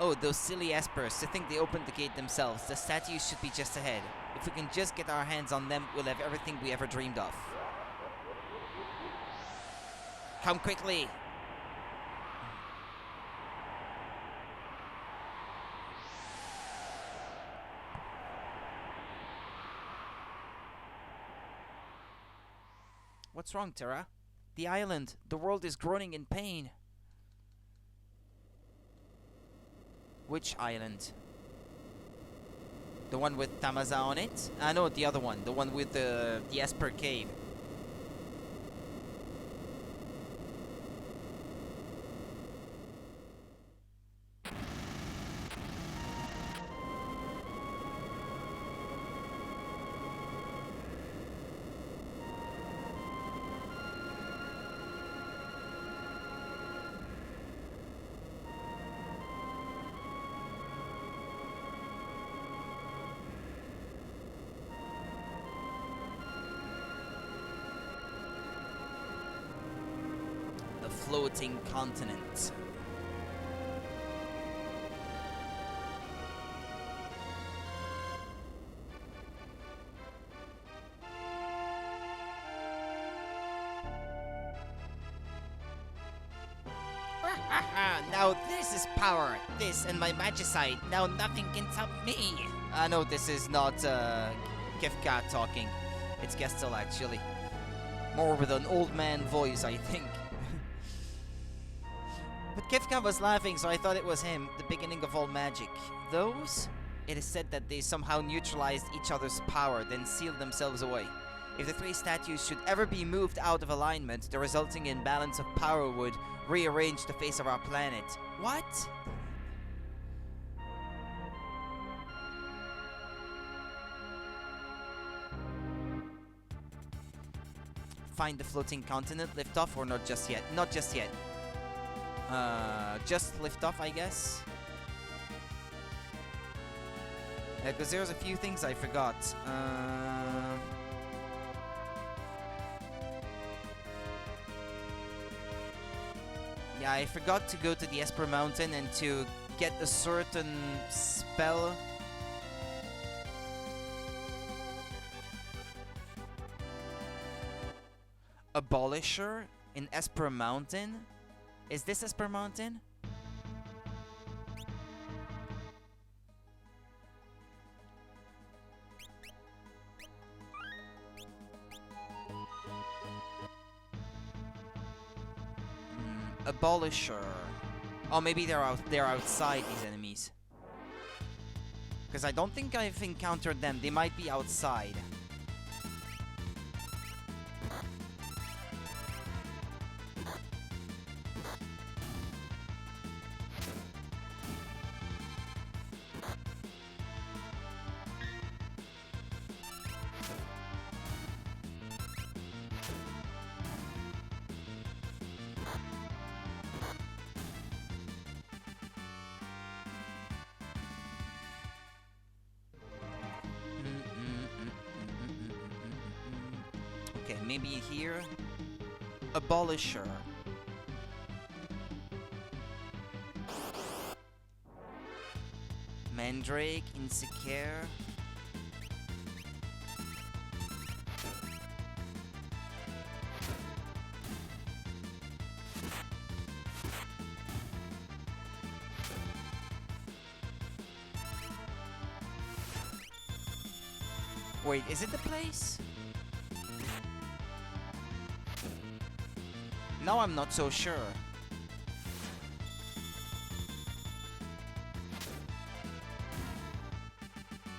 Oh, those silly espers. To think they opened the gate themselves. The statues should be just ahead. If we can just get our hands on them, we'll have everything we ever dreamed of. Come quickly! What's wrong, Terra? The island. The world is groaning in pain. Which island? The one with Tamaza on it? No, the other one. The one with the Esper Cave. Floating continent. Now this is power. This and my magicite. Now nothing can stop me. I know this is not Kefka talking. It's Gestel actually. More with an old man voice, I think. But Kefka was laughing, so I thought it was him, the beginning of all magic. Those? It is said that they somehow neutralized each other's power, then sealed themselves away. If the three statues should ever be moved out of alignment, the resulting imbalance of power would rearrange the face of our planet. What? Find the floating continent, lift off, or not just yet? Not just yet. Just lift off, I guess. Because there's a few things I forgot. Yeah, I forgot to go to the Esper Mountain and to get a certain spell. Abolisher in Esper Mountain? Is this Esper Mountain? Abolisher. Oh, maybe they're outside, these enemies. Because I don't think I've encountered them. They might be outside. Okay, maybe here. Abolisher. Mandrake, Insecure. Wait, is it the place? Now I'm not so sure.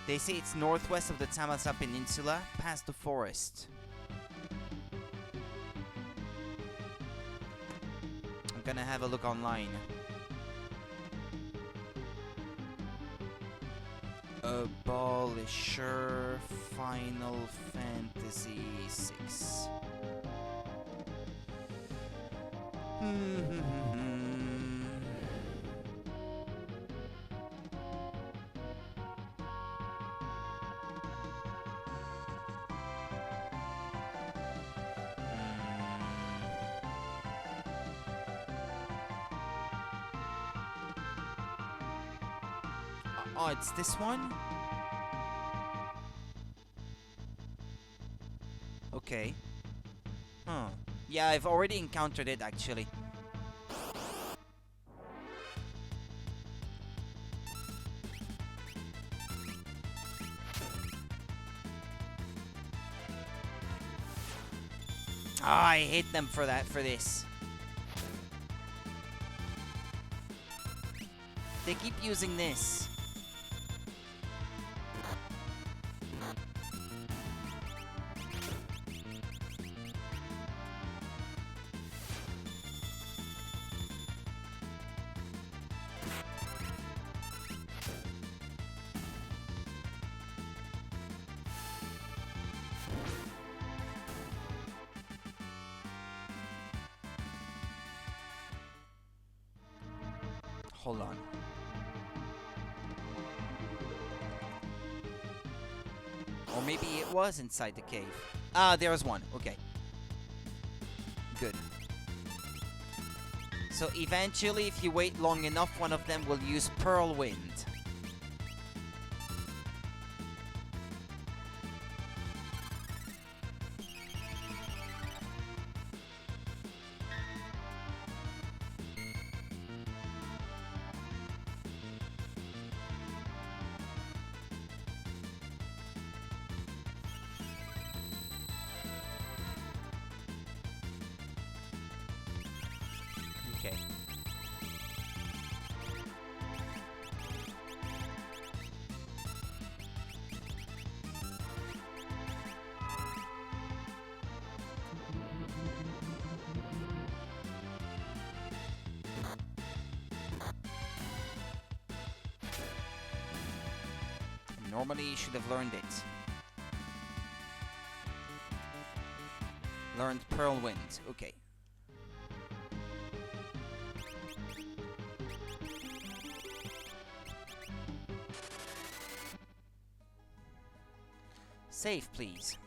They say it's northwest of the Tamasa Peninsula, past the forest. I'm gonna have a look online. Abolisher Final Fantasy 6. Oh, it's this one? Okay. Huh. Yeah, I've already encountered it, actually. Ah, I hate them for that, for this. They keep using this. Hold on. Or maybe it was inside the cave. Ah, there's one. Okay. Good. So eventually, if you wait long enough, one of them will use Pearl Wind. Okay. Normally you should have learned it. Learned Pearl Wind. Okay. Save, please.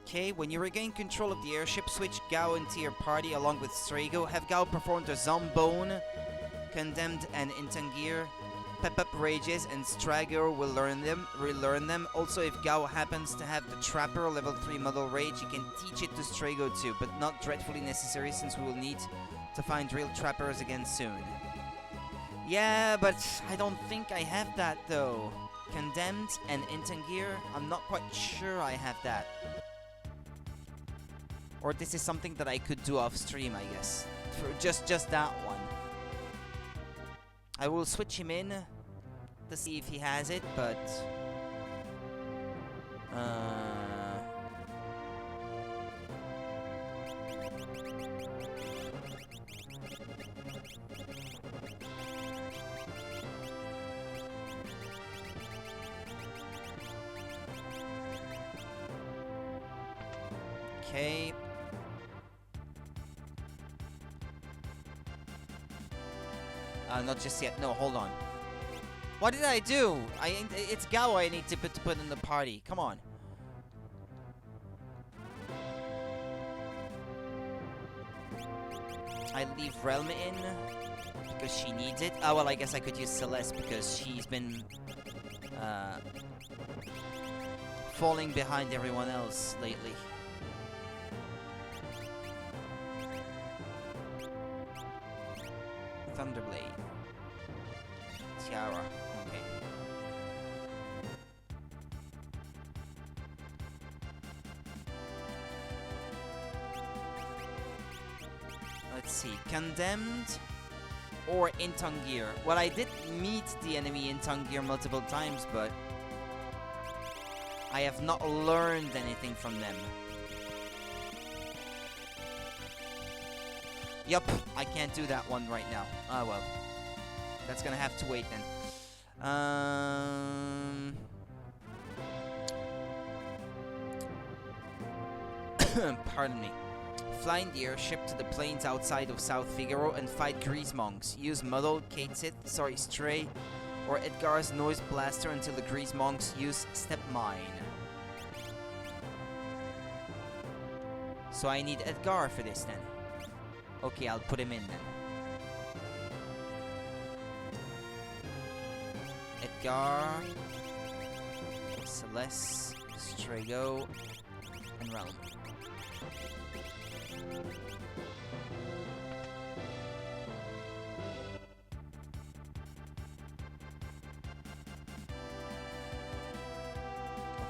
Okay, when you regain control of the airship, switch Gao into your party along with Strago. Have Gao perform the Zombone, Condemned, and Intangir. Pep up Rages, and Strago will relearn them. Also, if Gao happens to have the Trapper level 3 model Rage, you can teach it to Strago too, but not dreadfully necessary since we will need to find real Trappers again soon. Yeah, but I don't think I have that though. Condemned and Intangir, I'm not quite sure I have that. Or this is something that I could do off stream, I guess. For just that one. I will switch him in to see if he has it, but okay. Not just yet. No, hold on. What did I do? It's Gao I need to put in the party. Come on. I leave Relma in because she needs it. Oh well, I guess I could use Celeste because she's been falling behind everyone else lately. Thunderblade. Tiara. Okay. Let's see. Condemned or Intangir. Well, I did meet the enemy Intangir multiple times, but I have not learned anything from them. Yup, I can't do that one right now. Ah, well. That's gonna have to wait then. Pardon me. Fly in the airship to the plains outside of South Figaro and fight Grease Monks. Use Muddle, Stray, or Edgar's Noise Blaster until the Grease Monks use Step Mine. So I need Edgar for this then. Okay, I'll put him in then. Edgar, Celeste, Strago, and Realm.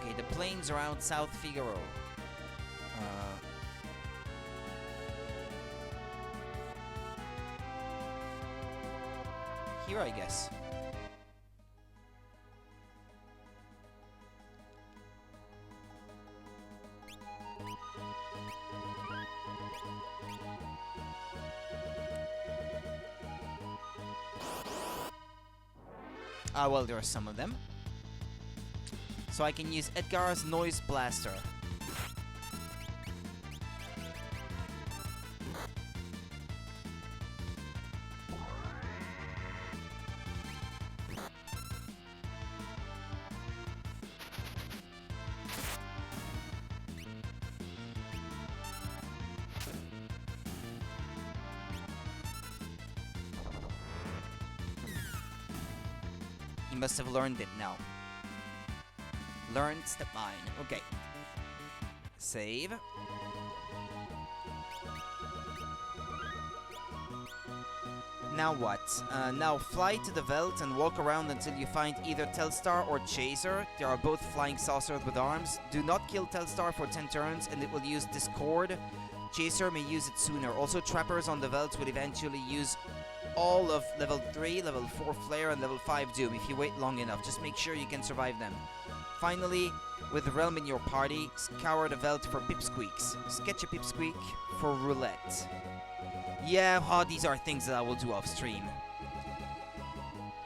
Okay, the plains around South Figaro. here, I guess. Ah, well, there are some of them. So I can use Edgar's Noise Blaster. You must have learned it now. Learned step 9. Okay. Save. Now what? Now fly to the Veld and walk around until you find either Telstar or Chaser. They are both flying saucers with arms. Do not kill Telstar for 10 turns and it will use Discord. Chaser may use it sooner. Also, trappers on the Veld will eventually use all of level 3, level 4 Flare, and level 5 Doom if you wait long enough. Just make sure you can survive them. Finally, with the Realm in your party, scour the Veld for Pipsqueaks. Sketch a Pipsqueak for Roulette. Yeah, these are things that I will do off stream.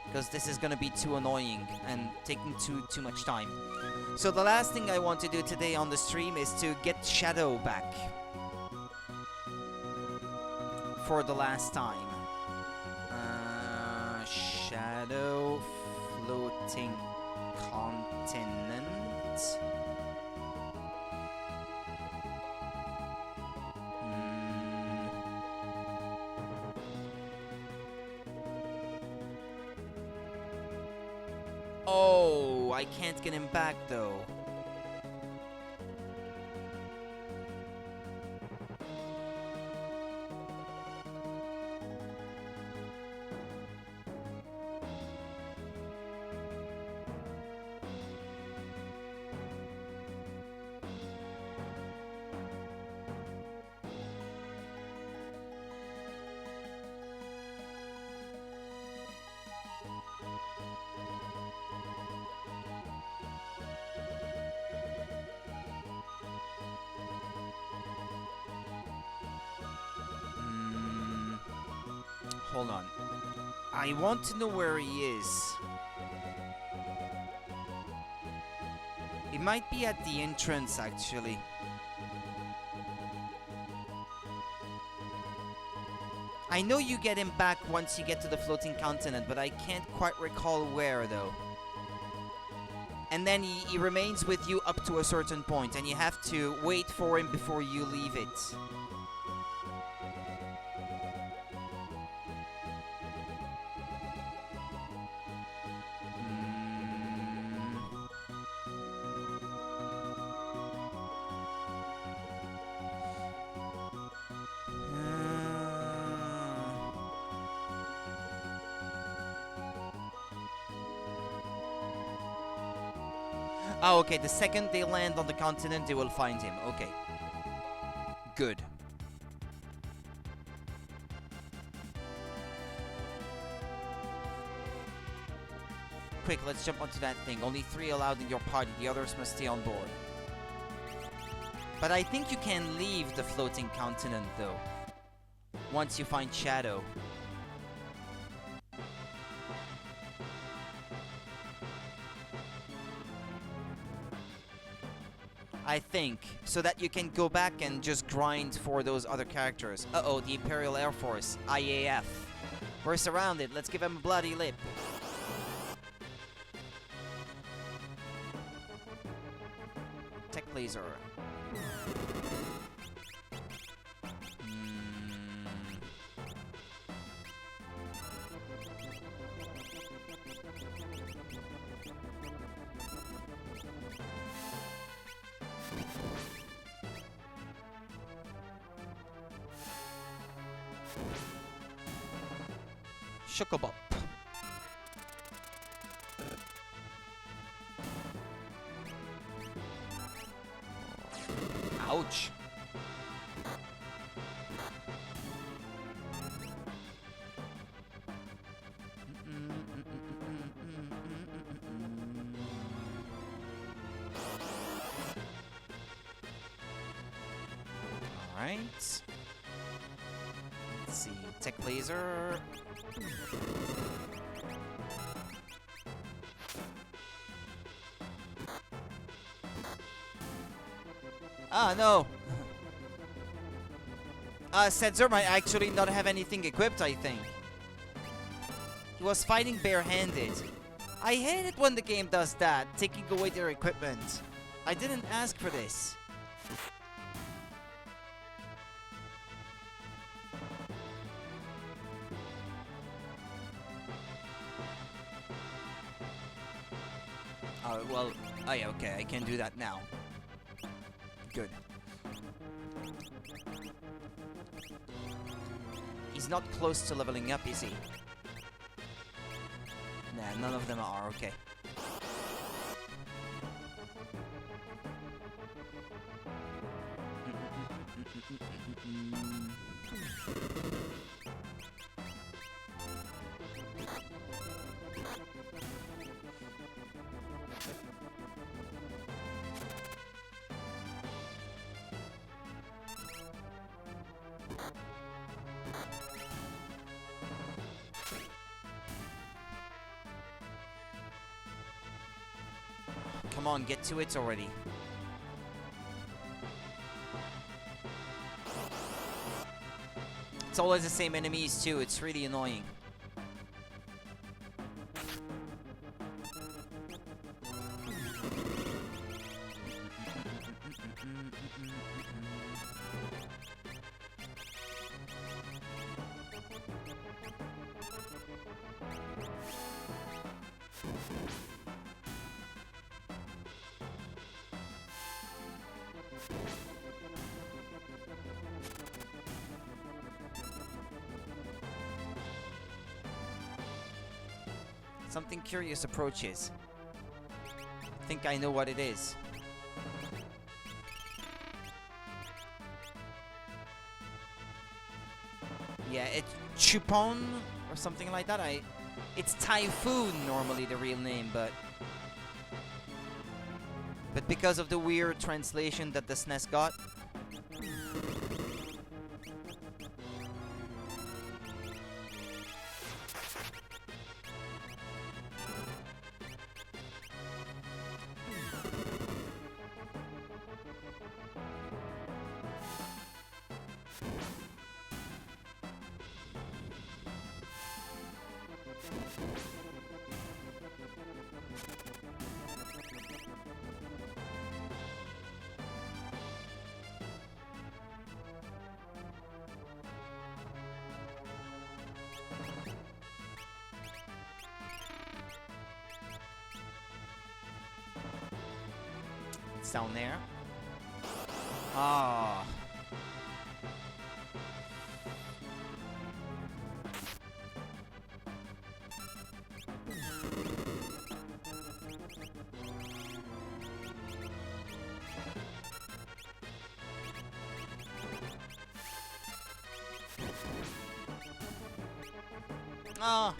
Because this is gonna be too annoying and taking too much time. So the last thing I want to do today on the stream is to get Shadow back. For the last time. Shadow floating continent. Oh, I can't get him back though. Hold on. I want to know where he is. He might be at the entrance, actually. I know you get him back once you get to the floating continent, but I can't quite recall where, though. And then he remains with you up to a certain point, and you have to wait for him before you leave it. Oh, okay, the second they land on the continent, they will find him. Okay. Good. Quick, let's jump onto that thing. Only 3 allowed in your party. The others must stay on board. But I think you can leave the floating continent, though. Once you find Shadow. I think, so that you can go back and just grind for those other characters. Uh-oh, the Imperial Air Force, IAF. We're surrounded, let's give him a bloody lip. Tech laser. Shokobop. Ouch. Alright. Let's see. Tech laser. Ah, no! Setzer might actually not have anything equipped, I think. He was fighting barehanded. I hate it when the game does that, taking away their equipment. I didn't ask for this. Oh, well, oh yeah, okay, I can do that now. Good. He's not close to leveling up, is he? Nah, none of them are, okay. Come on, get to it already. It's always the same enemies too, it's really annoying. Something curious approaches. I think I know what it is. Yeah, it's Chupon or something like that. It's Typhoon normally the real name, but because of the weird translation that the SNES got. It's down there. Ah. Ah.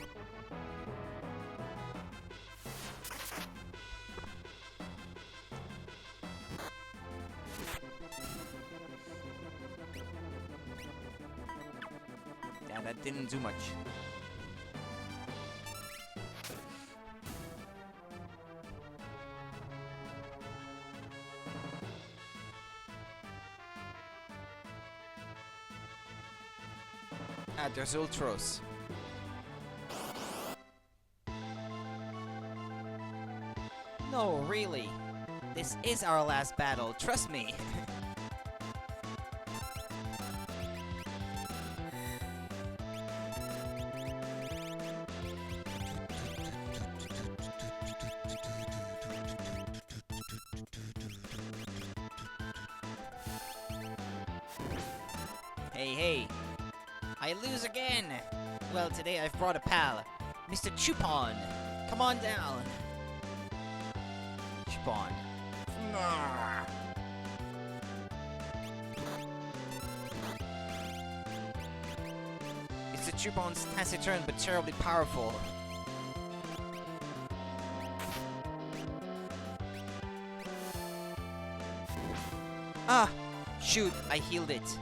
Yeah, that didn't do much. Ah, there's Ultros. No, really. This is our last battle, trust me. Hey, hey. I lose again. Well, today I've brought a pal, Mr. Chupon. Come on down. Chupon. Mr. Chupon's taciturn but terribly powerful. Ah! Shoot, I healed it.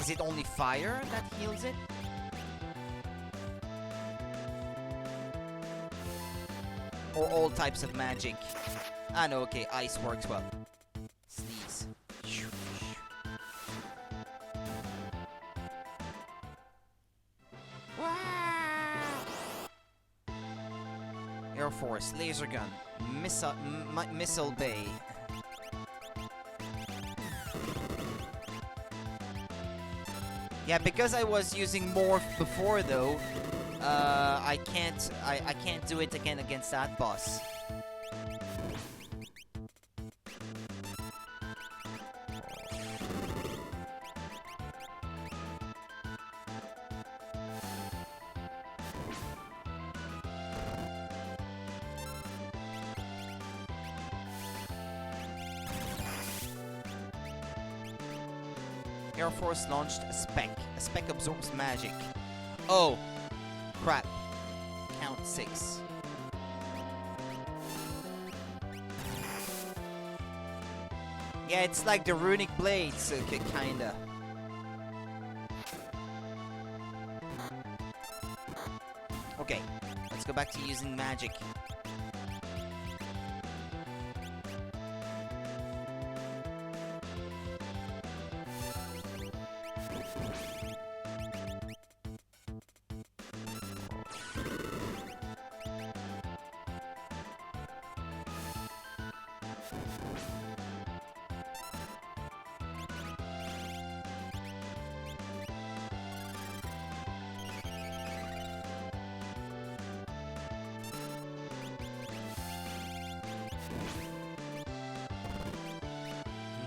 Is it only fire that heals it? Or all types of magic? Ah no, okay, ice works well. SNES. Air Force, laser gun, missile bay. Yeah, because I was using morph before though, I can't do it again against that boss. Air Force launched a spec. A spec absorbs magic. Oh, crap. Count 6. Yeah, it's like the runic blades, kinda. Okay, let's go back to using magic.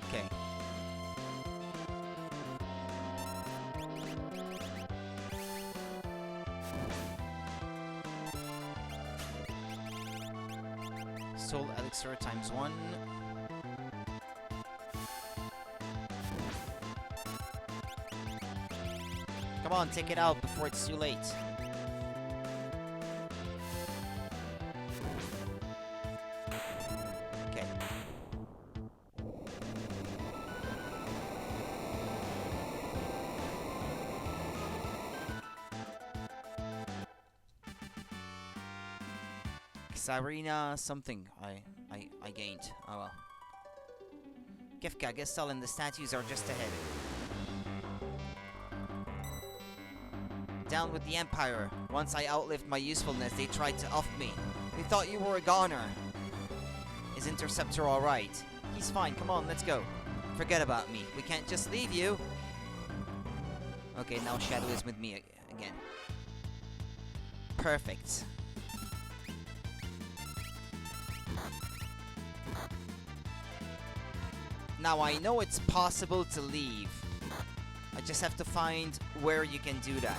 Okay. Soul Elixir times 1. Come on, take it out before it's too late. Okay. Xarina something I gained. Oh well. Kefka, Gestal, and the statues are just ahead. Down with the Empire. Once I outlived my usefulness, they tried to off me. They thought you were a goner. Is Interceptor alright? He's fine, come on, let's go. Forget about me. We can't just leave you. Okay, now Shadow is with me again. Perfect. Now I know it's possible to leave. I just have to find where you can do that.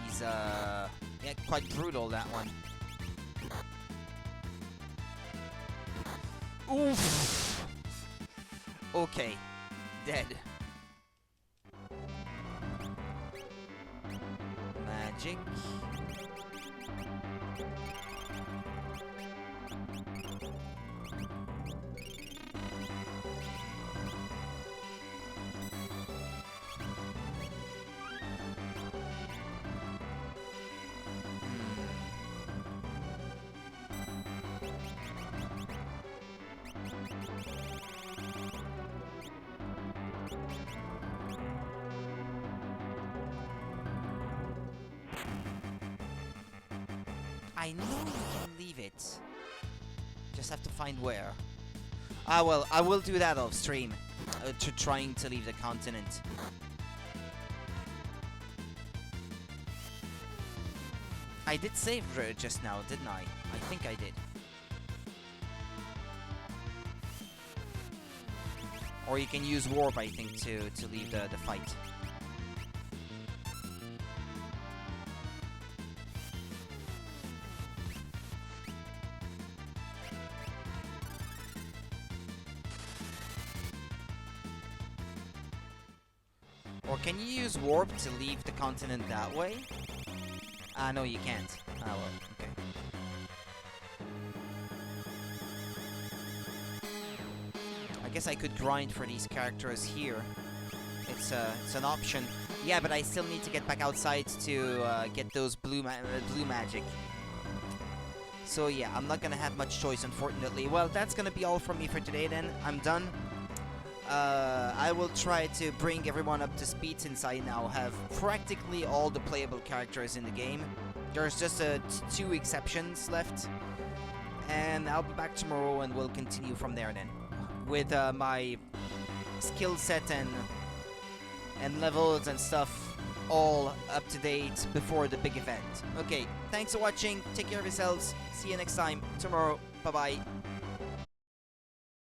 He's yeah, quite brutal, that one. Oof. Okay, dead. Magic. I know you can leave it. Just have to find where. Ah, well, I will do that off stream. Trying to leave the continent. I did save just now, didn't I? I think I did. Or you can use warp, I think, to leave the fight. Or can you use warp to leave the continent that way? Ah, no, you can't. Ah, well, okay. I guess I could grind for these characters here. It's an option. Yeah, but I still need to get back outside to get those blue magic. So yeah, I'm not gonna have much choice, unfortunately. Well, that's gonna be all from me for today then. I'm done. I will try to bring everyone up to speed since I now have practically all the playable characters in the game. There's just 2 exceptions left. And I'll be back tomorrow and we'll continue from there then. With my skill set and levels and stuff all up to date before the big event. Okay, thanks for watching. Take care of yourselves. See you next time tomorrow. Bye-bye.